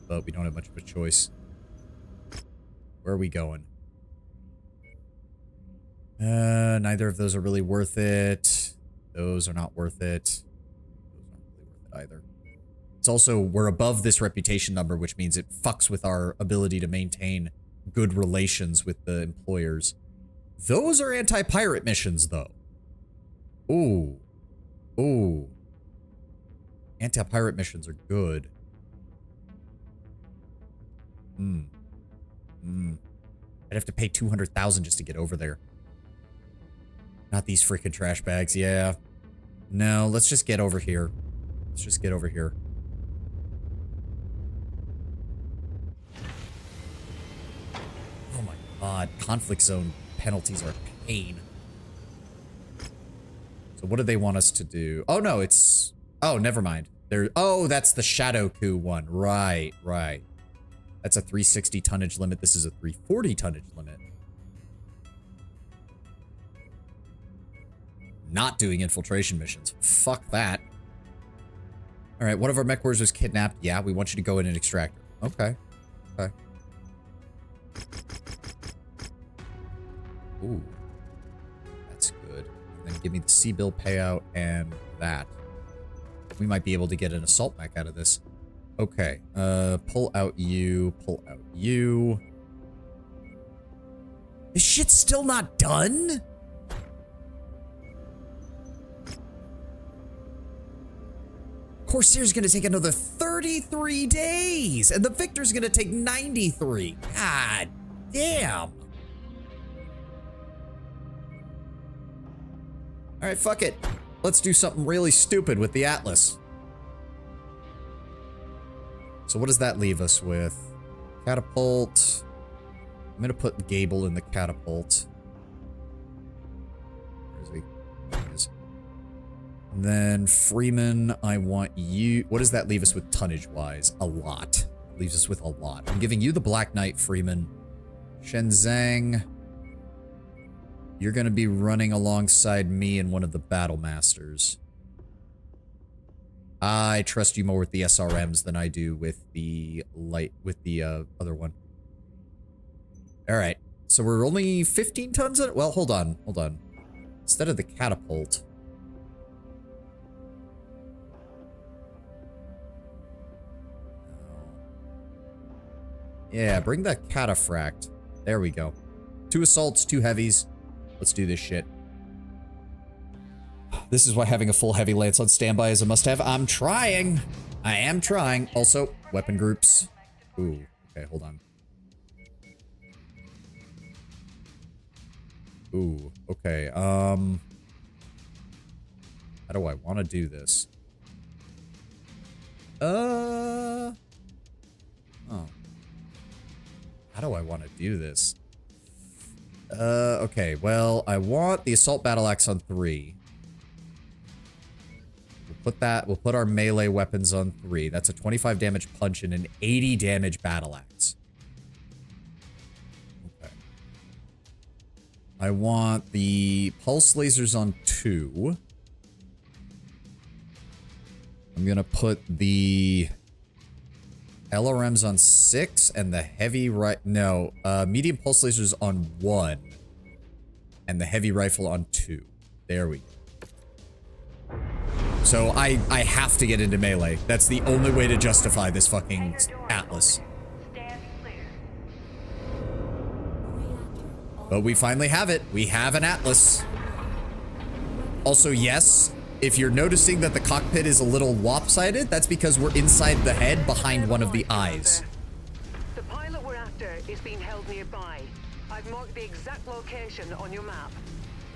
but we don't have much of a choice. Where are we going? Neither of those are really worth it. Those are not worth it. Those aren't really worth it either. It's also, we're above this reputation number, which means it fucks with our ability to maintain good relations with the employers. Those are anti-pirate missions, though. Ooh. Ooh. Anti-pirate missions are good. I'd have to pay 200,000 just to get over there. Not these freaking trash bags, yeah. No, let's just get over here. Let's just get over here. Oh my god, conflict zone penalties are a pain. So what do they want us to do? Oh no, it's... Oh, never mind. Oh, that's the Shadow Coup one. Right, right. That's a 360 tonnage limit. This is a 340 tonnage limit. Not doing infiltration missions. Fuck that. All right, one of our mech warriors was kidnapped. Yeah, we want you to go in and extract her. Okay. Okay. Ooh. That's good. And then give me the C-bill payout and that. We might be able to get an assault mech out of this. Okay. Pull out you. Pull out you. This shit's still not done? Corsair's gonna take another 33 days, and the Victor's gonna take 93. God damn. All right, fuck it. Let's do something really stupid with the Atlas. So what does that leave us with? Catapult. I'm gonna put Gable in the catapult. Where is he? There he is. And then Freeman, I want you. What does that leave us with tonnage-wise? A lot. Leaves us with a lot. I'm giving you the Black Knight, Freeman. Shenzhang. You're gonna be running alongside me and one of the battle masters. I trust you more with the SRMs than I do with the other one. Alright, so we're only 15 tons of it? Well, hold on. Instead of the catapult. Yeah, bring that cataphract. There we go. 2 assaults, 2 heavies. Let's do this shit. This is why having a full heavy lance on standby is a must-have. I'm trying. I am trying. Also, weapon groups. Ooh, okay, hold on. Ooh, okay, how do I want to do this? Oh. How do I want to do this? Okay, well, I want the assault battle axe on 3. We'll put our melee weapons on 3. That's a 25 damage punch and an 80 damage battle axe. Okay. I want the pulse lasers on 2. I'm gonna put the LRMs on 6 and the heavy medium pulse lasers on 1 and the heavy rifle on 2. There we go. So I have to get into melee. That's the only way to justify this fucking Atlas. But we finally have it. We have an Atlas. Also, yes, if you're noticing that the cockpit is a little lopsided, that's because we're inside the head behind one of the eyes. The pilot we're after is being held nearby. I've marked the exact location on your map.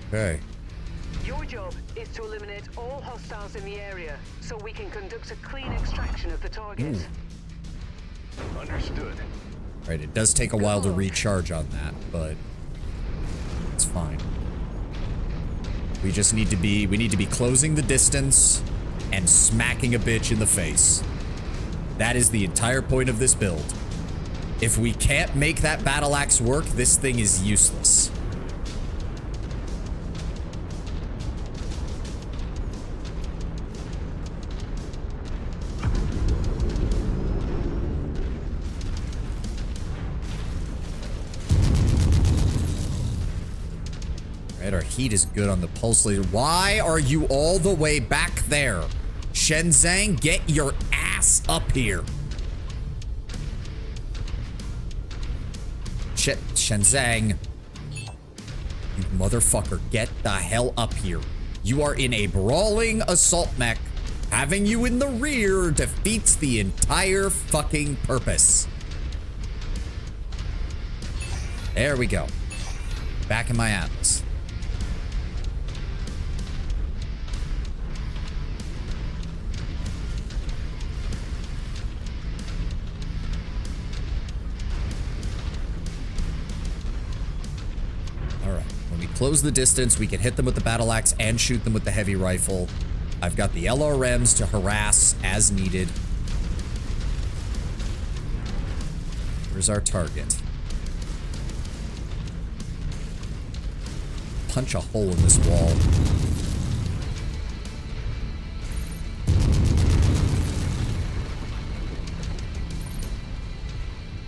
Okay. Your job is to eliminate all hostiles in the area so we can conduct a clean extraction of the target. Understood. Right, it does take a while to recharge on that, but it's fine. We just need to be closing the distance and smacking a bitch in the face. That is the entire point of this build. If we can't make that battle axe work, this thing is useless. Our heat is good on the pulse laser. Why are you all the way back there? Shenzang, get your ass up here. Shenzang. You motherfucker, get the hell up here. You are in a brawling assault mech. Having you in the rear defeats the entire fucking purpose. There we go. Back in my Atlas. Close the distance, we can hit them with the battle axe and shoot them with the heavy rifle. I've got the LRMs to harass as needed. Here's our target. Punch a hole in this wall.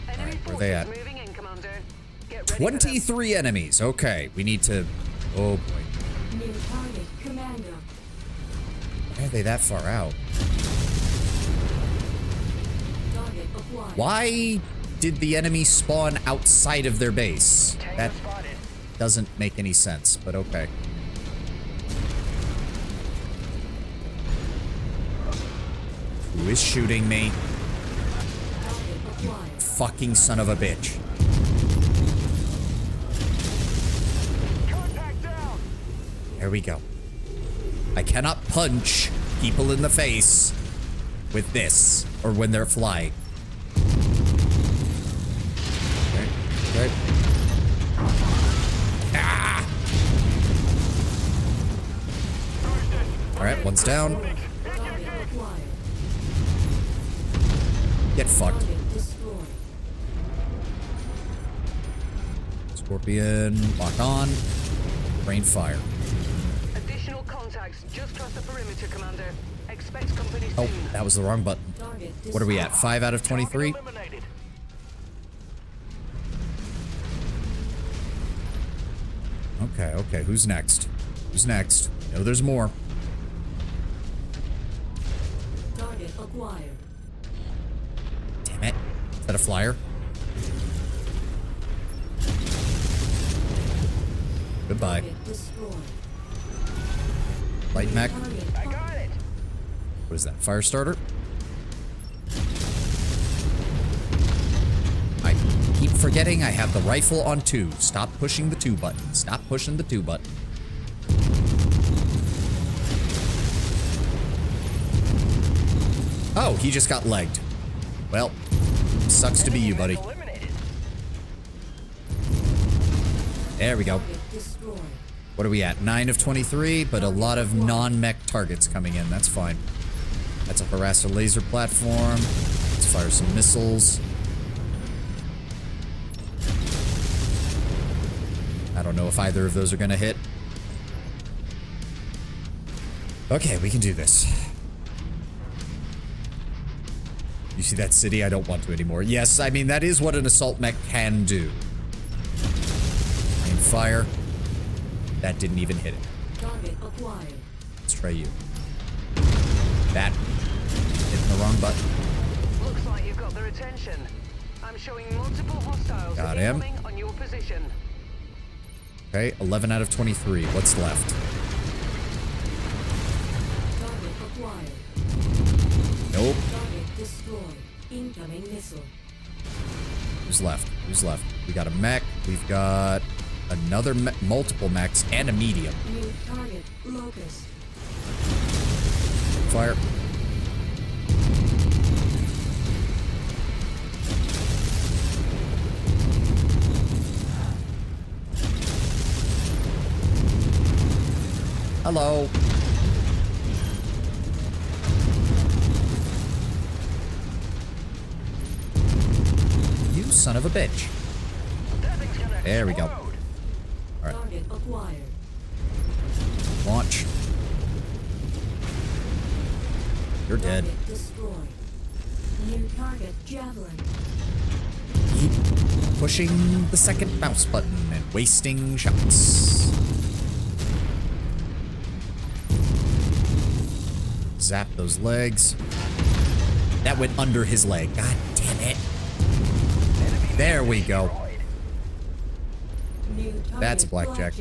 Alright, where are they at? 23 enemies. Okay, we need to... Oh, boy. New target, Commander. Why are they that far out? Target acquired. Why did the enemy spawn outside of their base? That doesn't make any sense, but okay. Who is shooting me? You fucking son of a bitch. There we go. I cannot punch people in the face with this, or when they're flying. Okay, okay. Ah! Alright, one's down. Get fucked. Scorpion, lock on. Rain fire. Additional contacts just crossed the perimeter, Commander. Expect company soon. Oh, that was the wrong button. Target What are we at? 5 out of 23? Eliminated. Okay, okay. Who's next? Who's next? No, there's more. Target acquired. Damn it. Is that a flyer? Goodbye. Target destroyed. Light mech. Target I got it. What is that? Fire starter? I keep forgetting I have the rifle on 2. Stop pushing the 2 button. Stop pushing the 2 button. Oh, he just got legged. Well, sucks to be you, buddy. Eliminated. There we go. target destroyed. What are we at? 9 of 23, but a lot of non-mech targets coming in. That's fine. That's a harasser laser platform. Let's fire some missiles. I don't know if either of those are going to hit. Okay, we can do this. You see that city? I don't want to anymore. Yes, I mean, that is what an assault mech can do. Rain fire. That didn't even hit it. Target acquired. Let's try you. That. Hitting the wrong button. Looks like you've got their attention. I'm showing multiple hostiles Got him. incoming on your position. Okay, 11 out of 23. What's left? Target acquired. Nope. Target destroyed. Incoming missile. Who's left? Who's left? We got a mech. We've got another multiple mechs and a medium. New target locust. Fire. Hello. You son of a bitch. That thing's gonna There we go. explode. All right. Target acquired. Launch. You're dead. Target destroyed. New target javelin. Keep pushing the second mouse button and wasting shots. Zap those legs. That went under his leg. God damn it. There we go. New target That's a blackjack.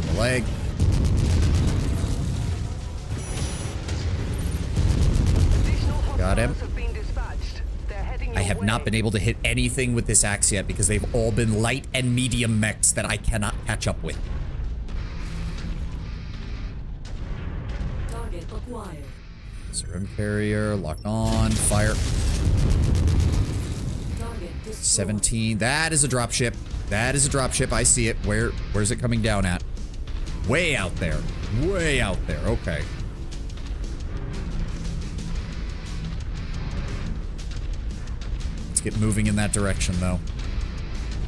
The leg. Additional Got him. hostiles have been dispatched. They're heading I your have not way. been able to hit anything with this axe yet because they've all been light and medium mechs that I cannot catch up with. Target acquired. Serum carrier, lock on, fire. Target destroyed. 17. That is a dropship. That is a dropship. I see it. Where's it coming down at? Way out there. Way out there. Okay. Let's get moving in that direction, though.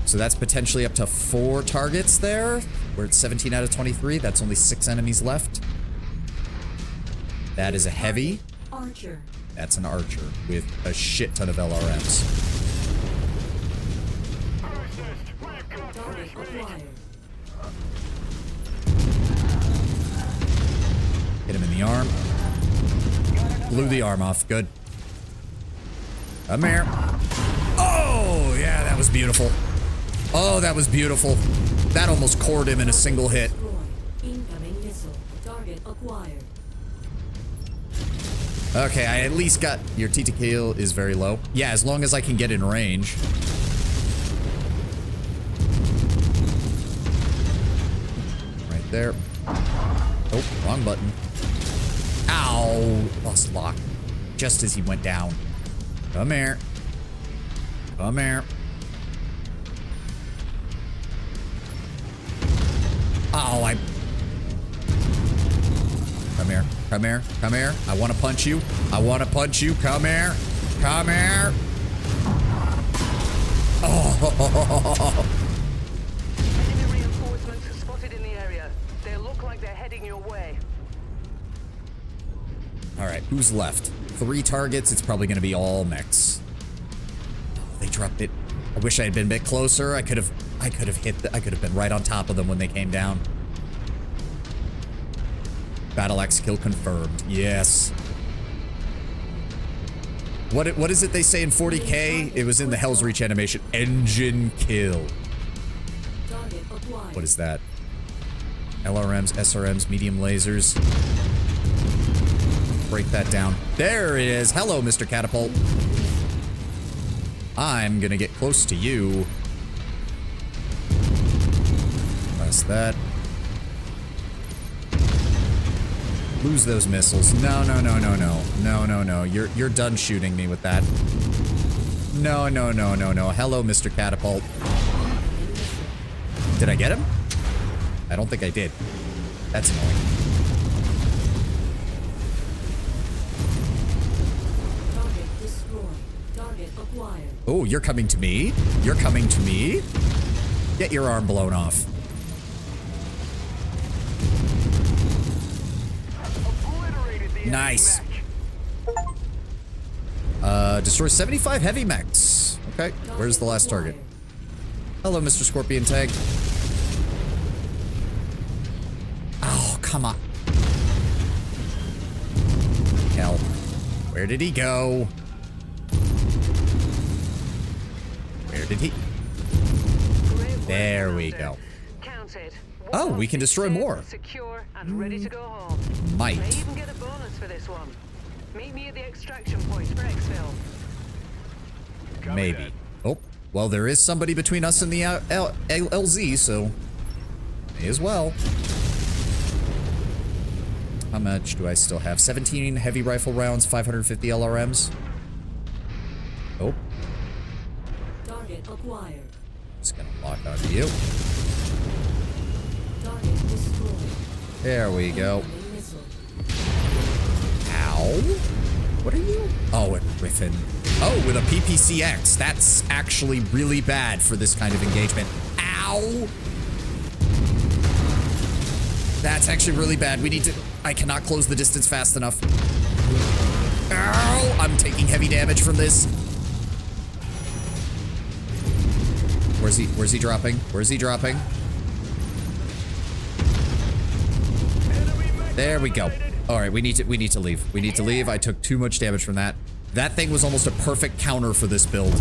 So that's potentially up to 4 targets there. We're at 17 out of 23. That's only 6 enemies left. That is a heavy. Archer. That's an archer with a shit ton of LRMs. Target acquired. Hit him in the arm. Blew the arm off. Good. Come here. Oh, yeah, that was beautiful. Oh, that was beautiful. That almost cored him in a single hit. Destroyed. Incoming missile. Target acquired. Okay, I at least got... Your TTK is very low. Yeah, as long as I can get in range. Right there. Oh, wrong button. Ow! Lost lock. Just as he went down. Come here. Come here. Oh, I... Come here. Come here. Come here. I want to punch you. I want to punch you. Come here. Come here. Oh. Enemy reinforcements are spotted in the area. They look like they're heading your way. All right, who's left? 3 targets. It's probably going to be all mechs. Oh, they dropped it. I wish I had been a bit closer. I could have hit. I could have been right on top of them when they came down. Battle axe kill confirmed. Yes. What is it they say in 40K? It was in the Hell's Reach animation. Engine kill. What is that? LRMs, SRMs, medium lasers. Break that down. There it is. Hello, Mr. Catapult. I'm gonna get close to you. Press that. Lose those missiles. No, no, no, no, no. No, no, no. You're done shooting me with that. No, no, no, no, no. Hello, Mr. Catapult. Did I get him? I don't think I did. That's annoying. Target destroyed. Target acquired. Oh, you're coming to me? You're coming to me? Get your arm blown off. Nice. Destroy 75 heavy mechs. Okay, where's the last target? Hello, Mr. Scorpion Tag. Oh, come on. Hell. Where did he go? Where did he? There we go. Oh, we can destroy more. Secure and ready to go home. Might. May even get a bonus for this one. Meet me at the extraction point for exfil. Maybe. Oh, well, there is somebody between us and the LZ, so may as well. How much do I still have? 17 heavy rifle rounds, 550 LRMs. Oh. Target acquired. Just gonna lock onto you. Target destroyed. There we go. Incoming missile. Ow. What are you? Oh, a Griffin. Oh, with a PPCX. That's actually really bad for this kind of engagement. Ow. That's actually really bad. We need to... I cannot close the distance fast enough. Ow. I'm taking heavy damage from this. Where's he dropping? Where's he dropping? There we go. All right, we need to leave. We need to leave. I took too much damage from that. That thing was almost a perfect counter for this build.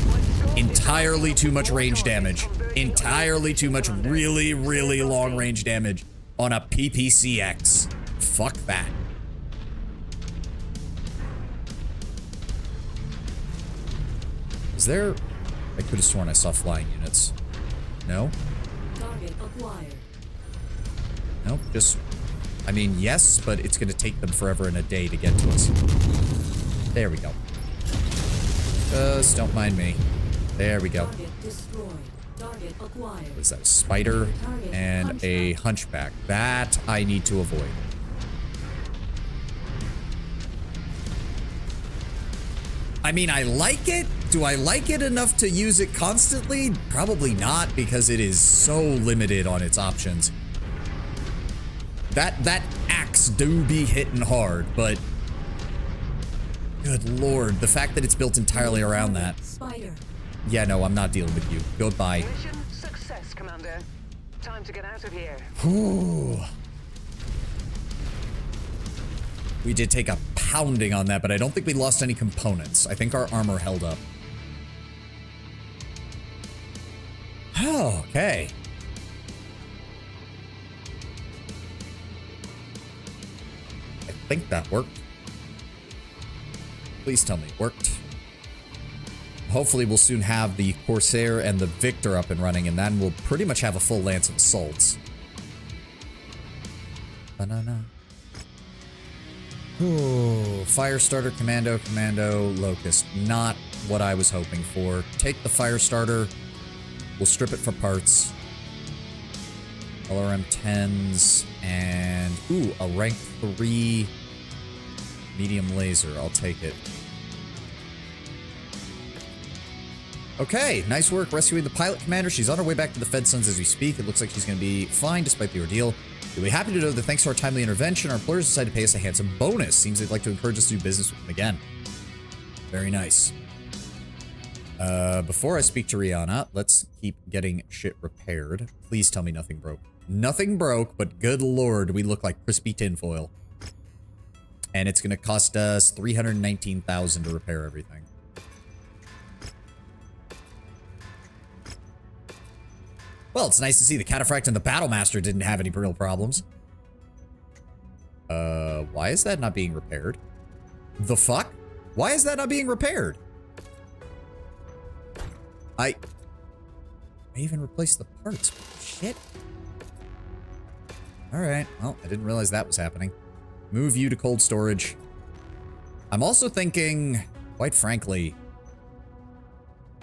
Entirely too much range damage. Entirely too much really, really long range damage on a PPCX. Fuck that. Is there... I could have sworn I saw flying units. No? Target acquired. Nope, just... I mean, yes, but it's going to take them forever and a day to get to us. There we go. Just don't mind me. There we go. Target destroyed. Target acquired. What is that? A spider and a hunchback. That I need to avoid. I mean, I like it. Do I like it enough to use it constantly? Probably not, because it is so limited on its options. That axe do be hitting hard, but good lord, the fact that it's built entirely around that. Spider. Yeah, no, I'm not dealing with you. Goodbye. Mission success, Commander. Time to get out of here. Whew. We did take a pounding on that, but I don't think we lost any components. I think our armor held up. Oh, okay. I think that worked. Please tell me it worked. Hopefully we'll soon have the Corsair and the Victor up and running, and then we'll pretty much have a full Lance of Assaults. Banana. Ooh, Firestarter, Commando, Locust. Not what I was hoping for. Take the Firestarter. We'll strip it for parts. LRM 10s and ooh, a rank 3 Medium laser, I'll take it. Okay, nice work rescuing the pilot commander. She's on her way back to the Fed Sons as we speak. It looks like she's going to be fine despite the ordeal. You'll be happy to know that thanks to our timely intervention, our employers decided to pay us a handsome bonus. Seems they'd like to encourage us to do business with them again. Very nice. Before I speak to Rihanna, let's keep getting shit repaired. Please tell me nothing broke. Nothing broke, but good lord, we look like crispy tinfoil. And it's going to cost us $319,000 to repair everything. Well, it's nice to see the Cataphract and the Battlemaster didn't have any real problems. Why is that not being repaired? The fuck? Why is that not being repaired? I even replaced the parts. Shit. Alright, well, I didn't realize that was happening. Move you to cold storage. I'm also thinking, quite frankly,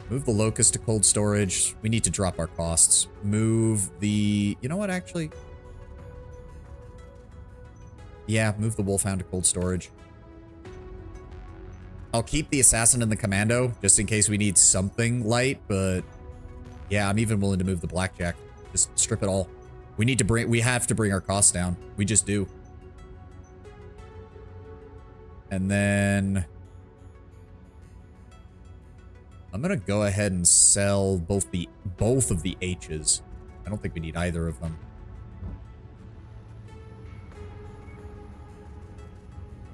move the Locust to cold storage. We need to drop our costs. Move the... You know what, actually? Yeah, move the Wolfhound to cold storage. I'll keep the Assassin and the Commando, just in case we need something light, but... Yeah, I'm even willing to move the Blackjack. Just strip it all. We have to bring our costs down. We just do. And then... I'm gonna go ahead and sell both of the H's. I don't think we need either of them.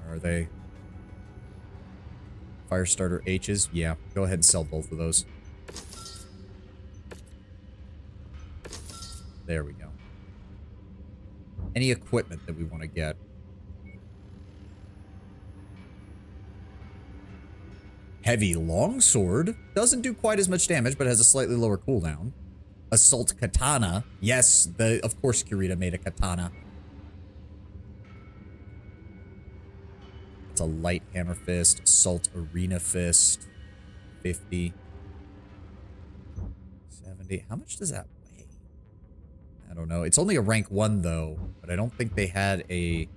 Where are they? Firestarter H's? Yeah, go ahead and sell both of those. There we go. Any equipment that we want to get. Heavy Longsword. Doesn't do quite as much damage, but has a slightly lower cooldown. Assault Katana. Yes, of course Kurita made a katana. It's a light hammer fist. Assault Arena Fist. 50. 70. How much does that weigh? I don't know. It's only a rank 1 though, but I don't think they had a...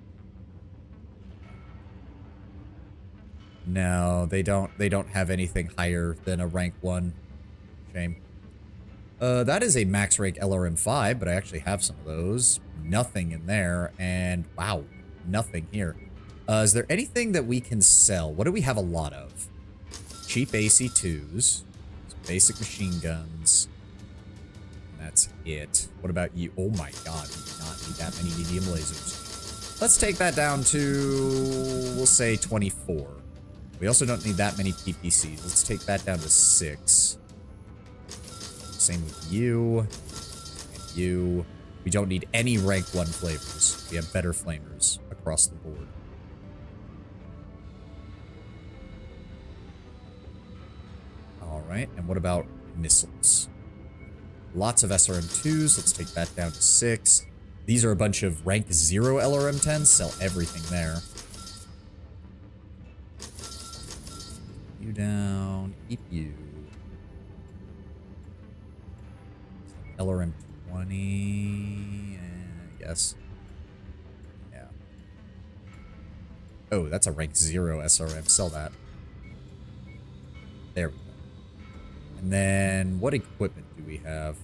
No, they don't have anything higher than a rank 1. Shame. That is a max rank LRM-5, but I actually have some of those. Nothing in there, and wow, nothing here. Is there anything that we can sell? What do we have a lot of? Cheap AC-2s, basic machine guns. And that's it. What about you? Oh my god, we do not need that many medium lasers. Let's take that down to, we'll say 24. We also don't need that many PPCs. Let's take that down to 6. Same with you. And you. We don't need any rank 1 flavors. We have better flamers across the board. Alright, and what about missiles? Lots of SRM-2s. Let's take that down to 6. These are a bunch of rank 0 LRM-10s. Sell everything there. You down, keep you. LRM 20, I guess. Yeah. Oh, that's a rank 0 SRM. Sell that. There we go. And then, what equipment do we have?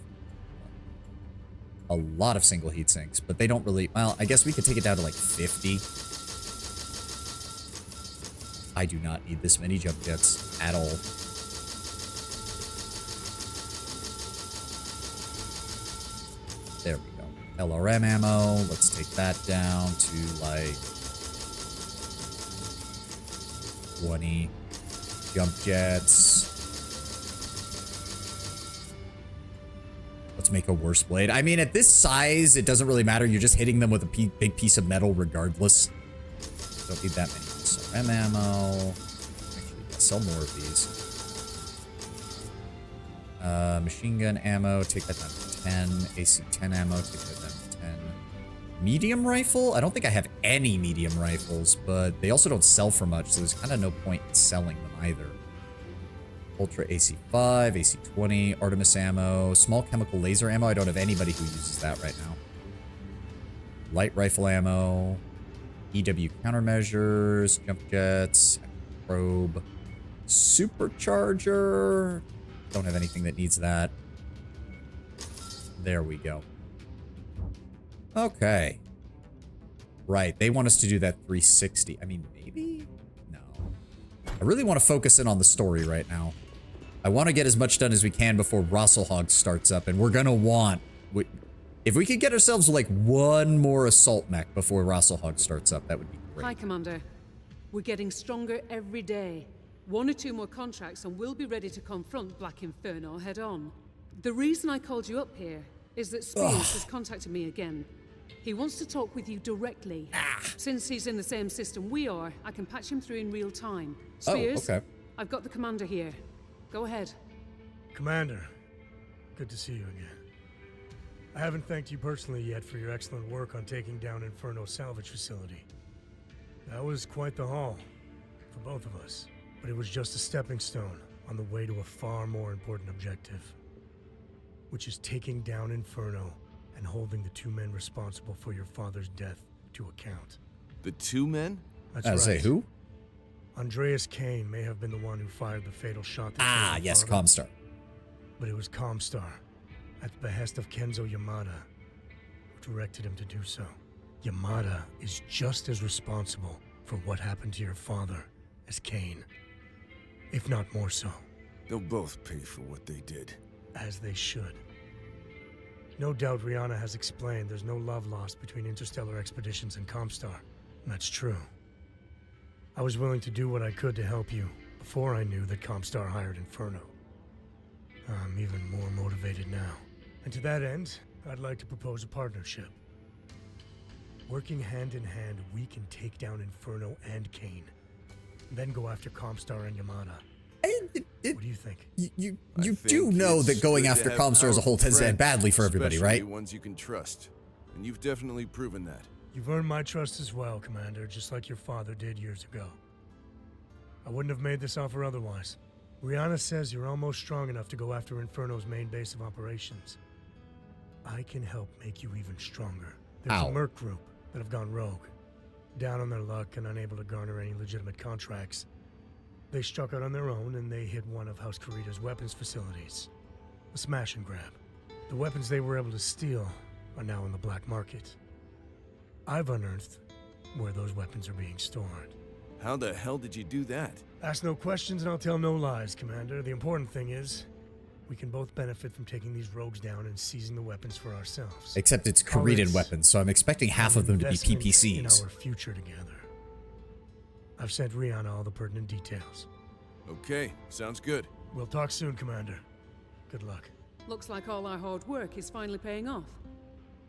A lot of single heat sinks, but they don't really... Well, I guess we could take it down to like 50. I do not need this many jump jets at all. There we go. LRM ammo. Let's take that down to like 20 jump jets. Let's make a worse blade. I mean, at this size, it doesn't really matter. You're just hitting them with a big piece of metal regardless. Don't need that many. SRM ammo. Actually, yeah, sell more of these. Machine gun ammo. Take that down to 10. AC-10 ammo. Take that down to 10. Medium rifle? I don't think I have any medium rifles, but they also don't sell for much, so there's kind of no point in selling them either. Ultra AC-5, AC-20, Artemis ammo, small chemical laser ammo. I don't have anybody who uses that right now. Light rifle ammo. EW countermeasures, jump jets, probe, supercharger. Don't have anything that needs that. There we go. Okay. Right, they want us to do that 360. I mean, maybe? No. I really want to focus in on the story right now. I want to get as much done as we can before Rasselhog starts up, and we're going to want... If we could get ourselves like one more assault mech before Rasselhog starts up, that would be great. Hi, Commander. We're getting stronger every day. 1 or 2 more contracts and we'll be ready to confront Black Inferno head on. The reason I called you up here is that Spears has contacted me again. He wants to talk with you directly. Since he's in the same system we are, I can patch him through in real time. Spears, okay. I've got the commander here. Go ahead. Commander, good to see you again. I haven't thanked you personally yet for your excellent work on taking down Inferno's salvage facility. That was quite the haul, for both of us. But it was just a stepping stone on the way to a far more important objective, which is taking down Inferno and holding the 2 men responsible for your father's death to account. The 2 men? That's right. Say who? Andreas Kane may have been the one who fired the fatal shot that killed yes, your father, Comstar. but it was Comstar, at the behest of Kenzo Yamada, who directed him to do so. Yamada is just as responsible for what happened to your father as Kane, if not more so. They'll both pay for what they did. As they should. No doubt Rihanna has explained there's no love lost between interstellar expeditions and Comstar. That's true. I was willing to do what I could to help you before I knew that Comstar hired Inferno. I'm even more motivated now. And to that end, I'd like to propose a partnership. Working hand in hand, we can take down Inferno and Kane. Then go after Comstar and Yamada. What do you think? You do know that going after Comstar as a whole tends to end badly for everybody, right? Ones you can trust. And you've definitely proven that. You've earned my trust as well, Commander, just like your father did years ago. I wouldn't have made this offer otherwise. Rihanna says you're almost strong enough to go after Inferno's main base of operations. I can help make you even stronger. There's a merc group that have gone rogue. Down on their luck and unable to garner any legitimate contracts. They struck out on their own and they hit one of House Kurita's weapons facilities. A smash and grab. The weapons they were able to steal are now on the black market. I've unearthed where those weapons are being stored. How the hell did you do that? Ask no questions and I'll tell no lies, Commander. The important thing is, we can both benefit from taking these rogues down and seizing the weapons for ourselves. Except it's Kuritan weapons, so I'm expecting half of them to be PPCs. In our future together. I've sent Rihanna all the pertinent details. Okay, sounds good. We'll talk soon, Commander. Good luck. Looks like all our hard work is finally paying off.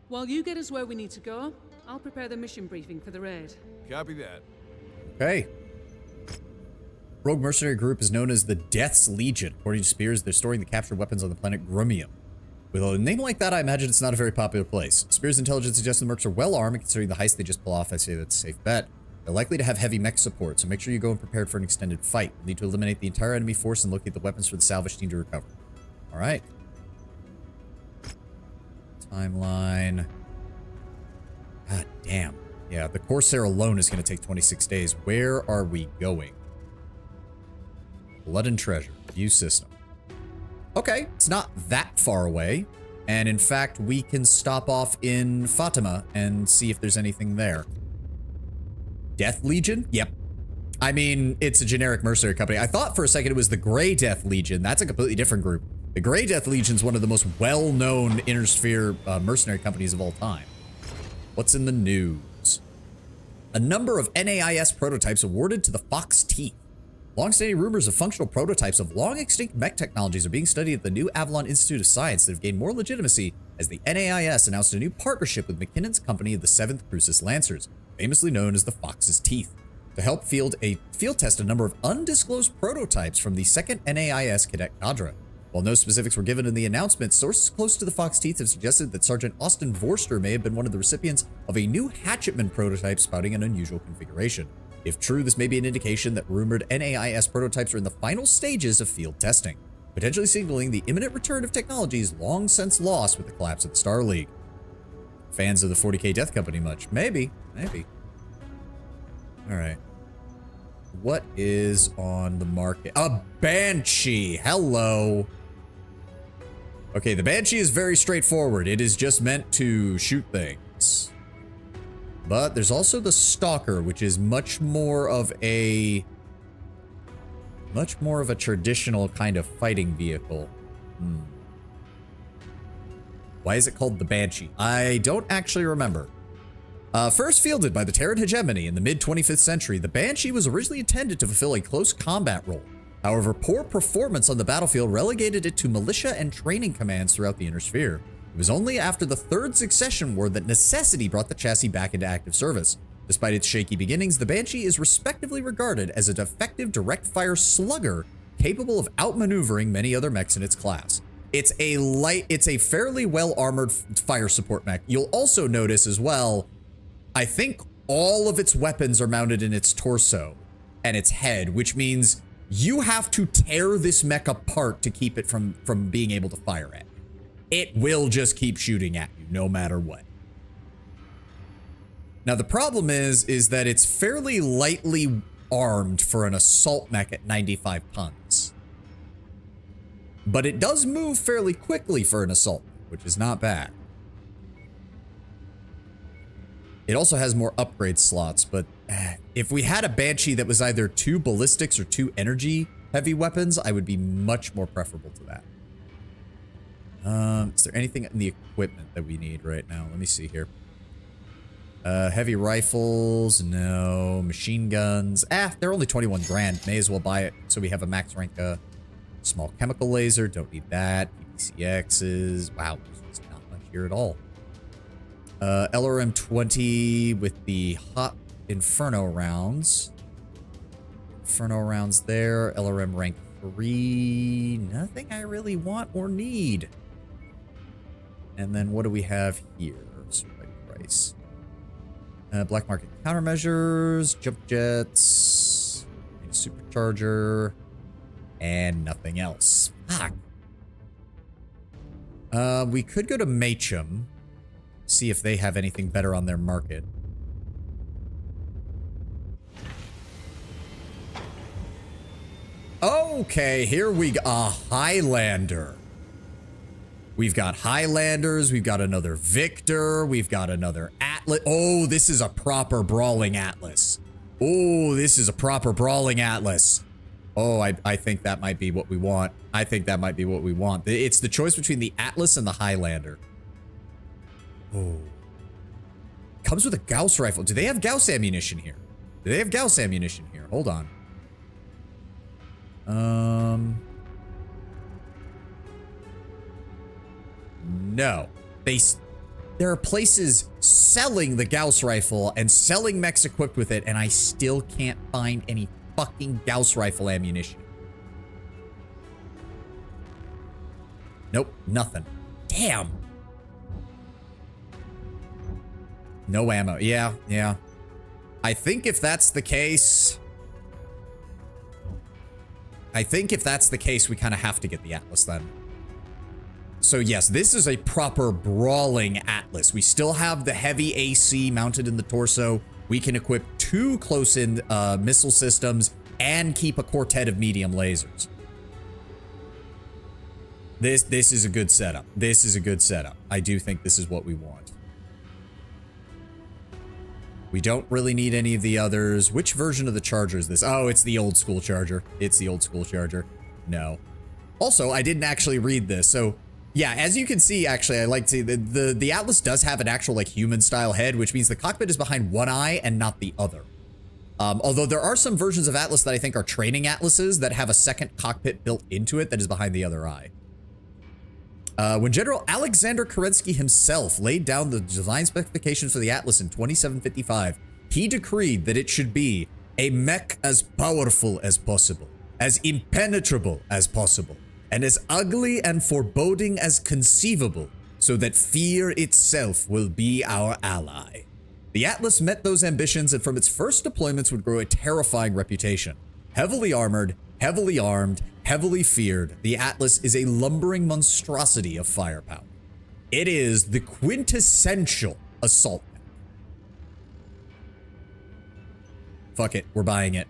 While you get us where we need to go, I'll prepare the mission briefing for the raid. Copy that. Okay. Rogue mercenary group is known as the Death's Legion. According to Spears, they're storing the captured weapons on the planet Grumium. With a name like that, I imagine it's not a very popular place. Spears' intelligence suggests the mercs are well armed, and considering the heist they just pull off, I say that's a safe bet. They're likely to have heavy mech support, so make sure you go in prepared for an extended fight. You'll need to eliminate the entire enemy force and locate the weapons for the salvage team to recover. Alright. Timeline. God damn. Yeah, the Corsair alone is going to take 26 days. Where are we going? Blood and Treasure. View system. Okay, it's not that far away. And in fact, we can stop off in Fatima and see if there's anything there. Death Legion? Yep. I mean, it's a generic mercenary company. I thought for a second it was the Grey Death Legion. That's a completely different group. The Grey Death Legion is one of the most well-known Intersphere mercenary companies of all time. What's in the news? A number of NAIS prototypes awarded to the Fox Teeth. Long-standing rumors of functional prototypes of long-extinct mech technologies are being studied at the new Avalon Institute of Science that have gained more legitimacy as the NAIS announced a new partnership with McKinnon's company of the 7th Crucis Lancers, famously known as the Fox's Teeth, to help field test a number of undisclosed prototypes from the 2nd NAIS cadet cadre. While no specifics were given in the announcement, sources close to the Fox Teeth have suggested that Sergeant Austin Vorster may have been one of the recipients of a new Hatchetman prototype spouting an unusual configuration. If true, this may be an indication that rumored NAIS prototypes are in the final stages of field testing, potentially signaling the imminent return of technologies long since lost with the collapse of the Star League. Fans of the 40K Death Company much? Maybe. All right. What is on the market? A Banshee. Hello. Okay, the Banshee is very straightforward. It is just meant to shoot things. But there's also the Stalker, which is much more of a traditional kind of fighting vehicle. Why is it called the Banshee? I don't actually remember. First fielded by the Terran hegemony in the mid-25th century, the Banshee was originally intended to fulfill a close combat role. However, poor performance on the battlefield relegated it to militia and training commands throughout the Inner Sphere. It was only after the Third Succession War that necessity brought the chassis back into active service. Despite its shaky beginnings, the Banshee is respectively regarded as an effective direct-fire slugger capable of outmaneuvering many other mechs in its class. It's a fairly well-armored fire support mech. You'll also notice as well, I think all of its weapons are mounted in its torso and its head, which means you have to tear this mech apart to keep it from being able to fire at you. It will just keep shooting at you no matter what. Now the problem is that it's fairly lightly armed for an assault mech at 95 tons. But it does move fairly quickly for an assault, which is not bad. It also has more upgrade slots, but if we had a Banshee that was either 2 ballistics or 2 energy heavy weapons, I would be much more preferable to that. Is there anything in the equipment that we need right now? Let me see here. Heavy rifles, no. Machine guns, they're only 21 grand. May as well buy it so we have a max rank small chemical laser, don't need that. PCXs, wow, there's not much here at all. LRM 20 with the hot Inferno rounds. Inferno rounds there. LRM rank 3. Nothing I really want or need. And then what do we have here? Sort by price. Black market countermeasures, jump jets, supercharger, and nothing else. Fuck. We could go to Machem, see if they have anything better on their market. Okay, here we go. A Highlander. We've got Highlanders. We've got another Victor. We've got another Atlas. Oh, this is a proper brawling Atlas. Oh, this is a proper brawling Atlas. Oh, I think that might be what we want. I think that might be what we want. It's the choice between the Atlas and the Highlander. Oh. Comes with a Gauss rifle. Do they have Gauss ammunition here? Do they have Gauss ammunition here? Hold on. No. There are places selling the Gauss rifle and selling mechs equipped with it, and I still can't find any fucking Gauss rifle ammunition. Nope, nothing. Damn. No ammo. Yeah. I think if that's the case, we kind of have to get the Atlas then. So yes, this is a proper brawling Atlas. We still have the heavy AC mounted in the torso. We can equip 2 close-in missile systems and keep a quartet of medium lasers. This is a good setup. This is a good setup. I do think this is what we want. We don't really need any of the others. Which version of the Charger is this? Oh, it's the old school Charger. It's the old school Charger. No. Also, I didn't actually read this. So, yeah, as you can see, actually, I like to see the Atlas does have an actual, like, human-style head, which means the cockpit is behind one eye and not the other. Although there are some versions of Atlas that I think are training Atlases that have a second cockpit built into it that is behind the other eye. When General Alexander Kerensky himself laid down the design specifications for the Atlas in 2755, he decreed that it should be a mech as powerful as possible, as impenetrable as possible, and as ugly and foreboding as conceivable, so that fear itself will be our ally. The Atlas met those ambitions and from its first deployments would grow a terrifying reputation. Heavily armored, heavily armed, heavily feared, the Atlas is a lumbering monstrosity of firepower. It is the quintessential assault mech. Fuck it. We're buying it.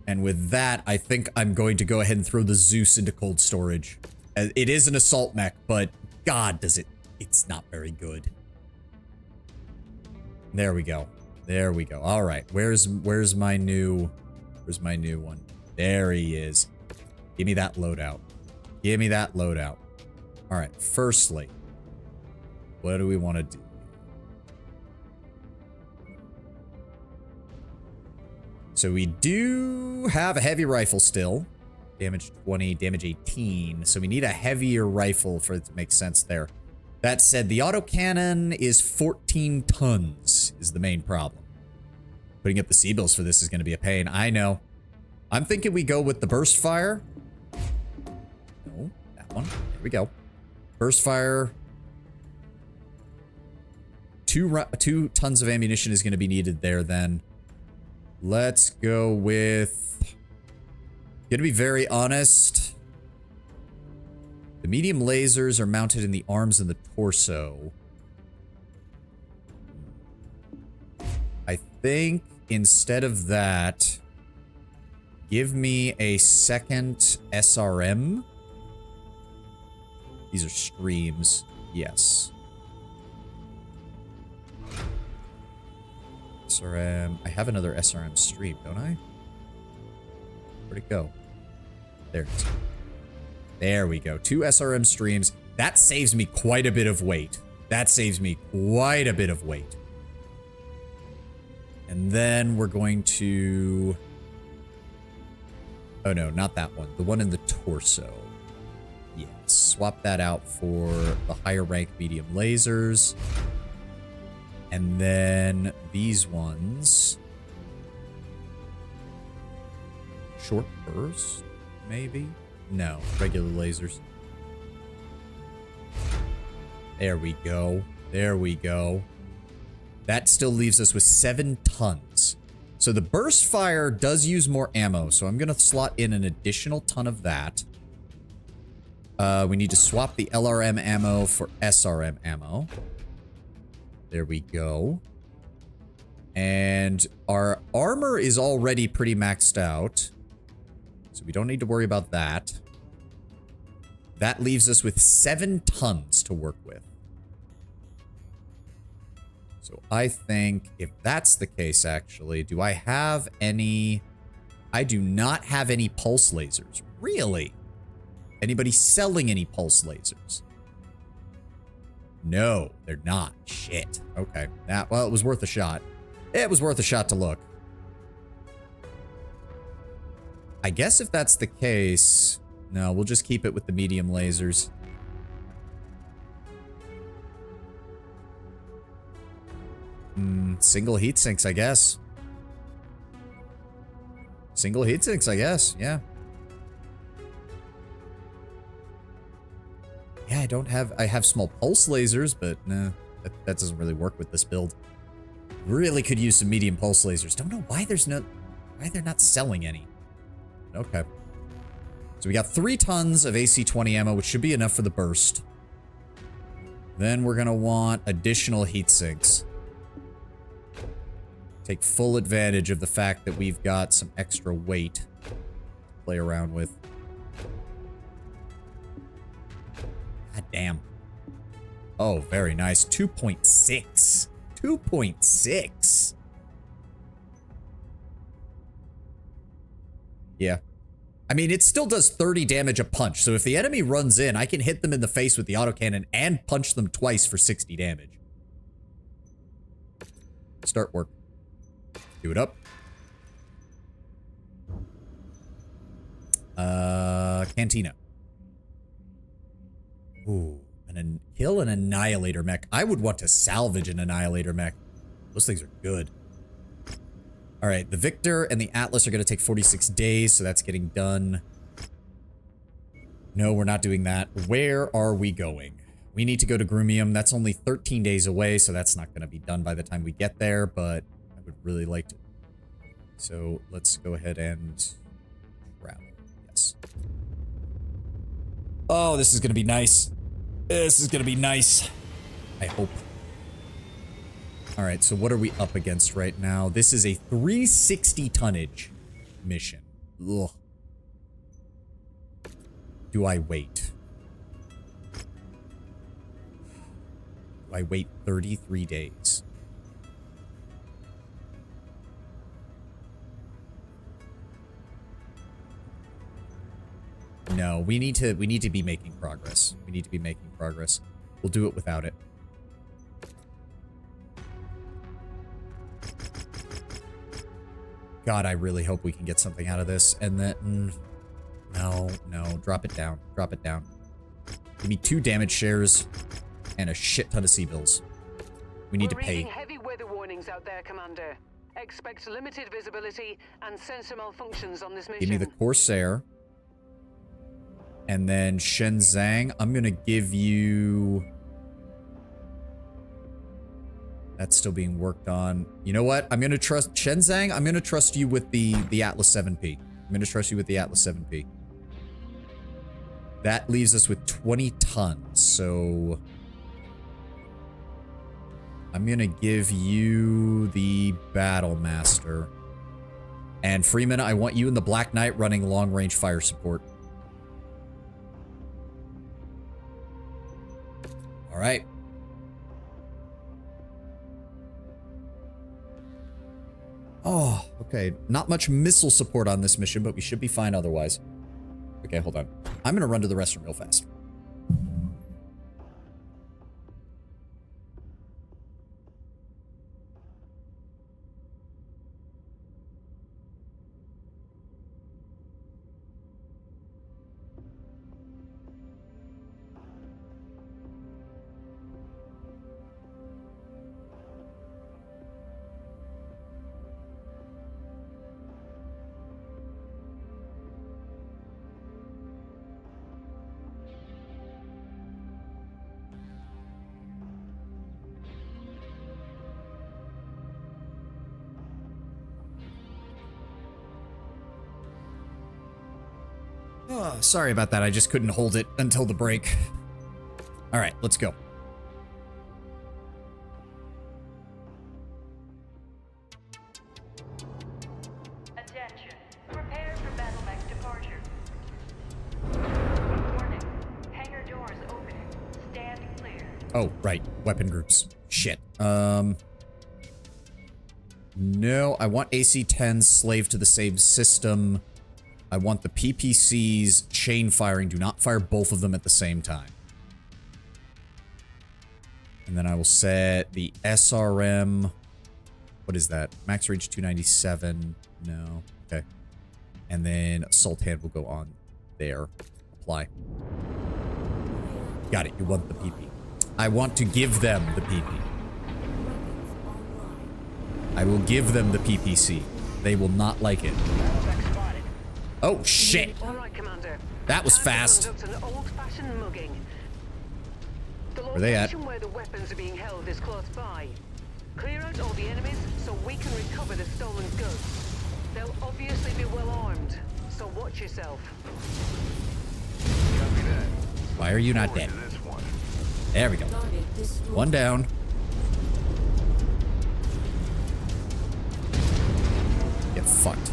And with that, I think I'm going to go ahead and throw the Zeus into cold storage. It is an assault mech, but God, does it... It's not very good. There we go. There we go. All right. Where's my new... Where's my new one? There he is. Give me that loadout. Give me that loadout. All right. Firstly, what do we want to do? So we do have a heavy rifle still. Damage 20, damage 18. So we need a heavier rifle for it to make sense there. That said, the autocannon is 14 tons is the main problem. Putting up the C-bills for this is going to be a pain. I know. I'm thinking we go with the burst fire. No, that one. There we go. Burst fire. 2 tons of ammunition is going to be needed there then. Let's go with... Gonna be very honest. The medium lasers are mounted in the arms and the torso. I think instead of that, give me a second SRM. These are streams. Yes. SRM. I have another SRM stream, don't I? Where'd it go? There it is. There we go. 2 SRM streams. That saves me quite a bit of weight. That saves me quite a bit of weight. And then we're going to... Oh no, not that one. The one in the torso. Yes. Swap that out for the higher rank medium lasers. And then these ones. Short burst, maybe? No, regular lasers. There we go. There we go. That still leaves us with 7 tons. So the burst fire does use more ammo, so I'm going to slot in an additional ton of that. We need to swap the LRM ammo for SRM ammo. There we go. And our armor is already pretty maxed out, so we don't need to worry about that. That leaves us with 7 tons to work with. So I think if that's the case, actually, do I have any... I do not have any pulse lasers. Really? Anybody selling any pulse lasers? No, they're not. Shit. Okay. Well, it was worth a shot. It was worth a shot to look. I guess if that's the case... No, we'll just keep it with the medium lasers. Single heat sinks, I guess. Single heat sinks, I guess. Yeah. Yeah, I have small pulse lasers, but nah, that doesn't really work with this build. Really could use some medium pulse lasers. Don't know why why they're not selling any. Okay. So we got 3 tons of AC-20 ammo, which should be enough for the burst. Then we're gonna want additional heat sinks. Take full advantage of the fact that we've got some extra weight to play around with. God damn. Oh, very nice. 2.6. 2.6. Yeah. I mean, it still does 30 damage a punch, so if the enemy runs in, I can hit them in the face with the autocannon and punch them twice for 60 damage. Start work. Do it up. Cantina. Ooh, kill an Annihilator mech. I would want to salvage an Annihilator mech. Those things are good. All right, the Victor and the Atlas are going to take 46 days, so that's getting done. No, we're not doing that. Where are we going? We need to go to Grumium. That's only 13 days away, so that's not going to be done by the time we get there, but I would really like to. So let's go ahead and travel. Yes. Oh, this is going to be nice. This is going to be nice. I hope. All right, so what are we up against right now? This is a 360 tonnage mission. Ugh. Do I wait? Do I wait 33 days? No, we need to be making progress. We need to be making progress. We'll do it without it. God, I really hope we can get something out of this. And then, no, drop it down. Drop it down. Give me 2 damage shares and a shit ton of C-bills. We need to pay. We're reading heavy weather warnings out there, Commander. Expect limited visibility and sensor malfunctions on this mission. Give me the Corsair. And then Shenzang, I'm going to give you... That's still being worked on. You know what? I'm going to trust... Shenzang, I'm going to trust you with the Atlas 7P. I'm going to trust you with the Atlas 7P. That leaves us with 20 tons, so... I'm going to give you the Battle Master. And Freeman, I want you and the Black Knight running long-range fire support. All right. Oh, okay. Not much missile support on this mission, but we should be fine otherwise. Okay, hold on. I'm going to run to the restroom real fast. Oh, sorry about that. I just couldn't hold it until the break. All right, let's go. Attention. Prepare for battle mech departure. Warning. Hangar doors opening. Stand clear. Oh, right. Weapon groups. Shit. No, I want AC-10s slave to the same system. I want the PPCs chain firing. Do not fire both of them at the same time. And then I will set the SRM. What is that? Max range 297. No. Okay. And then Assault Hand will go on there. Apply. Got it. You want the PP. I want to give them the PP. I will give them the PPC. They will not like it. Oh, shit. All right, Commander. That was fast. An old-fashioned mugging. The Where are they at? location where the weapons are being held is close by. Clear out all the enemies so we can recover the stolen goods. They'll obviously be well armed, so watch yourself. Why are you not dead? There we go. One down. Get fucked.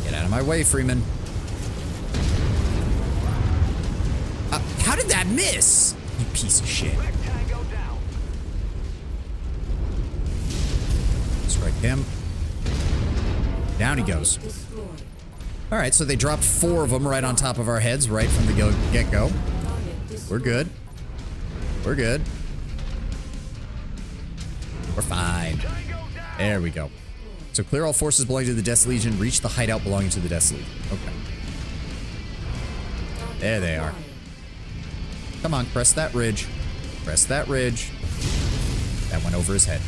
Get out of my way, Freeman. How did that miss? You piece of shit. Strike him. Down he goes. Alright, so they dropped 4 of them right on top of our heads right from the get-go. We're good. We're good. We're fine. There we go. So clear all forces belonging to the Death Legion. Reach the hideout belonging to the Death Legion. Okay. There they are. Come on, press that ridge. Press that ridge. That went over his head.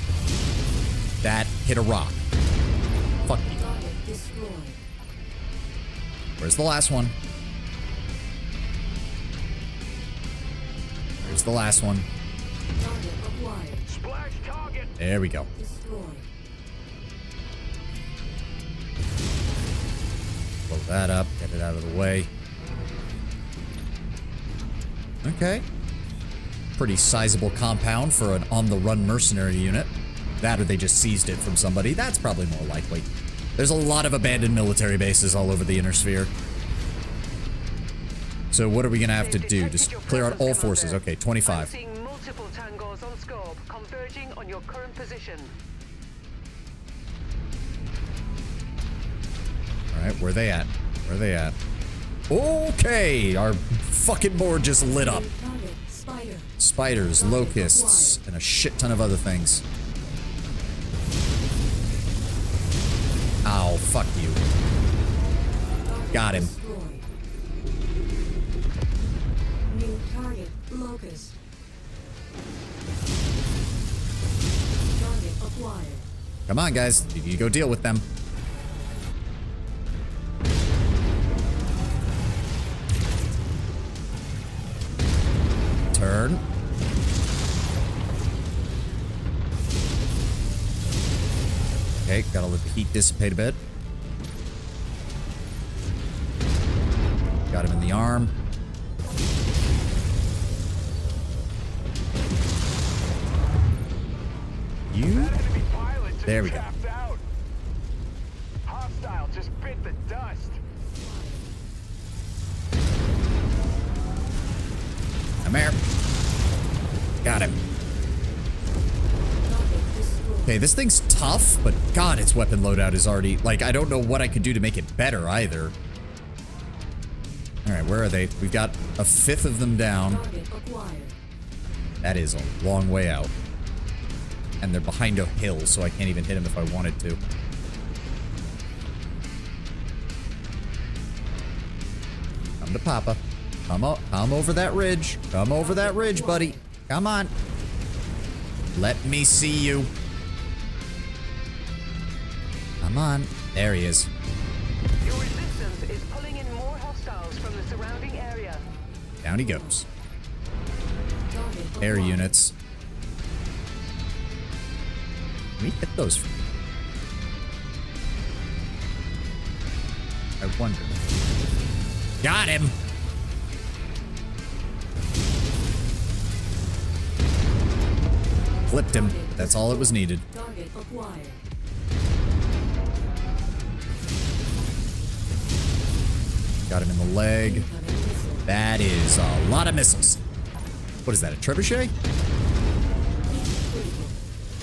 That hit a rock. Fuck you. Where's the last one? Where's the last one? Splash target. There we go. Blow that up. Get it out of the way. Okay. Pretty sizable compound for an on-the-run mercenary unit. That or they just seized it from somebody. That's probably more likely. There's a lot of abandoned military bases all over the Inner Sphere. So what are we gonna have to do? Just clear out all forces. Okay, 25. I'm seeing multiple tangos on scope, converging on your current position. Alright, where are they at? Where are they at? Okay! Our fucking board just lit up. Spiders, locusts, and a shit ton of other things. Ow, fuck you. Got him. New target, locust. Target acquired. Come on, guys. You go deal with them. Turn. Okay, gotta let the heat dissipate a bit. Got him in the arm. You? There we go. Hostile just bit the dust. Come here. Got him. Okay, this thing's tough, but God, its weapon loadout is already... Like, I don't know what I could do to make it better, either. Alright, where are they? We've got a fifth of them down. That is a long way out. And they're behind a hill, so I can't even hit them if I wanted to. Come to Papa. Come over that ridge. Come over that ridge, buddy. Come on. Let me see you. Come on. There he is. Your resistance is pulling in more hostiles from the surrounding area. Down he goes. Air units. Let me hit those. I wonder. Got him. Flipped him. That's all it was needed. Got him in the leg. That is a lot of missiles. What is that, a trebuchet?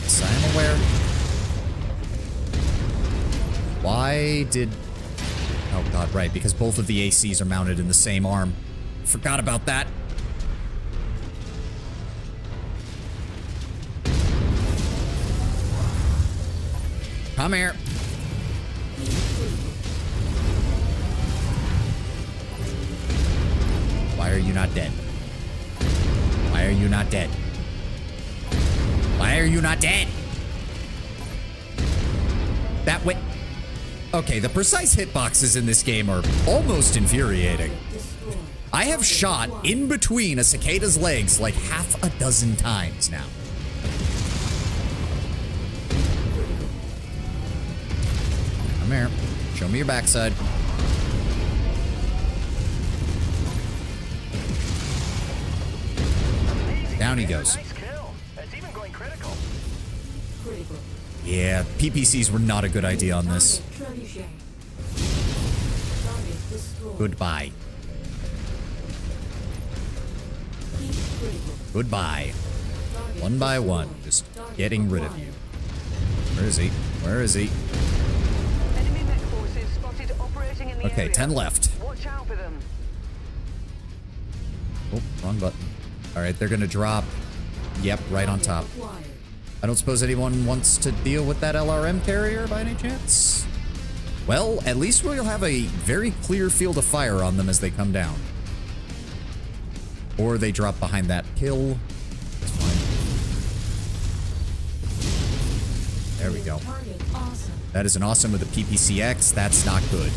Yes, I am aware. Why did... Oh god, right, because both of the ACs are mounted in the same arm. Forgot about that. Come here. Why are you not dead? Why are you not dead? Why are you not dead? That way. Okay, the precise hitboxes in this game are almost infuriating. I have shot in between a cicada's legs like half a dozen times now. Come here. Show me your backside. Down he goes. Yeah, PPCs were not a good idea on this. Goodbye. Goodbye. One by one, just getting rid of you. Where is he? Where is he? Enemy mech forces spotted operating in the Okay, area. 10 left. Watch out for them. Oh, wrong button. Alright, they're gonna drop. Yep, right on top. I don't suppose anyone wants to deal with that LRM carrier by any chance? Well, at least we'll have a very clear field of fire on them as they come down. Or they drop behind that hill. That's fine. There we go. That is an awesome with a PPCX. That's not good.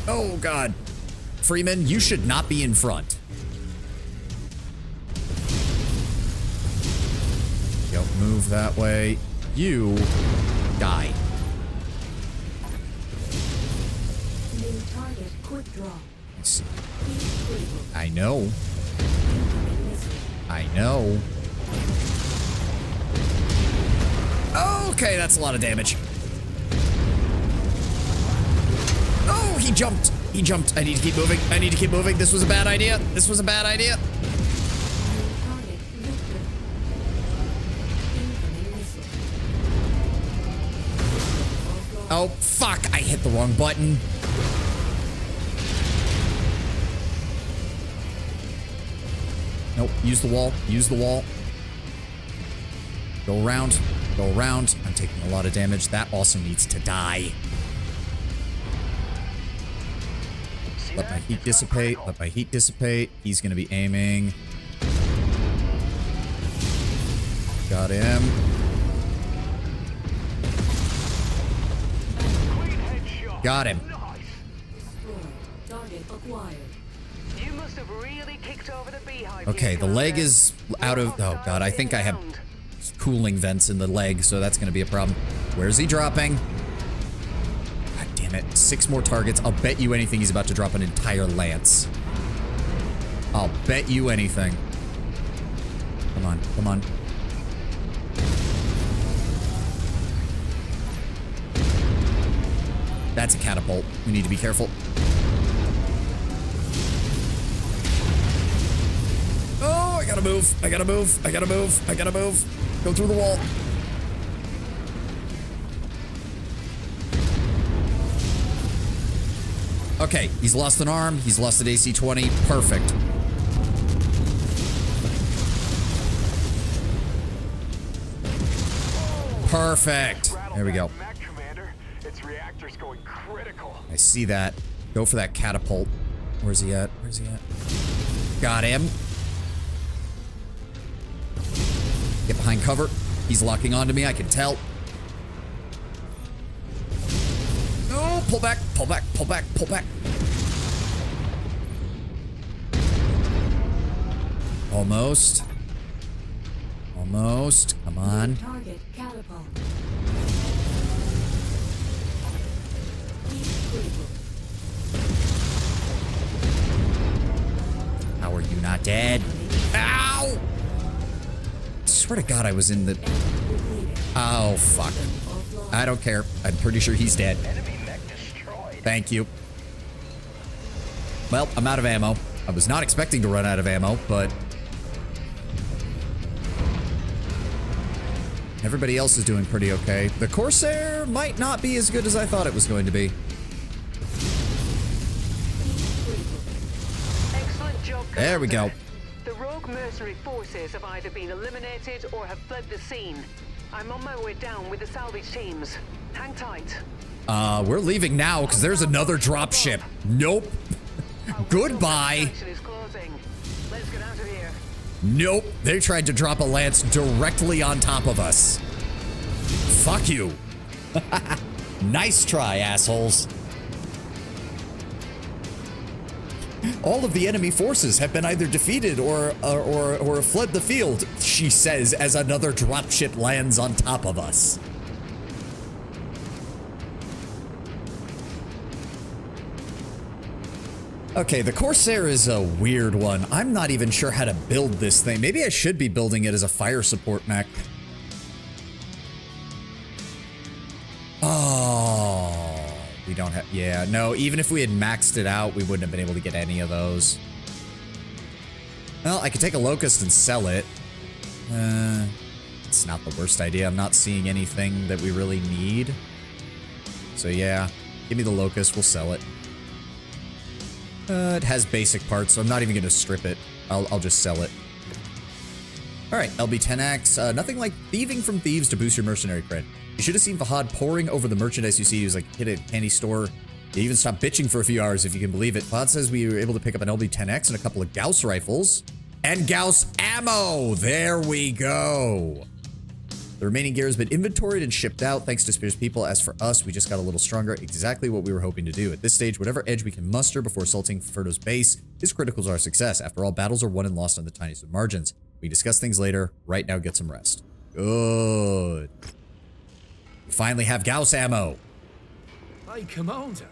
Oh, God. Freeman, you should not be in front. Go, move that way. You die. New target Target quick draw. Let's see. Critical. I know. I know. Okay, that's a lot of damage. Oh, he jumped. He jumped. I need to keep moving. I need to keep moving. This was a bad idea. This was a bad idea. Target victor. Incoming missile. Oh, fuck. I hit the wrong button. Nope. Use the wall. Use the wall. Go around. Go around. I'm taking a lot of damage. That also needs to die. Let my heat dissipate. Let my heat dissipate. He's going to be aiming. Got him. Got him. Target acquired. You must have really kicked over the beehive. Okay, the leg is out of... Oh, God. I think I have cooling vents in the leg, so that's going to be a problem. Where's he dropping? God damn it. 6 more targets. I'll bet you anything he's about to drop an entire lance. I'll bet you anything. Come on. Come on. That's a catapult. We need to be careful. Oh, I gotta move. I gotta move. I gotta move. I gotta move. Go through the wall. Okay, he's lost an arm. He's lost an AC-20. Perfect. Perfect. There we go. I see that. Go for that catapult. Where's he at? Where's he at? Got him. Get behind cover. He's locking onto me. I can tell. Oh, pull back. Pull back. Pull back. Pull back. Almost. Almost. Come on. Target catapult. How are you not dead? Ow! I swear to God I was in the... Oh, fuck. I don't care. I'm pretty sure he's dead. Thank you. Well, I'm out of ammo. I was not expecting to run out of ammo, but... Everybody else is doing pretty okay. The Corsair might not be as good as I thought it was going to be. Excellent job, There we go. The rogue mercenary forces have either been eliminated or have fled the scene. I'm on my way down with the salvage teams. Hang tight. We're leaving now because there's another dropship. Nope. Goodbye. Section is closing. Let's get out of here. Nope. They tried to drop a lance directly on top of us. Fuck you. Nice try, assholes. All of the enemy forces have been either defeated or fled the field, she says as another dropship lands on top of us. Okay, the Corsair is a weird one. I'm not even sure how to build this thing. Maybe I should be building it as a fire support mech. Oh, we don't have... Yeah, no, even if we had maxed it out, we wouldn't have been able to get any of those. Well, I could take a Locust and sell it. It's not the worst idea. I'm not seeing anything that we really need. So yeah, give me the Locust. We'll sell it. It has basic parts, so I'm not even going to strip it. I'll just sell it. All right, LB-10X. Nothing like thieving from thieves to boost your mercenary cred. You should have seen Fahad pouring over the merchandise you see. He was like, hit a candy store. He even stopped bitching for a few hours, if you can believe it. Fahad says we were able to pick up an LB-10X and a couple of Gauss rifles. And Gauss ammo! There we go. The remaining gear has been inventoried and shipped out thanks to Spear's people. As for us, we just got a little stronger. Exactly what we were hoping to do. At this stage, whatever edge we can muster before assaulting Furto's base is critical to our success. After all, battles are won and lost on the tiniest of margins. We discuss things later. Right now, get some rest. Good. We finally have Gauss ammo. Hey, Commander.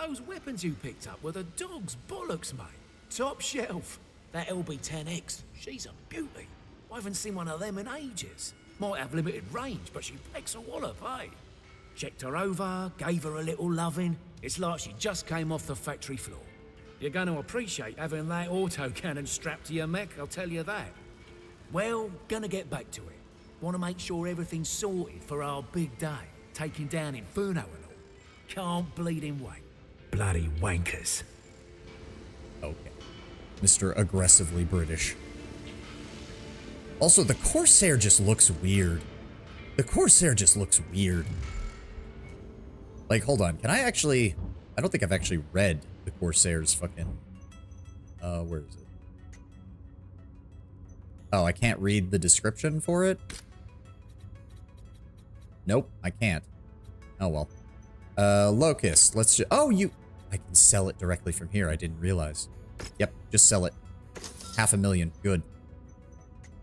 Those weapons you picked up were the dog's bollocks, mate. Top shelf. That LB-10X, she's a beauty. I haven't seen one of them in ages. Might have limited range, but she packs a wallop, eh? Checked her over, gave her a little loving. It's like she just came off the factory floor. You're going to appreciate having that autocannon strapped to your mech, I'll tell you that. Well, gonna get back to it. Want to make sure everything's sorted for our big day, taking down Inferno and all. Can't bleeding wait. Bloody wankers. Okay. Mr. Aggressively British. Also, the Corsair just looks weird. The Corsair just looks weird. Like, hold on. Can I actually... I don't think I've actually read the Corsair's fucking... where is it? Oh, I can't read the description for it? Nope, I can't. Oh, well. Locust. Let's just... Oh, you... I can sell it directly from here. I didn't realize. Yep, just sell it. 500,000. Good.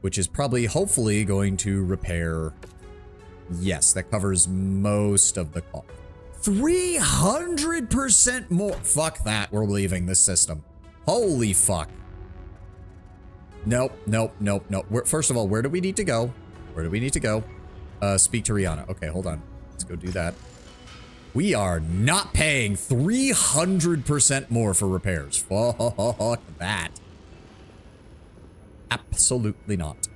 Which is probably, hopefully, going to repair... Yes, that covers most of the cost. 300% more. Fuck that. We're leaving this system. Holy fuck. Nope, nope, nope, nope. First of all, where do we need to go? Where do we need to go? Speak to Rihanna. Okay, hold on. Let's go do that. We are not paying 300% more for repairs. Fuck that. Absolutely not.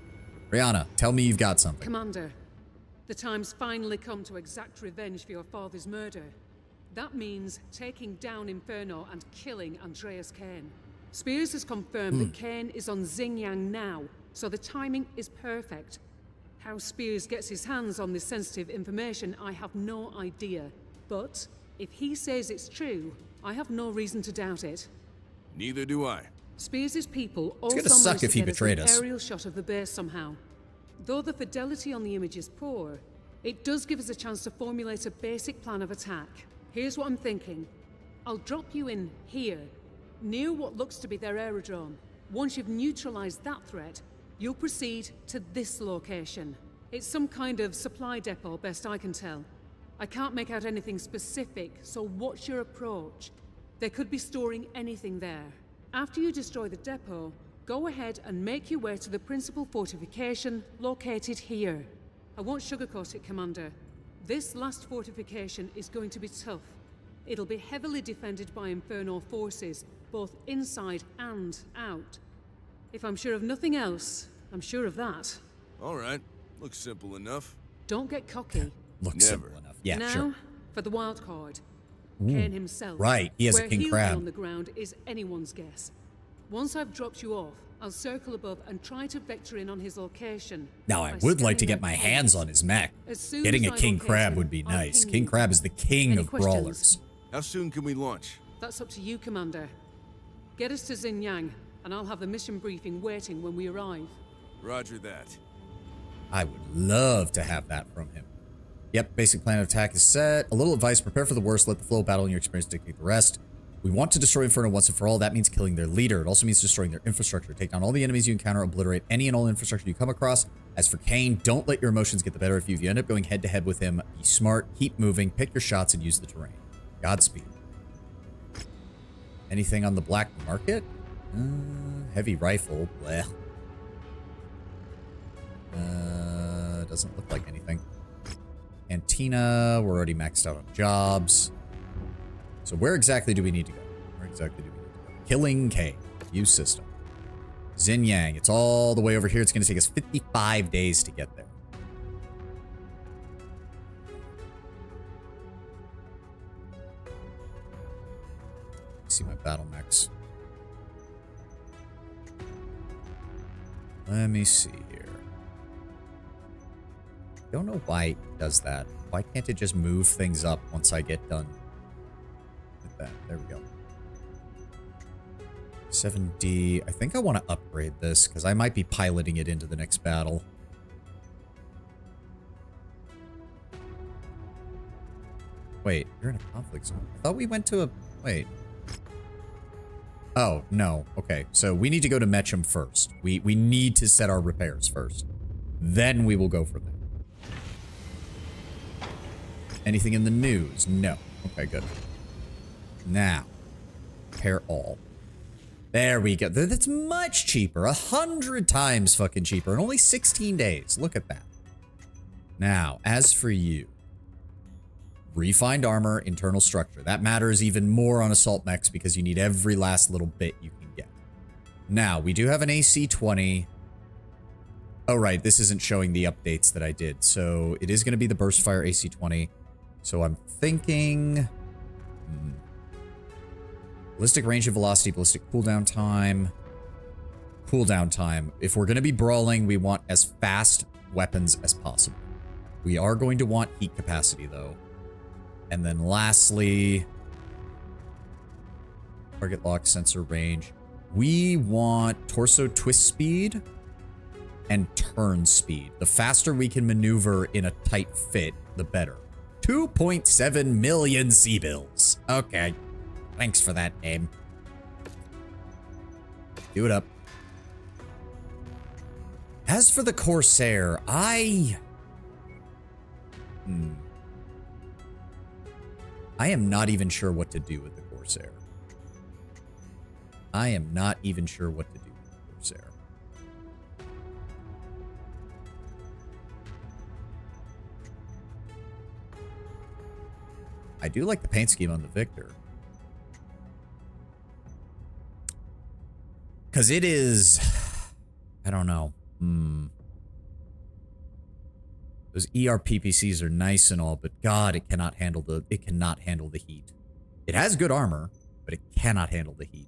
Rihanna, tell me you've got something. Commander, the time's finally come to exact revenge for your father's murder. That means taking down Inferno and killing Andreas Kane. Spears has confirmed that Kane is on Xinjiang now, so the timing is perfect. How Spears gets his hands on this sensitive information, I have no idea. But if he says it's true, I have no reason to doubt it. Neither do I. Spears' people also gonna suck managed if to he get betrayed us us. an aerial shot of the base somehow. Though the fidelity on the image is poor, it does give us a chance to formulate a basic plan of attack. Here's what I'm thinking. I'll drop you in here, near what looks to be their aerodrome. Once you've neutralized that threat, you'll proceed to this location. It's some kind of supply depot, best I can tell. I can't make out anything specific, so what's your approach? They could be storing anything there. After you destroy the depot, go ahead and make your way to the principal fortification located here. I won't sugarcoat it, Commander. This last fortification is going to be tough. It'll be heavily defended by Inferno forces, both inside and out. If I'm sure of nothing else, I'm sure of that. All right. Looks simple enough. Don't get cocky. Looks simple enough. Yeah, now, sure. for the wild card. Ooh, Kane himself. right, he has a Where king he'll crab. be on the ground is anyone's guess. Once I've dropped you off, I'll circle above and try to vector in on his location. Now, I by would like to scanning get my their hands comms. on his mech. As soon Getting as a I king locate crab him, would be I'll nice. ping King you. crab is the king Any of questions? brawlers. How soon can we launch? That's up to you, Commander. Get us to Xinjiang, and I'll have the mission briefing waiting when we arrive. Roger that. I would love to have that from him. Yep, basic plan of attack is set. A little advice, prepare for the worst, let the flow of battle and your experience dictate the rest. We want to destroy Inferno once and for all. That means killing their leader. It also means destroying their infrastructure. Take down all the enemies you encounter, obliterate any and all infrastructure you come across. As for Kane, don't let your emotions get the better of you. If you end up going head to head with him, be smart, keep moving, pick your shots, and use the terrain. Godspeed. Anything on the black market? Heavy rifle. Blech. Doesn't look like anything. Cantina, we're already maxed out on jobs. So where exactly do we need to go? Where exactly do we need to go? Killing K. Use system. Xinjiang. It's all the way over here. It's going to take us 55 days to get there. See my battle mechs. Let me see here. Don't know why it does that. Why can't it just move things up once I get done with that? There we go. 7D. I think I want to upgrade this because I might be piloting it into the next battle. Wait, you're in a conflict zone. I thought we went to a... Wait. Oh, no. Okay, so we need to go to Mecham first. We need to set our repairs first. Then we will go from there. Anything in the news? No. Okay, good. Now, repair all. There we go. That's much cheaper. 100 times fucking cheaper in only 16 days. Look at that. Now, as for you, refined armor, internal structure. That matters even more on Assault Mechs because you need every last little bit you can get. Now, we do have an AC-20. Oh, right. This isn't showing the updates that I did. So it is going to be the Burst Fire AC-20. So I'm thinking... ballistic range and velocity, ballistic cooldown time. Cooldown time. If we're going to be brawling, we want as fast weapons as possible. We are going to want heat capacity, though. And then lastly, target lock, sensor range. We want torso twist speed and turn speed. The faster we can maneuver in a tight fit, the better. 2.7 million C-bills. Okay. Thanks for that, game. Do it up. As for the Corsair, I am not even sure what to do with the Corsair. I am not even sure what to do with the Corsair. I do like the paint scheme on the Victor. Because it is... I don't know. Those ERPPCs are nice and all, but God, it cannot handle the heat. It has good armor, but it cannot handle the heat.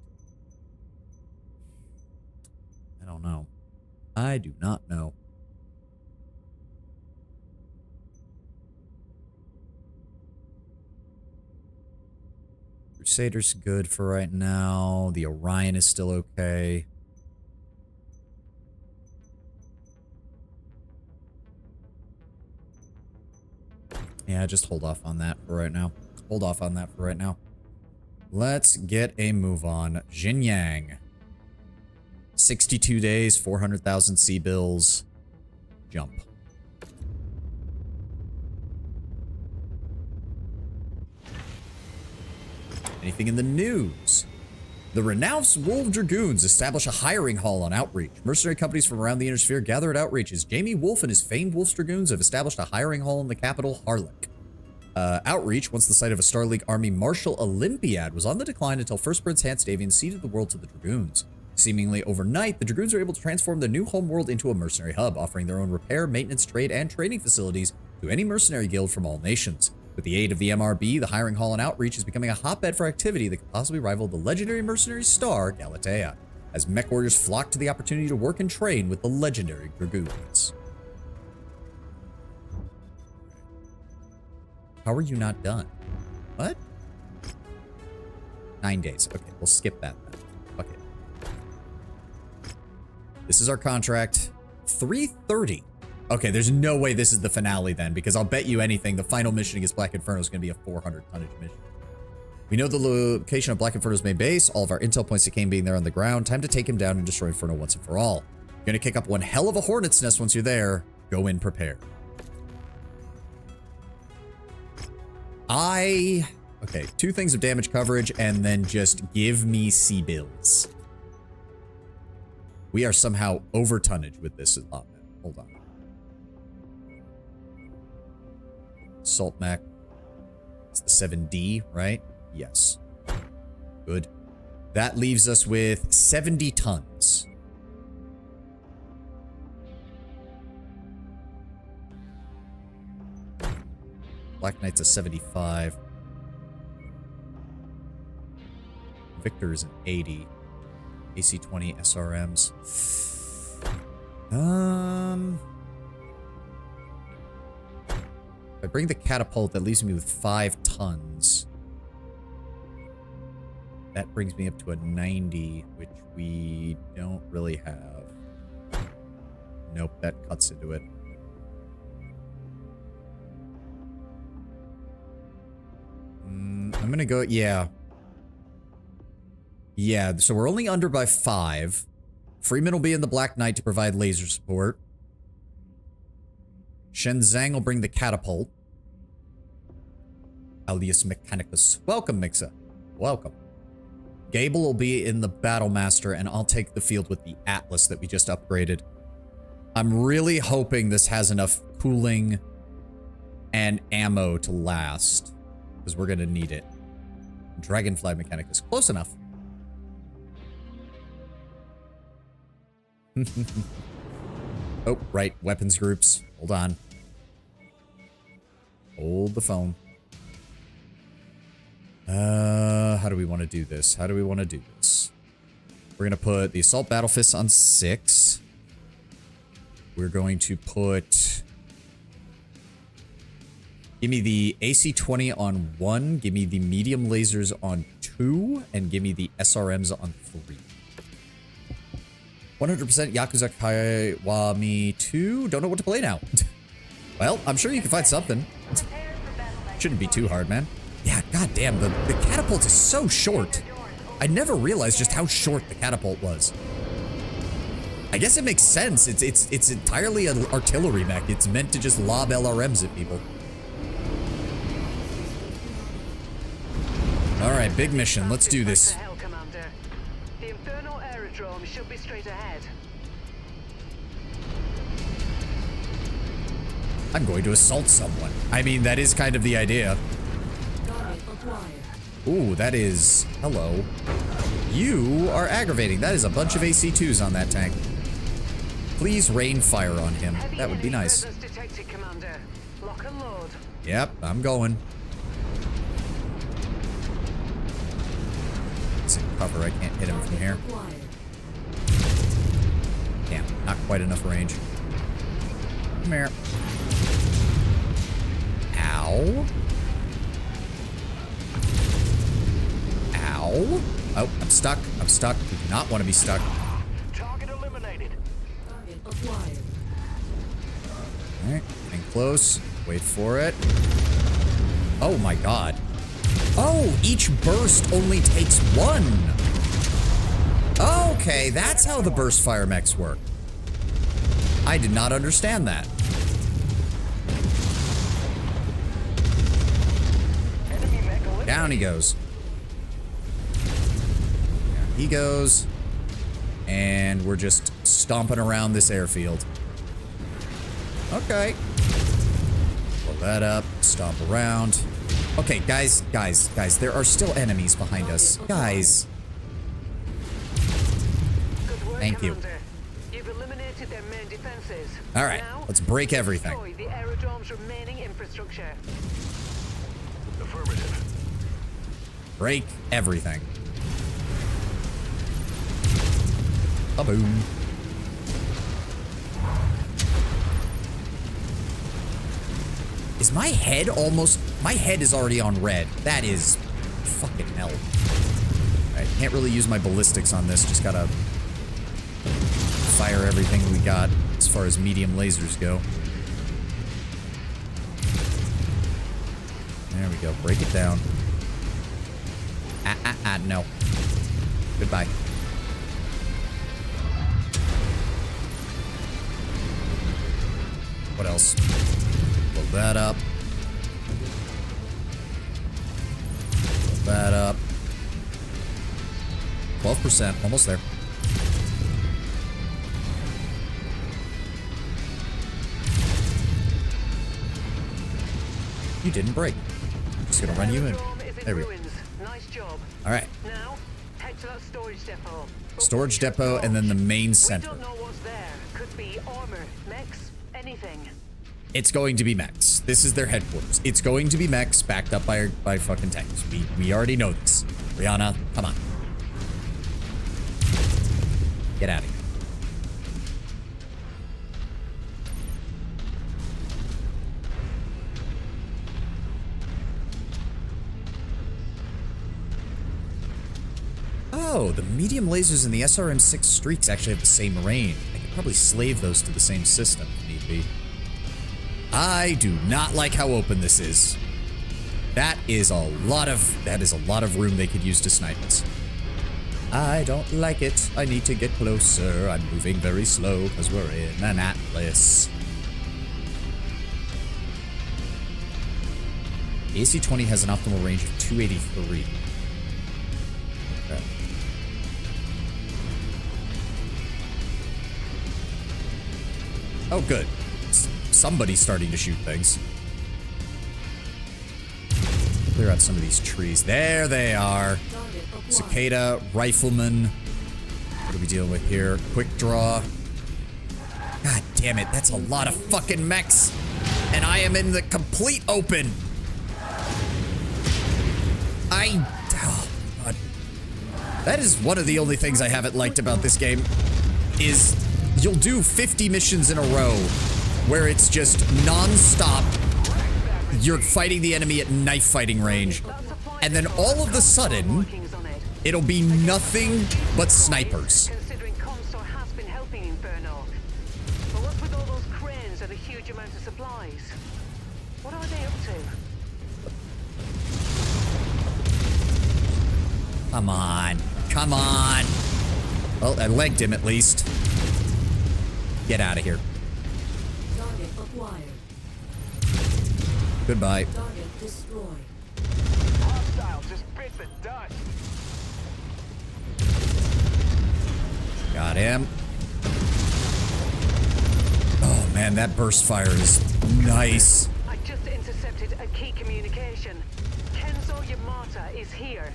I don't know. I do not know. Crusader's good for right now. The Orion is still okay. Yeah, just hold off on that for right now. Hold off on that for right now. Let's get a move on. Xinjiang. 62 days, 400,000 C-bills. Jump. Anything in the news? The Renounced Wolf Dragoons establish a hiring hall on Outreach. Mercenary companies from around the Inner Sphere gather at Outreach as Jamie Wolf and his famed Wolf Dragoons have established a hiring hall in the capital, Harlech. Outreach, once the site of a Star League Army Martial Olympiad, was on the decline until First Prince Hanstavian ceded the world to the Dragoons. Seemingly overnight, the Dragoons are able to transform the new homeworld into a mercenary hub, offering their own repair, maintenance, trade, and training facilities to any mercenary guild from all nations. With the aid of the MRB, the hiring hall and Outreach is becoming a hotbed for activity that could possibly rival the legendary mercenary star, Galatea, as mech warriors flock to the opportunity to work and train with the legendary Dragoons. How are you not done? What? 9 days. Okay, we'll skip that then. Fuck it. This is our contract. 330. Okay, there's no way this is the finale then, because I'll bet you anything the final mission against Black Inferno is going to be a 400 tonnage mission. We know the location of Black Inferno's main base, all of our intel points to Kane being there on the ground. Time to take him down and destroy Inferno once and for all. You're going to kick up one hell of a hornet's nest once you're there. Go in prepared. Okay, 2 things of damage coverage, and then just give me C-bills. We are somehow over tonnage with this allotment. Hold on. Assault Mech. It's the 7D, right? Yes. Good. That leaves us with 70 tons. Black Knight's a 75. Victor is an 80. AC-20 SRMs. If I bring the catapult, that leaves me with 5 tons. That brings me up to a 90, which we don't really have. Nope, that cuts into it. I'm gonna go, yeah. Yeah, so we're only under by 5. Freeman will be in the Black Knight to provide laser support. Shenzang will bring the catapult. Alias Mechanicus. Welcome, Mixa. welcome. Gable will be in the Battlemaster, and I'll take the field with the Atlas that we just upgraded. I'm really hoping this has enough cooling and ammo to last, because we're going to need it. Dragonfly mechanic is close enough. Oh, right. Weapons groups. Hold on. Hold the phone. How do we want to do this? How do we want to do this? We're going to put the Assault Battle Fists on 6. We're going to put... Give me the AC-20 on 1. Give me the medium lasers on 2. And give me the SRMs on 3. 100% Yakuza Kiwami 2. Don't know what to play now. Well, I'm sure you can find something. Shouldn't be too hard, man. Yeah, goddamn, the catapult is so short. I never realized just how short the catapult was. I guess it makes sense. It's entirely an artillery mech. It's meant to just lob LRMs at people. All right, big mission. Let's do this. The Inferno aerodrome should be straight ahead. I'm going to assault someone. I mean, that is kind of the idea. Ooh, that is... Hello. You are aggravating. That is a bunch of AC-2s on that tank. Please rain fire on him. That would be nice. Detected, Commander. Lock and load. Yep, I'm going. It's in cover. I can't hit him from here. Damn, not quite enough range. Come here. Ow. Ow. Oh, I'm stuck. I'm stuck. We do not want to be stuck. Target eliminated. Target acquired. Alright, getting close. Wait for it. Oh my god. Oh, each burst only takes 1. Okay, that's how the burst fire mechs work. I did not understand that. Down he goes. Down he goes. And we're just stomping around this airfield. Okay. Pull that up. Stomp around. Okay, guys. There are still enemies behind us. Guys. Good work, Thank you. Commander. You've eliminated their main defenses. All right, Now, let's break everything. destroy the aerodrome's remaining infrastructure. Affirmative. Break everything. Ba-boom. Is my head almost... My head is already on red. That is fucking hell. I can't really use my ballistics on this. Just gotta fire everything we got as far as medium lasers go. There we go. Break it down. No. Goodbye. What else? Blow that up. Blow that up. 12%. Almost there. You didn't break. I'm just gonna run you in. There we go. Nice job. All right. Now, head to that storage depot. Storage depot and then the main center. We don't know what's there. Could be armor, mechs, anything. It's going to be mechs. This is their headquarters. It's going to be mechs backed up by fucking tanks. We already know this. Rihanna, come on. Get out of here. Oh, the medium lasers and the SRM-6 streaks actually have the same range. I could probably slave those to the same system if need be. I do not like how open this is. That is a lot of room they could use to snipe us. I don't like it. I need to get closer. I'm moving very slow because we're in an Atlas. AC-20 has an optimal range of 283. Oh, good. Somebody's starting to shoot things. Clear out some of these trees. There they are. Cicada, rifleman. What are we dealing with here? Quick draw. God damn it, that's a lot of fucking mechs. And I am in the complete open. Oh, God. That is one of the only things I haven't liked about this game, is you'll do 50 missions in a row where it's just non-stop. You're fighting the enemy at knife fighting range. And then all of a sudden, it'll be nothing but snipers. Considering Comstar has been helping Inferno. But what's with all those cranes and a huge amount of supplies? What are they up to? Come on. Come on. Well, I legged him at least. Get out of here. Target acquired. Goodbye. Target destroyed. Hostile just bit the dust. Got him. Oh man, that burst fire is nice. I just intercepted a key communication. Kenzo Yamata is here.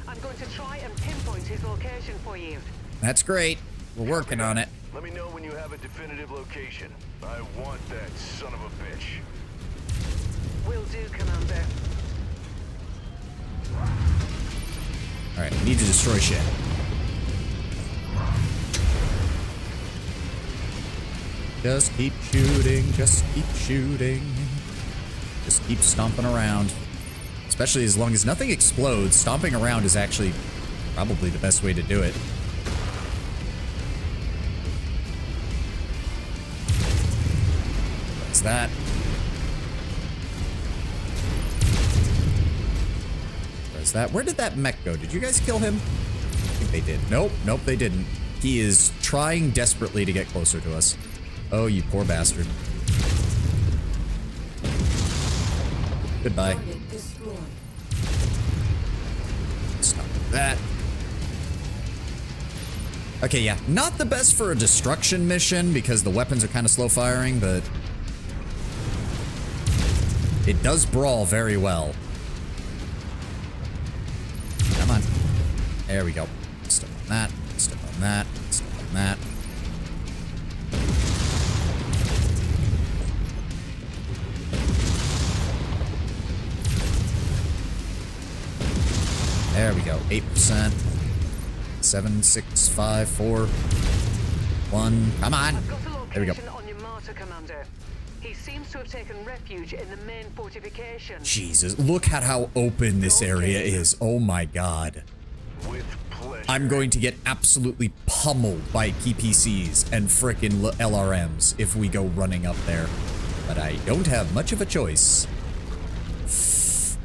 I'm going to try and pinpoint his location for you. That's great. We're working on it. Let me know when you have a definitive location. I want that son of a bitch. Will do, Commander. Alright, we need to destroy shit. Just keep shooting, just keep shooting. Just keep stomping around. Especially as long as nothing explodes, stomping around is actually probably the best way to do it. What's that? Where's that? Where did that mech go? Did you guys kill him? I think they did. Nope, nope, they didn't. He is trying desperately to get closer to us. Oh, you poor bastard. Goodbye. Stop that. Okay, yeah. Not the best for a destruction mission because the weapons are kind of slow firing, but it does brawl very well. Come on. There we go. Step on that. Step on that. Step on that. There we go. 8%. 7, 6, 5, 4, 1. Come on. There we go. On Yamata, Commander. He seems to have taken refuge in the main fortification. Jesus, look at how open this area is. Oh my god. With pleasure. I'm going to get absolutely pummeled by PPCs and frickin' LRMs if we go running up there. But I don't have much of a choice.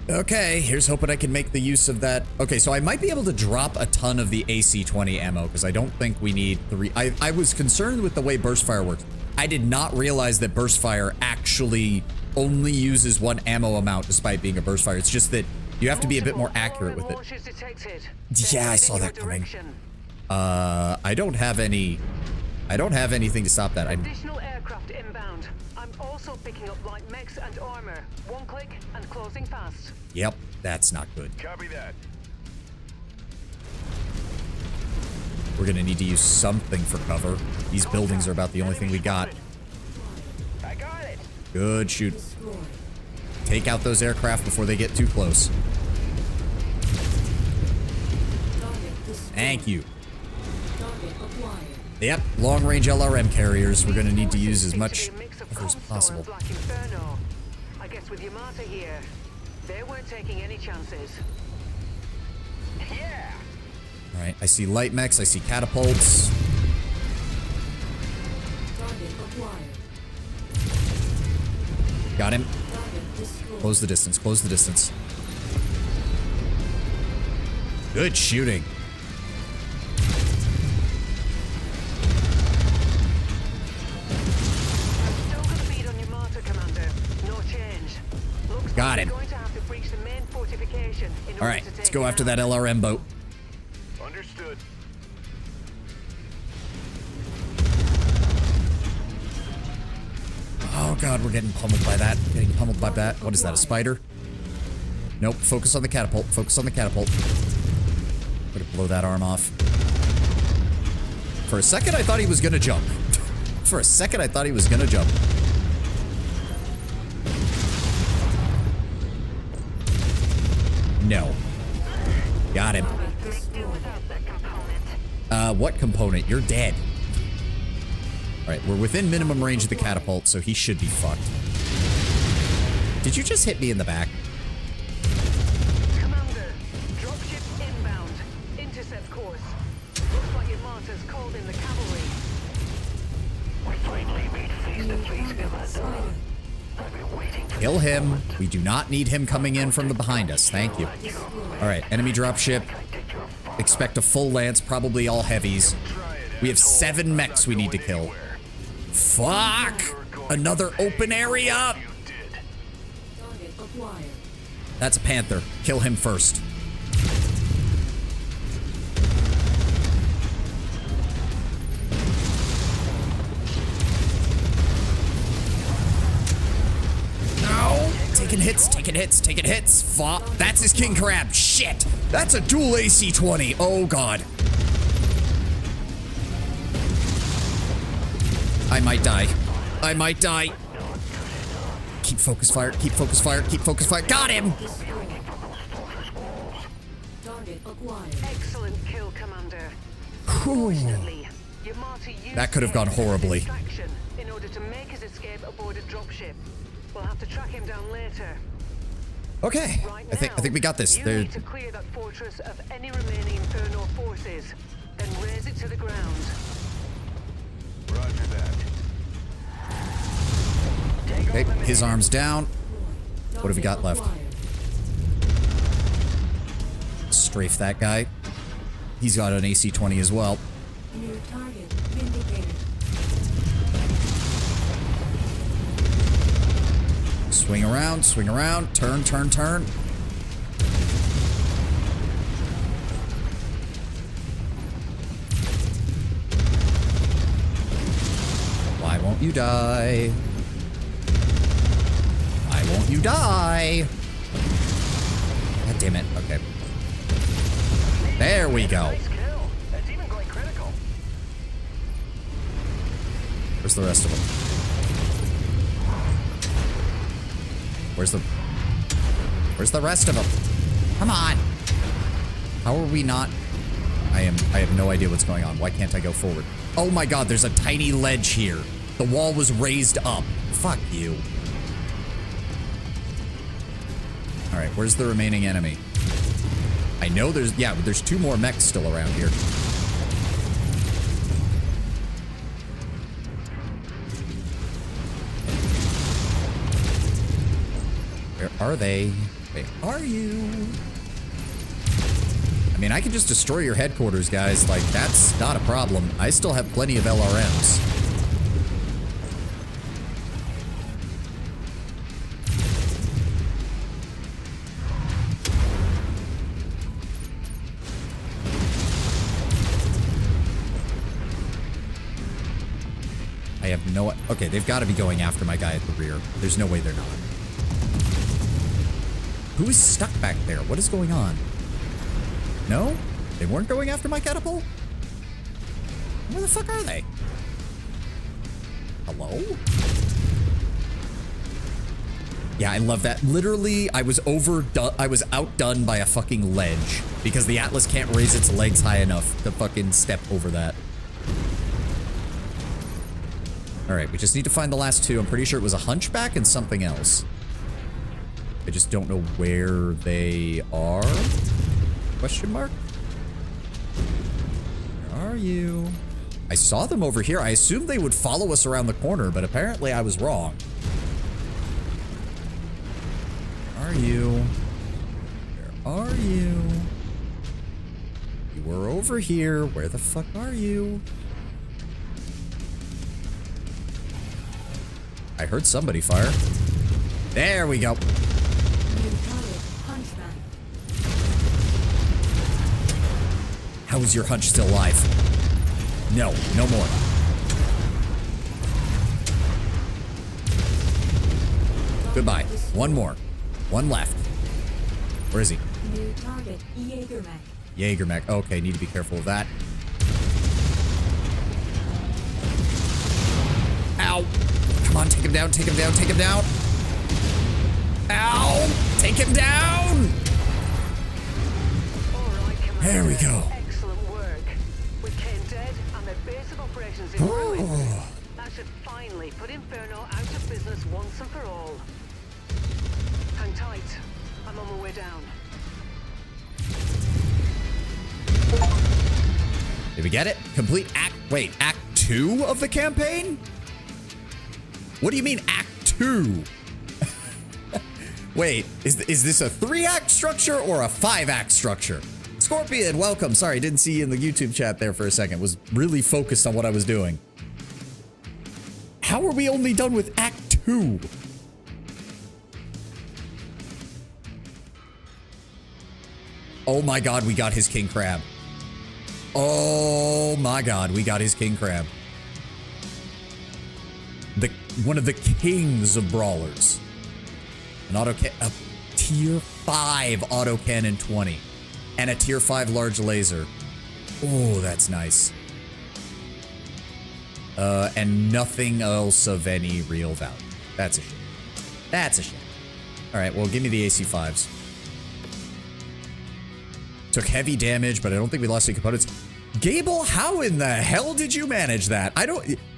Okay, here's hoping I can make the use of that. Okay, so I might be able to drop a ton of the AC-20 ammo because I don't think we need 3. I was concerned with the way burst fire works. I did not realize that burst fire actually only uses 1 ammo amount despite being a burst fire. It's just that you have to be a bit more accurate with it. Yeah, I saw that coming. I don't have anything to stop that. Additional aircraft inbound. I'm also picking up light mechs and armor. 1 click and closing fast. Yep, that's not good. Copy that. We're gonna need to use something for cover. These buildings are about the only thing we got. I got it. Good shoot. Take out those aircraft before they get too close. Thank you. Yep, long-range LRM carriers. We're gonna need to use as much cover as possible. I guess with Yamata here, they weren't taking any chances. Yeah. All right, I see light mechs. I see catapults. Got him. Close the distance. Close the distance. Good shooting. Got him. All right, let's go after that LRM boat. Understood. God, we're getting pummeled by that. Getting pummeled by that. What is that, a spider? Nope, focus on the catapult. Focus on the catapult. Gonna blow that arm off. For a second, I thought he was gonna jump. For a second, I thought he was gonna jump. No. Got him. What component? You're dead. Alright, we're within minimum range of the catapult, so he should be fucked. Did you just hit me in the back? Commander, dropship inbound. Intercept course. Looks like your martyrs called in the cavalry. We finally made face to face, Commander. I've been waiting for Kill him. We do not need him coming in from the behind us. Thank you. Alright, enemy dropship. Expect a full lance, probably all heavies. We have 7 mechs we need to kill. Fuck! Another open area! That's a panther. Kill him first. No! Taking hits, taking hits, taking hits. Fuck. That's his king crab. Shit! That's a dual AC-20. Oh, God. I might die. I might die. Keep focus fire, keep focus fire, keep focus fire. Got him! Excellent kill, Commander. Fortunately, your martyr used That could have gone horribly. distraction in order to make his escape aboard a dropship. We'll have to track him down later. Okay, Right I think we got this. You There, need to clear that fortress of any remaining Inferno forces, then raise it to the ground. Roger that. okay, his arm's down. What have we got left? Strafe that guy. He's got an AC-20 as well. New target vindicated. Swing around, turn, turn, turn. Why won't you die? Why won't you die? God damn it. Okay. There we go. Nice kill. That's even going critical. Where's the rest of them? Where's the rest of them? Come on. How are we not? I have no idea what's going on. Why can't I go forward? Oh my God, there's a tiny ledge here. The wall was raised up. Fuck you. All right, where's the remaining enemy? I know there's 2 more mechs still around here. Where are they? Where are you? I mean, I can just destroy your headquarters, guys. Like, that's not a problem. I still have plenty of LRMs. I have no... Okay, they've got to be going after my guy at the rear. There's no way they're not. Who is stuck back there? What is going on? No? They weren't going after my catapult? Where the fuck are they? Hello? Yeah, I love that. Literally, I was outdone by a fucking ledge because the Atlas can't raise its legs high enough to fucking step over that. All right, we just need to find the last 2. I'm pretty sure it was a hunchback and something else. I just don't know where they are. Question mark? Where are you? I saw them over here. I assumed they would follow us around the corner, but apparently I was wrong. Where are you? Where are you? You were over here. Where the fuck are you? I heard somebody fire. There we go. How is your hunch still alive? No, no more. Goodbye. One more. One left. Where is he? New target, Jaeger Mech. Jaeger Mech. Okay, need to be careful of that. Ow. Come on, take him down, take him down, take him down. Ow! Take him down! All right, Commander. There we go. Excellent work. With Kane dead and their base of operations in ruins, that should finally put Inferno out of business once and for all. Hang tight. I'm on my way down. Did we get it? Complete act... Wait, act 2 of the campaign? What do you mean act 2? Wait, is this a 3-act structure or a 5-act structure? Scorpion, welcome. Sorry, didn't see you in the YouTube chat there for a second. Was really focused on what I was doing. How are we only done with act 2? Oh my god, we got his king crab. Oh my god, we got his king crab. One of the kings of brawlers. A tier 5 autocannon 20. And a tier 5 large laser. Oh, that's nice. And nothing else of any real value. That's a shame. That's a shame. Alright, well, give me the AC5s. Took heavy damage, but I don't think we lost any components. Gable, how in the hell did you manage that?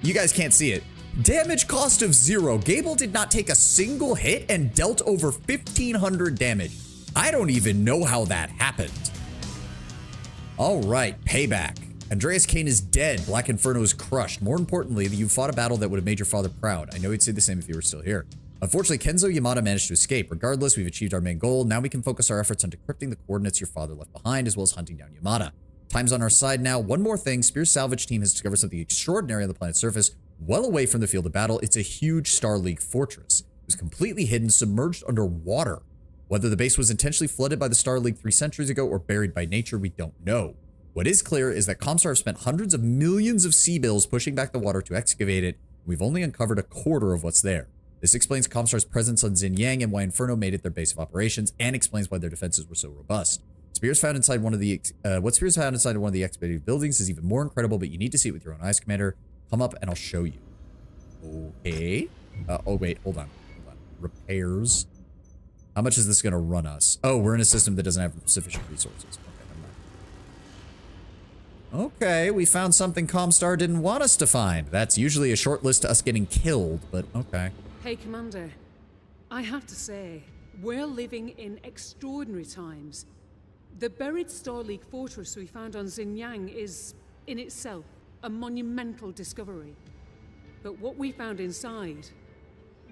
You guys can't see it. Damage cost of 0. Gable did not take a single hit and dealt over 1,500 damage. I don't even know how that happened. All right, payback. Andreas Kane is dead. Black Inferno is crushed. More importantly, you fought a battle that would have made your father proud. I know he'd say the same if you were still here. Unfortunately, Kenzo Yamada managed to escape. Regardless, we've achieved our main goal. Now we can focus our efforts on decrypting the coordinates your father left behind, as well as hunting down Yamada. Time's on our side now. One more thing. Spear's salvage team has discovered something extraordinary on the planet's surface, well away from the field of battle. It's a huge Star League fortress. It was completely hidden, submerged under water. Whether the base was intentionally flooded by the Star League 3 centuries ago or buried by nature, we don't know. What is clear is that Comstar have spent hundreds of millions of sea bills pushing back the water to excavate it. We've only uncovered a quarter of what's there. This explains Comstar's presence on Xinjiang and why Inferno made it their base of operations, and explains why their defenses were so robust. Spears found inside one of the what Spears found inside one of the excavated buildings is even more incredible, but you need to see it with your own eyes, Commander. Come up and I'll show you. Okay. Oh wait, hold on. Repairs. How much is this going to run us? Oh, we're in a system that doesn't have sufficient resources. Okay, never mind. Okay, we found something Comstar didn't want us to find. That's usually a short list to us getting killed, but okay. Hey, Commander. I have to say, we're living in extraordinary times. The buried Star League fortress we found on Xinjiang is, in itself, a monumental discovery. But what we found inside,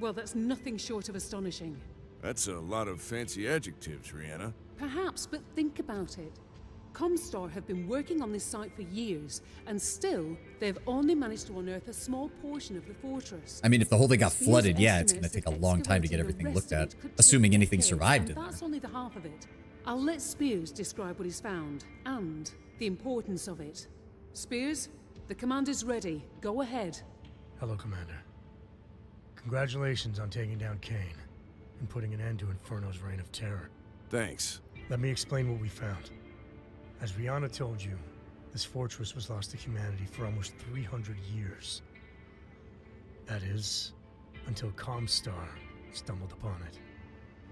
well, that's nothing short of astonishing. That's a lot of fancy adjectives, Rihanna. Perhaps, but think about it. Comstar have been working on this site for years, and still, they've only managed to unearth a small portion of the fortress. I mean, if the whole thing got flooded, yeah, it's going to take a long time to get everything looked at, assuming anything survived in there. That's only the half of it. I'll let Spears describe what he's found, and the importance of it. Spears, the commander's ready. Go ahead. Hello, Commander. Congratulations on taking down Kane and putting an end to Inferno's reign of terror. Thanks. Let me explain what we found. As Rihanna told you, this fortress was lost to humanity for almost 300 years. That is, until Comstar stumbled upon it.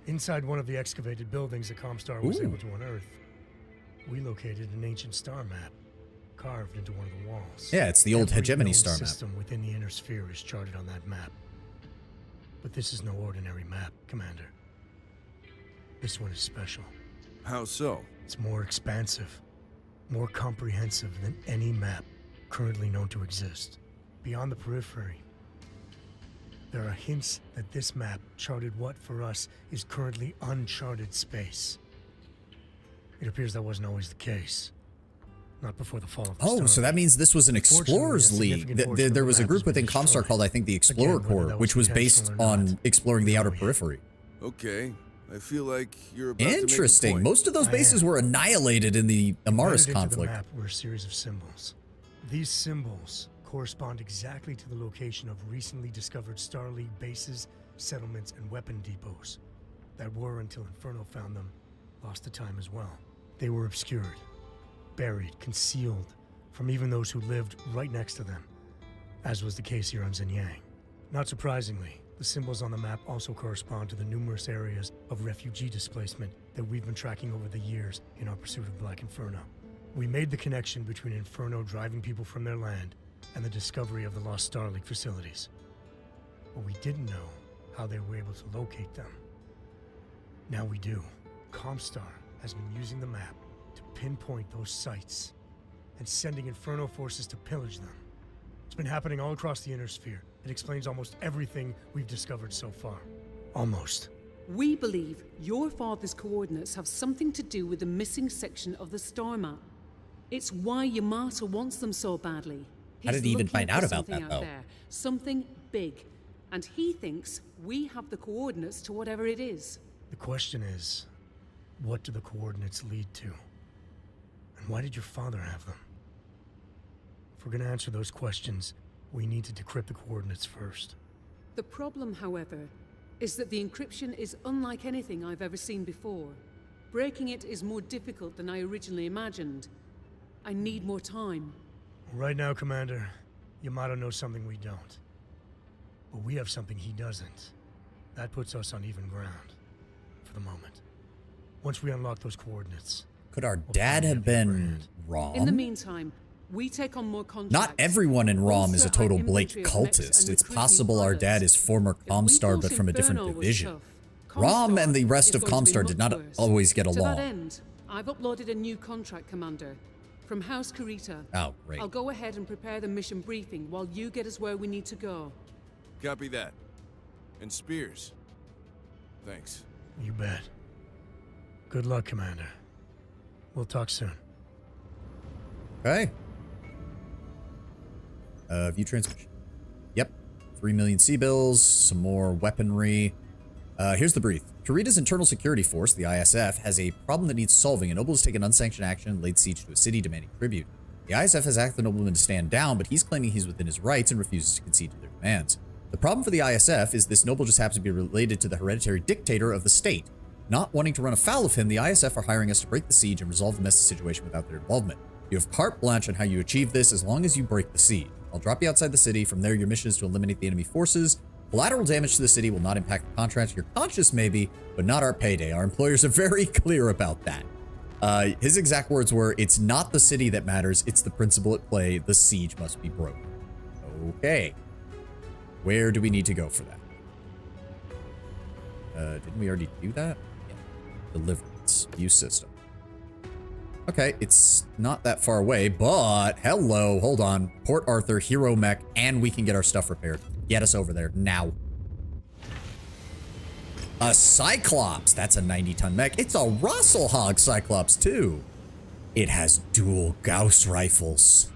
Inside one of the excavated buildings that Comstar was able to unearth, we located an ancient star map carved into one of the walls. Yeah, it's the old hegemony star map. Every system within the inner sphere is charted on that map. But this is no ordinary map, Commander. This one is special. How so? It's more expansive, more comprehensive than any map currently known to exist. Beyond the periphery, there are hints that this map charted what, for us, is currently uncharted space. It appears that wasn't always the case. Not before the fall of the Star. So that means this was an Explorers League. There was a group within Comstar called, I think, the Explorer Corps, which was based on exploring the outer periphery. Okay. I feel like you're about to make a Interesting. point. Most of those bases were annihilated in the Amaris conflict. The map were a series of symbols. These symbols correspond exactly to the location of recently discovered Star League bases settlements, and weapon depots that were, until Inferno found them, lost to time as well. They were obscured, buried, concealed from even those who lived right next to them, as was the case here on Xinjiang. Not surprisingly, the symbols on the map also correspond to the numerous areas of refugee displacement that we've been tracking over the years in our pursuit of Black Inferno. We made the connection between Inferno driving people from their land and the discovery of the lost Starlink facilities. But we didn't know how they were able to locate them. Now we do. Comstar has been using the map to pinpoint those sites and sending Inferno forces to pillage them. It's been happening all across the Inner Sphere. It explains almost everything we've discovered so far. Almost. We believe your father's coordinates have something to do with the missing section of the star map. It's why Yamato wants them so badly. How did he even find out about that, though? Something big. And he thinks we have the coordinates to whatever it is. The question is, what do the coordinates lead to? And why did your father have them? If we're gonna answer those questions, we need to decrypt the coordinates first. The problem, however, is that the encryption is unlike anything I've ever seen before. Breaking it is more difficult than I originally imagined. I need more time. Right now, Commander, Yamato knows something we don't. But we have something he doesn't. That puts us on even ground. For the moment. Once we unlock those coordinates... Could our dad have been wrong? In the meantime, we take on more contracts. Not everyone in ROM is a total Blake cultist. It's possible our dad is former Comstar, but from a different division. ROM and the rest of Comstar did not always get along. To that end, I've uploaded a new contract, Commander. From House Kurita. Oh, great. I'll go ahead and prepare the mission briefing while you get us where we need to go. Copy that. And Spears. Thanks. You bet. Good luck, Commander. We'll talk soon. Okay. View transmission. Yep. 3 million C-bills, some more weaponry. Here's the brief. Kurita's internal security force, the ISF, has a problem that needs solving. A noble has taken unsanctioned action and laid siege to a city demanding tribute. The ISF has asked the nobleman to stand down, but he's claiming he's within his rights and refuses to concede to their demands. The problem for the ISF is this noble just happens to be related to the hereditary dictator of the state. Not wanting to run afoul of him, the ISF are hiring us to break the siege and resolve the messy situation without their involvement. You have carte blanche on how you achieve this as long as you break the siege. I'll drop you outside the city. From there, your mission is to eliminate the enemy forces. Collateral damage to the city will not impact the contract. Your conscience maybe, but not our payday. Our employers are very clear about that. His exact words were, it's not the city that matters, it's the principle at play. The siege must be broken. Okay. Where do we need to go for that? Didn't we already do that? Yeah. Deliverance. View system. Okay, it's not that far away, but hello, hold on. Port Arthur, Hero Mech, and we can get our stuff repaired. Get us over there now. A Cyclops. That's a 90-ton mech. It's a Russelhog Cyclops, too. It has dual Gauss rifles.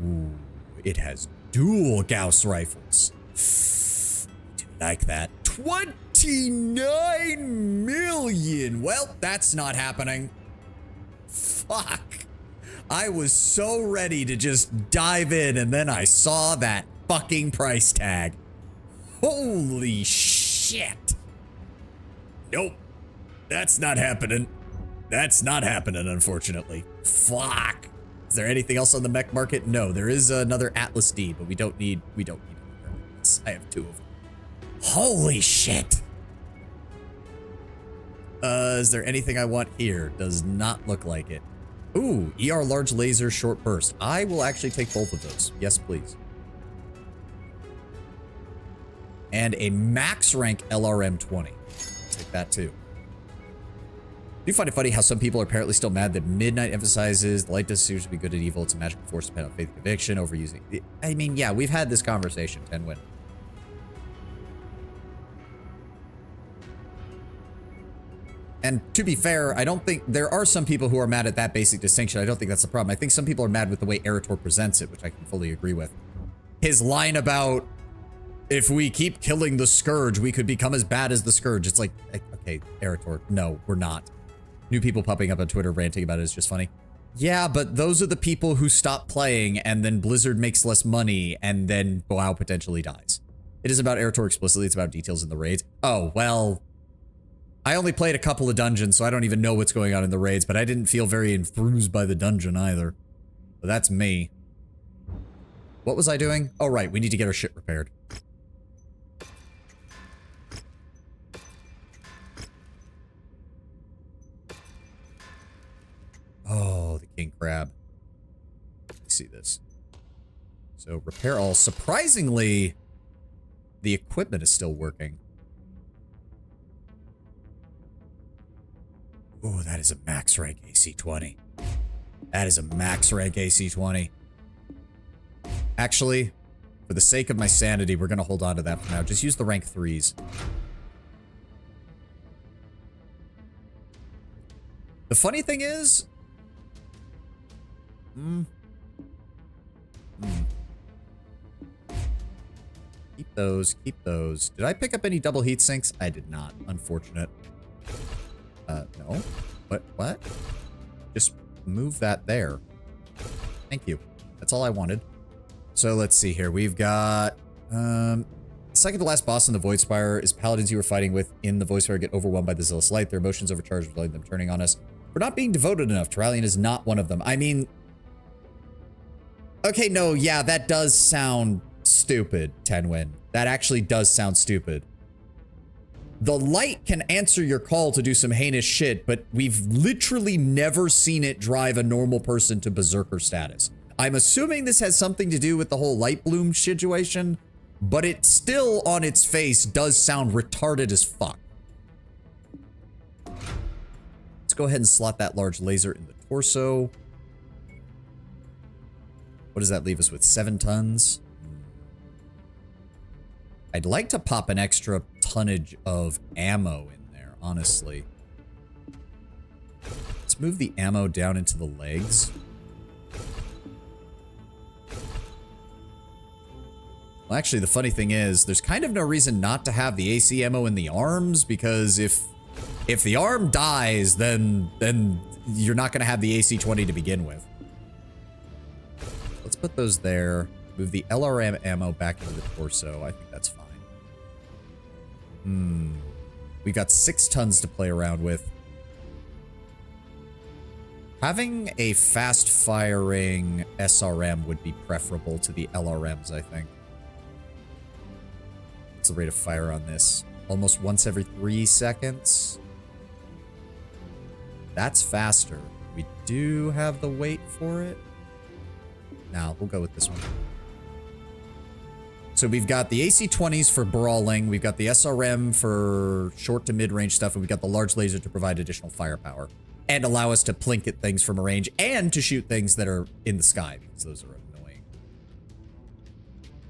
Ooh, it has dual Gauss rifles. Do you like that? 29 million. Well, that's not happening. Fuck. I was so ready to just dive in, and then I saw that fucking price tag. Holy shit. Nope. That's not happening. That's not happening, unfortunately. Fuck. Is there anything else on the mech market? No, there is another Atlas D, but we don't need another Atlas. I have 2 of them. Holy shit. Is there anything I want here? Does not look like it. Ooh, ER large laser short burst. I will actually take both of those. Yes, please. And a max rank LRM-20. Take that too. Do you find it funny how some people are apparently still mad that Midnight emphasizes the light doesn't seem to be good and evil. It's a magical force dependent on faith and conviction, overusing. I mean, yeah, we've had this conversation, Tenwin. And to be fair, I don't think there are some people who are mad at that basic distinction. I don't think that's the problem. I think some people are mad with the way Erator presents it, which I can fully agree with. His line about, if we keep killing the Scourge, we could become as bad as the Scourge. It's like, okay, Erator, no, we're not. New people popping up on Twitter ranting about it is just funny. Yeah, but those are the people who stop playing and then Blizzard makes less money and then WoW potentially dies. It is about Eritor explicitly. It's about details in the raids. Oh, well, I only played a couple of dungeons, so I don't even know what's going on in the raids, but I didn't feel very enthused by the dungeon either. But that's me. What was I doing? Oh, right. We need to get our shit repaired. Oh, the king crab. Let's see this. So, repair all. Surprisingly, the equipment is still working. Oh, that is a max rank AC-20. That is a max rank AC-20. Actually, for the sake of my sanity, we're going to hold on to that for now. Just use the rank 3s. The funny thing is... Keep those, keep those. Did I pick up any double heat sinks? I did not. Unfortunate. No. What? Just move that there. Thank you. That's all I wanted. So let's see here. We've got, second to last boss in the Void Spire is paladins you were fighting with in the Void Spire get overwhelmed by the Zealous Light. Their emotions overcharged, resulting in them turning on us. We're not being devoted enough. Turalian is not one of them. I mean... Okay, no, yeah, that does sound stupid, Tenwin. That actually does sound stupid. The light can answer your call to do some heinous shit, but we've literally never seen it drive a normal person to berserker status. I'm assuming this has something to do with the whole light bloom situation, but it still, on its face, does sound retarded as fuck. Let's go ahead and slot that large laser in the torso. What does that leave us with? 7 tons? I'd like to pop an extra tonnage of ammo in there, honestly. Let's move the ammo down into the legs. Well, actually, the funny thing is, there's kind of no reason not to have the AC ammo in the arms, because if the arm dies, then you're not going to have the AC-20 to begin with. Let's put those there. Move the LRM ammo back into the torso. I think that's fine. We got 6 tons to play around with. Having a fast-firing SRM would be preferable to the LRMs, I think. What's the rate of fire on this? Almost once every 3 seconds. That's faster. We do have the weight for it. Now, we'll go with this one. So we've got the AC-20s for brawling, we've got the SRM for short to mid-range stuff, and we've got the large laser to provide additional firepower. And allow us to plink at things from a range, and to shoot things that are in the sky, because those are annoying.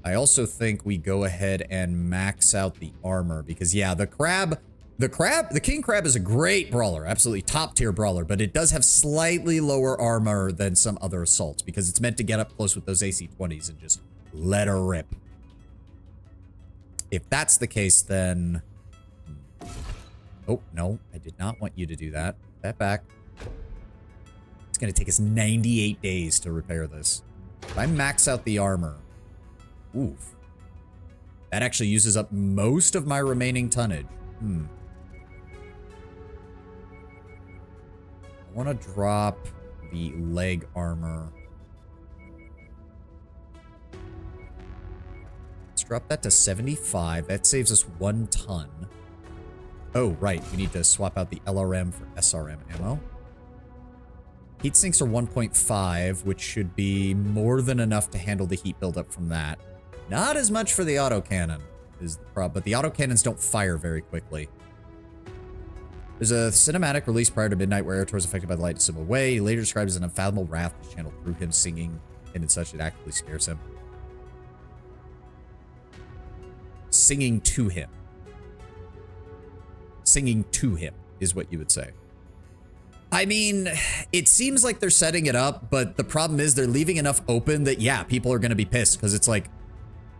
I also think we go ahead and max out the armor, because yeah, the king crab is a great brawler, absolutely top-tier brawler, but it does have slightly lower armor than some other assaults, because it's meant to get up close with those AC-20s and just let her rip. If that's the case, then... Oh, no, I did not want you to do that. Put that back. It's going to take us 98 days to repair this. If I max out the armor... Oof. That actually uses up most of my remaining tonnage. I want to drop the leg armor. Let's drop that to 75. That saves us 1 ton. Oh, right. We need to swap out the LRM for SRM ammo. Heat sinks are 1.5, which should be more than enough to handle the heat buildup from that. Not as much for the autocannon is the problem, but the autocannons don't fire very quickly. There's a cinematic release prior to midnight where Eritor is affected by the light in a similar way. He later describes as an unfathomable wrath which channeled through him singing, and such it actively scares him. Singing to him. Singing to him is what you would say. I mean, it seems like they're setting it up, but the problem is they're leaving enough open that, yeah, people are going to be pissed because it's like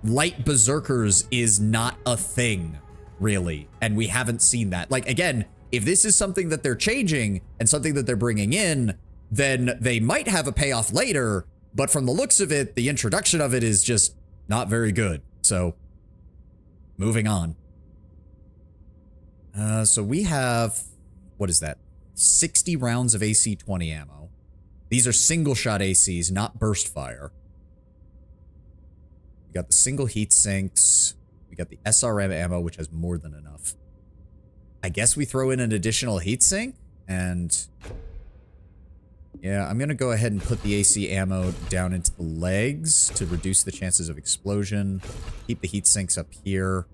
light berserkers is not a thing, really. And we haven't seen that. Like, again, if this is something that they're changing and something that they're bringing in, then they might have a payoff later. But from the looks of it, the introduction of it is just not very good. So moving on. So we have, what is that? 60 rounds of AC-20 ammo. These are single-shot ACs, not burst fire. We got the single heat sinks. We got the SRM ammo, which has more than enough. I guess we throw in an additional heat sink, and yeah, I'm gonna go ahead and put the AC ammo down into the legs to reduce the chances of explosion. Keep the heat sinks up here.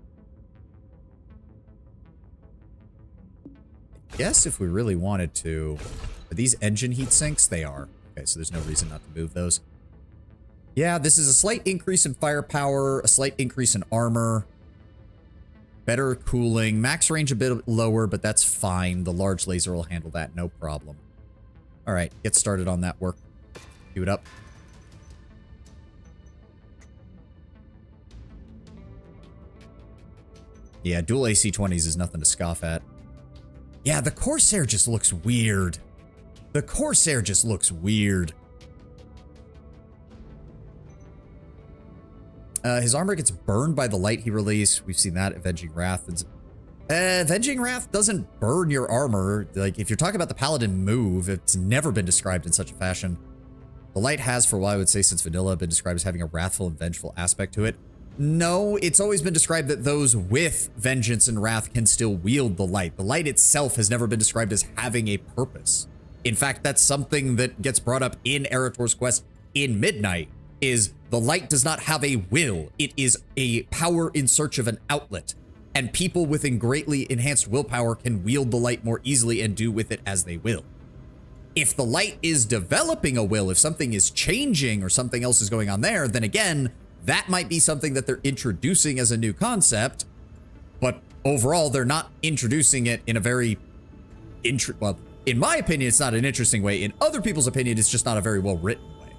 I guess if we really wanted to, are these engine heat sinks? They are. Okay, so there's no reason not to move those. Yeah, this is a slight increase in firepower, a slight increase in armor, better cooling, max range a bit lower, but that's fine. The large laser will handle that, no problem. All right, get started on that work. Do it up. Yeah, dual AC-20s is nothing to scoff at. Yeah, the Corsair just looks weird. The Corsair just looks weird. His armor gets burned by the light he released. We've seen that. Avenging Wrath. Avenging Wrath doesn't burn your armor. Like, if you're talking about the Paladin move, it's never been described in such a fashion. The light has, for a while, I would say, since vanilla, been described as having a wrathful and vengeful aspect to it. No, it's always been described that those with vengeance and wrath can still wield the light. The light itself has never been described as having a purpose. In fact, that's something that gets brought up in Erator's quest in Midnight, is the light does not have a will. It is a power in search of an outlet. And people with greatly enhanced willpower can wield the light more easily and do with it as they will. If the light is developing a will, if something is changing or something else is going on there, then again, that might be something that they're introducing as a new concept, but overall, they're not introducing it in a very, well, in my opinion, it's not an interesting way. In other people's opinion, it's just not a very well-written way.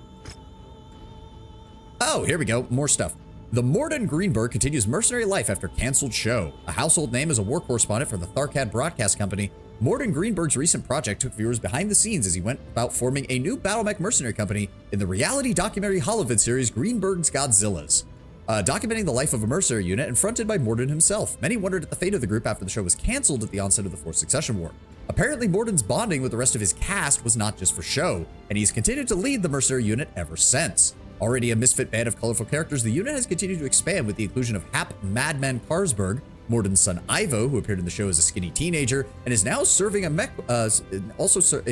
Oh, here we go. More stuff. The Morden Greenberg continues mercenary life after canceled show. A household name as a war correspondent for the Tharkad Broadcast Company, Morden Greenberg's recent project took viewers behind the scenes as he went about forming a new battle mech mercenary company in the reality documentary holovid series Greenberg's Godzillas, documenting the life of a mercenary unit and fronted by Morden himself. Many wondered at the fate of the group after the show was canceled at the onset of the Fourth Succession War. Apparently, Morden's bonding with the rest of his cast was not just for show, and he's continued to lead the mercenary unit ever since. Already a misfit band of colorful characters, the unit has continued to expand with the inclusion of Hap Madman Karsberg, Morden's son Ivo, who appeared in the show as a skinny teenager, and is now serving a mech,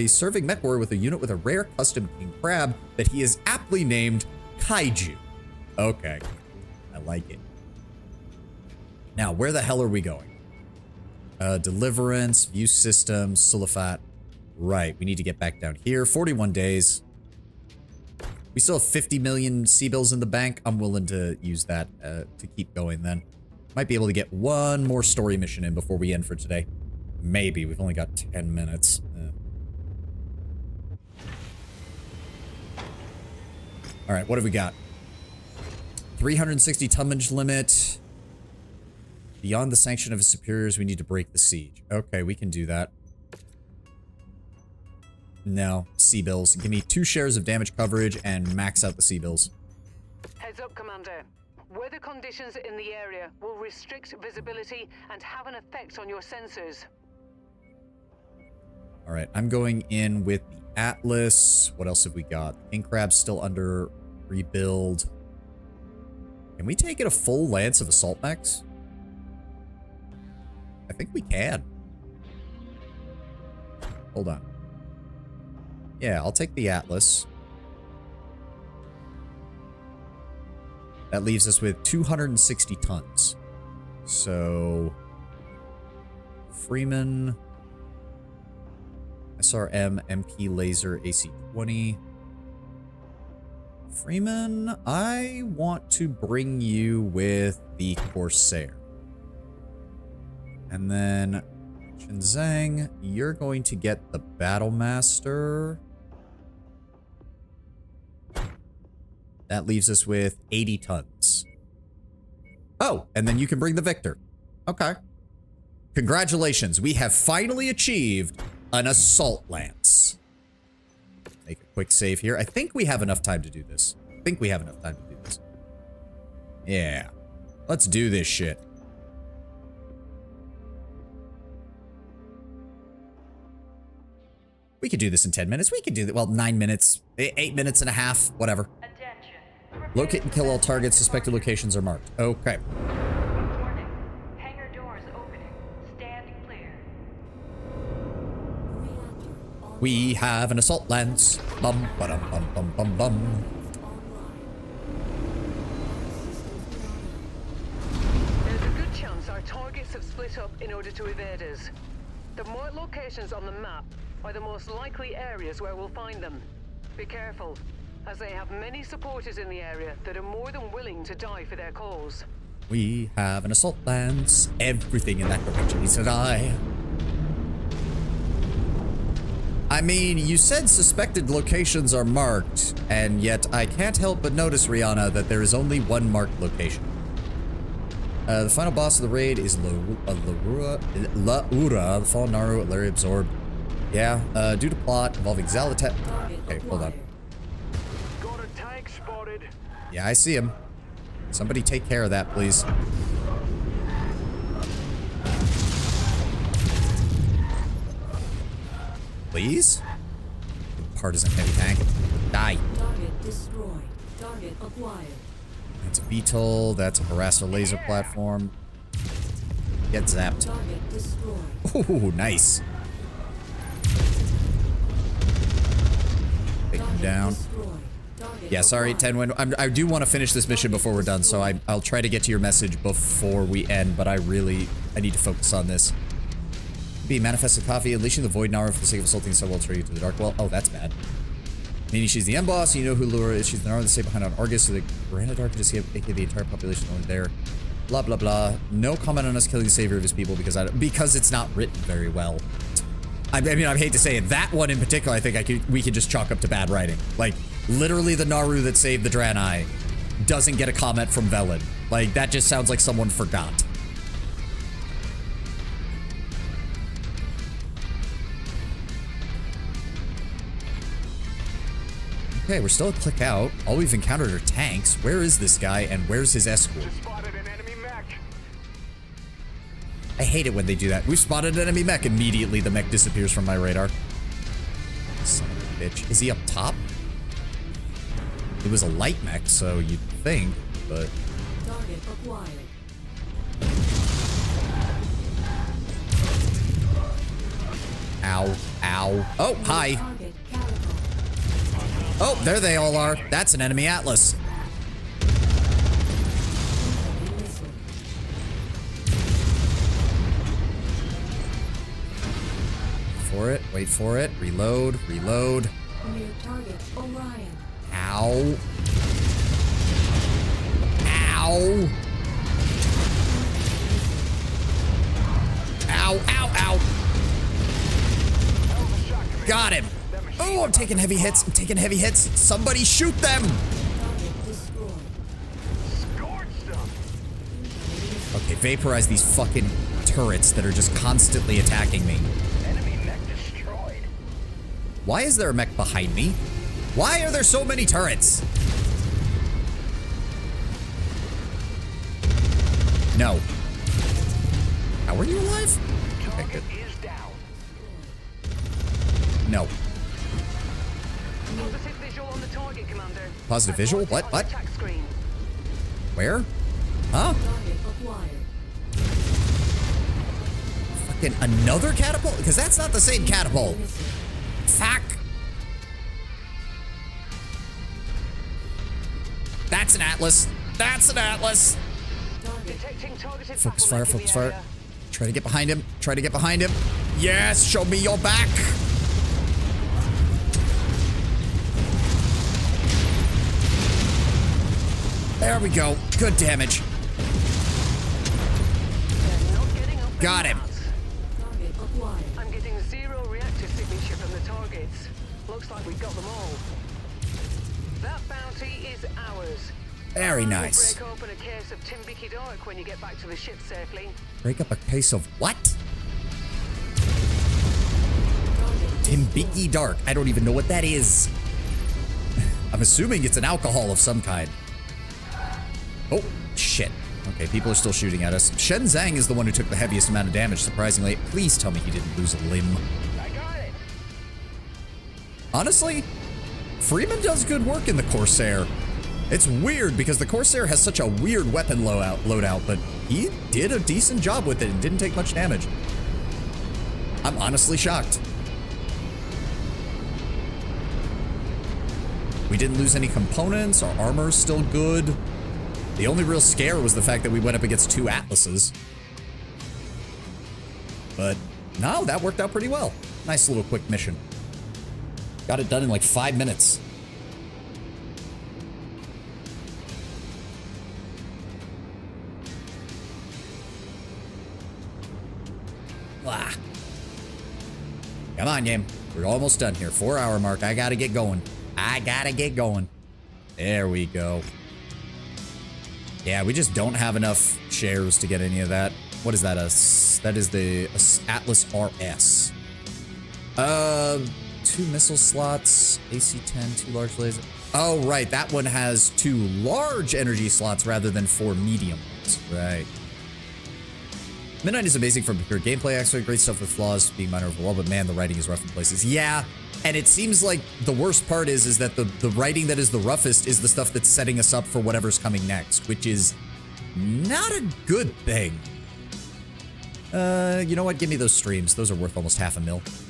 serving mech warrior with a unit with a rare custom king crab that he has aptly named Kaiju. Okay, I like it. Now, where the hell are we going? Deliverance, view systems, Siliphat. Right, we need to get back down here. 41 days. We still have 50 million C-bills in the bank. I'm willing to use that to keep going then. Might be able to get one more story mission in before we end for today. Maybe. We've only got 10 minutes. All right, what have we got? 360 tonnage limit. Beyond the sanction of his superiors, we need to break the siege. Okay, we can do that. No, C-bills. Give me 2 shares of damage coverage and max out the C-bills. Heads up, Commander. Weather conditions in the area will restrict visibility and have an effect on your sensors. All right, I'm going in with the Atlas. What else have we got? King Crab's still under rebuild. Can we take it a full lance of Assault Mechs? I think we can. Hold on. Yeah, I'll take the Atlas. That leaves us with 260 tons. So, Freeman, SRM, MP Laser, AC-20. Freeman, I want to bring you with the Corsair. And then, Chinzang, you're going to get the Battlemaster. That leaves us with 80 tons. Oh, and then you can bring the Victor. Okay. Congratulations, we have finally achieved an Assault Lance. Make a quick save here. I think we have enough time to do this. Yeah. Let's do this shit. We could do this in 10 minutes. We could do that. Well, 9 minutes, 8 minutes and a half, whatever. Attention. Locate and kill all targets. Suspected locations are marked. Okay. Warning. Hangar doors opening. Stand clear. We have an assault lance. Bum, ba-dum, bum, bum, bum, bum. There's a good chance our targets have split up in order to evade us. The marked locations on the map are the most likely areas where we'll find them. Be careful, as they have many supporters in the area that are more than willing to die for their cause. We have an assault lance. Everything in that direction needs to die. I mean, you said suspected locations are marked, and yet I can't help but notice, Rihanna, that there is only one marked location. The final boss of the raid is Laura, the fallen Naru, Larry absorbed. Yeah, due to plot involving Zalatet. Okay, hold on. Got a tank spotted. Yeah, I see him. Somebody take care of that, please. Please? Partisan heavy tank. Die. Target destroyed. Target acquired. That's a VTOL. That's a harasser laser platform. Get zapped. Target destroyed. Ooh, nice. Take him down. Yeah, sorry, Tenwin. I do want to finish this mission before we're done, so I'll try to get to your message before we end, but I need to focus on this. B, manifested coffee, unleashing the void Nara for the sake of assaulting so well traded to the dark well. Oh, that's bad. Meaning she's the end boss, you know who Lura is. She's the Nara that stay behind on Argus, so the Granite Dark can escape, aka the entire population only there. Blah, blah, blah. No comment on us killing the savior of his people because it's not written very well. I mean, I hate to say it. That one in particular, I think we could just chalk up to bad writing. Like, literally the Naru that saved the Draenei doesn't get a comment from Velen. Like, that just sounds like someone forgot. Okay, we're still a click out. All we've encountered are tanks. Where is this guy and where's his escort? Just spotted an enemy mech. I hate it when they do that. We've spotted an enemy mech. Immediately the mech disappears from my radar. Son of a bitch. Is he up top? It was a light mech, so you'd think, but... Target acquired. Ow. Ow. Oh, hi. Target caliber. Oh, there they all are. That's an enemy Atlas. Missile. For it. Wait for it. Reload. Reload. New target Orion. Ow. Ow. Ow, ow, ow. Got him. Oh, I'm taking heavy hits. I'm taking heavy hits. Somebody shoot them. Target destroyed. Scorched them. Okay, vaporize these fucking turrets that are just constantly attacking me. Enemy mech destroyed. Why is there a mech behind me? Why are there so many turrets? No. How are you alive? Okay, good. Is down. No. Positive visual on the target, Commander. Positive visual? What? What? Attack screen. Where? Huh? Target acquired. Fucking another catapult? Because that's not the same catapult. Fuck. That's an Atlas. That's an Atlas. Detecting targeted Focus battle fire, mech in focus the fire. area. Try to get behind him. Try to get behind him. Yes, show me your back. There we go. Good damage. They're not getting up in Got him. mass. Target acquired. I'm getting 0 reactor signature from the targets. Looks like we got them all. That bounty is ours. Very We'll nice. break open a case of Timbiki Dark when you get back to the ship safely. Break up a case of what? Timbiki Dark. I don't even know what that is. I'm assuming it's an alcohol of some kind. Oh, shit. Okay, people are still shooting at us. Shen Zhang is the one who took the heaviest amount of damage, surprisingly. Please tell me he didn't lose a limb. I got it. Honestly, Freeman does good work in the Corsair. It's weird because the Corsair has such a weird weapon loadout, but he did a decent job with it and didn't take much damage. I'm honestly shocked. We didn't lose any components. Our armor's still good. The only real scare was the fact that we went up against 2 Atlases. But no, that worked out pretty well. Nice little quick mission. Got it done in like 5 minutes. Ah. Come on, game. We're almost done here. 4-hour mark. I gotta get going. There we go. Yeah, we just don't have enough shares to get any of that. What is that? That is the Atlas RS. 2 missile slots, AC-10, 2 large lasers. Oh, right. That one has 2 large energy slots rather than 4 medium ones. Right. Midnight is amazing for pure gameplay. Actually, great stuff with flaws being minor overall, but man, the writing is rough in places. Yeah, and it seems like the worst part is that the writing that is the roughest is the stuff that's setting us up for whatever's coming next, which is not a good thing. You know what? Give me those streams. Those are worth almost $500,000.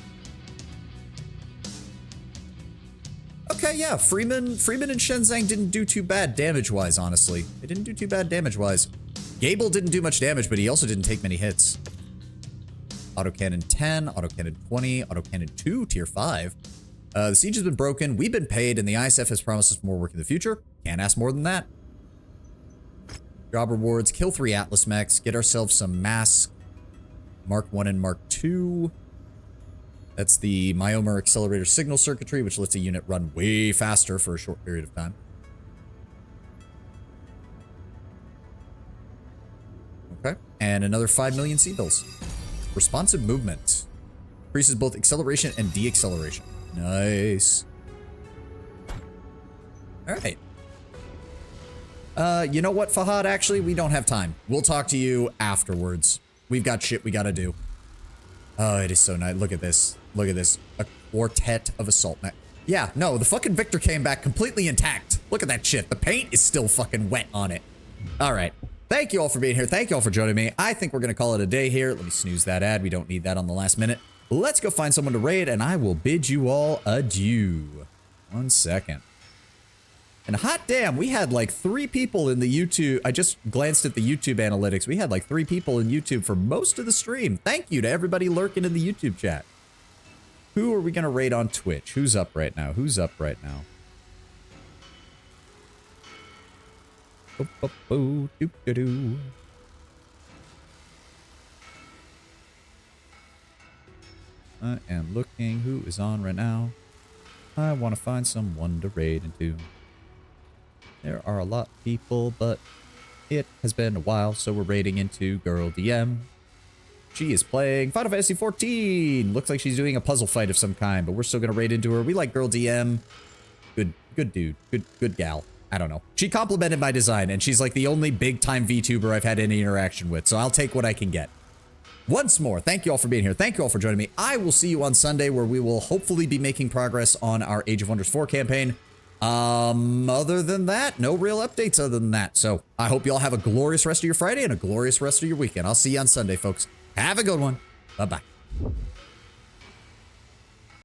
Okay, yeah, Freeman and Shenzang didn't do too bad damage-wise, honestly. They didn't do too bad damage-wise. Gable didn't do much damage, but he also didn't take many hits. Autocannon 10, autocannon 20, autocannon 2, tier 5. The siege has been broken, we've been paid, and the ISF has promised us more work in the future. Can't ask more than that. Job rewards, kill 3 Atlas mechs, get ourselves some mass Mark 1 and Mark 2. That's the Myomer accelerator signal circuitry, which lets a unit run way faster for a short period of time. Okay, and another 5 million C-bills. Responsive movement. Increases both acceleration and deacceleration. Nice. All right. You know what, Fahad? Actually, we don't have time. We'll talk to you afterwards. We've got shit we gotta do. Oh, it is so nice. Look at this. Look at this. A quartet of Assault Mechs. Yeah, no, the fucking Victor came back completely intact. Look at that shit. The paint is still fucking wet on it. All right. Thank you all for being here. Thank you all for joining me. I think we're going to call it a day here. Let me snooze that ad. We don't need that on the last minute. Let's go find someone to raid, and I will bid you all adieu. 1 second. And hot damn, we had like 3 people in the YouTube. I just glanced at the YouTube analytics. We had like 3 people in YouTube for most of the stream. Thank you to everybody lurking in the YouTube chat. Who are we going to raid on Twitch? Who's up right now? Who's up right now? I am looking who is on right now. I want to find someone to raid into. There are a lot of people, but it has been a while, so we're raiding into Girl DM. She is playing Final Fantasy 14. Looks like she's doing a puzzle fight of some kind, but we're still gonna raid into her. We like Girl DM. Good dude. Good gal. I don't know. She complimented my design, and she's like the only big-time VTuber I've had any interaction with, so I'll take what I can get. Once more, thank you all for being here. Thank you all for joining me. I will see you on Sunday, where we will hopefully be making progress on our Age of Wonders 4 campaign. Other than that, no real updates other than that. So I hope you all have a glorious rest of your Friday and a glorious rest of your weekend. I'll see you on Sunday, folks. Have a good one. Bye-bye.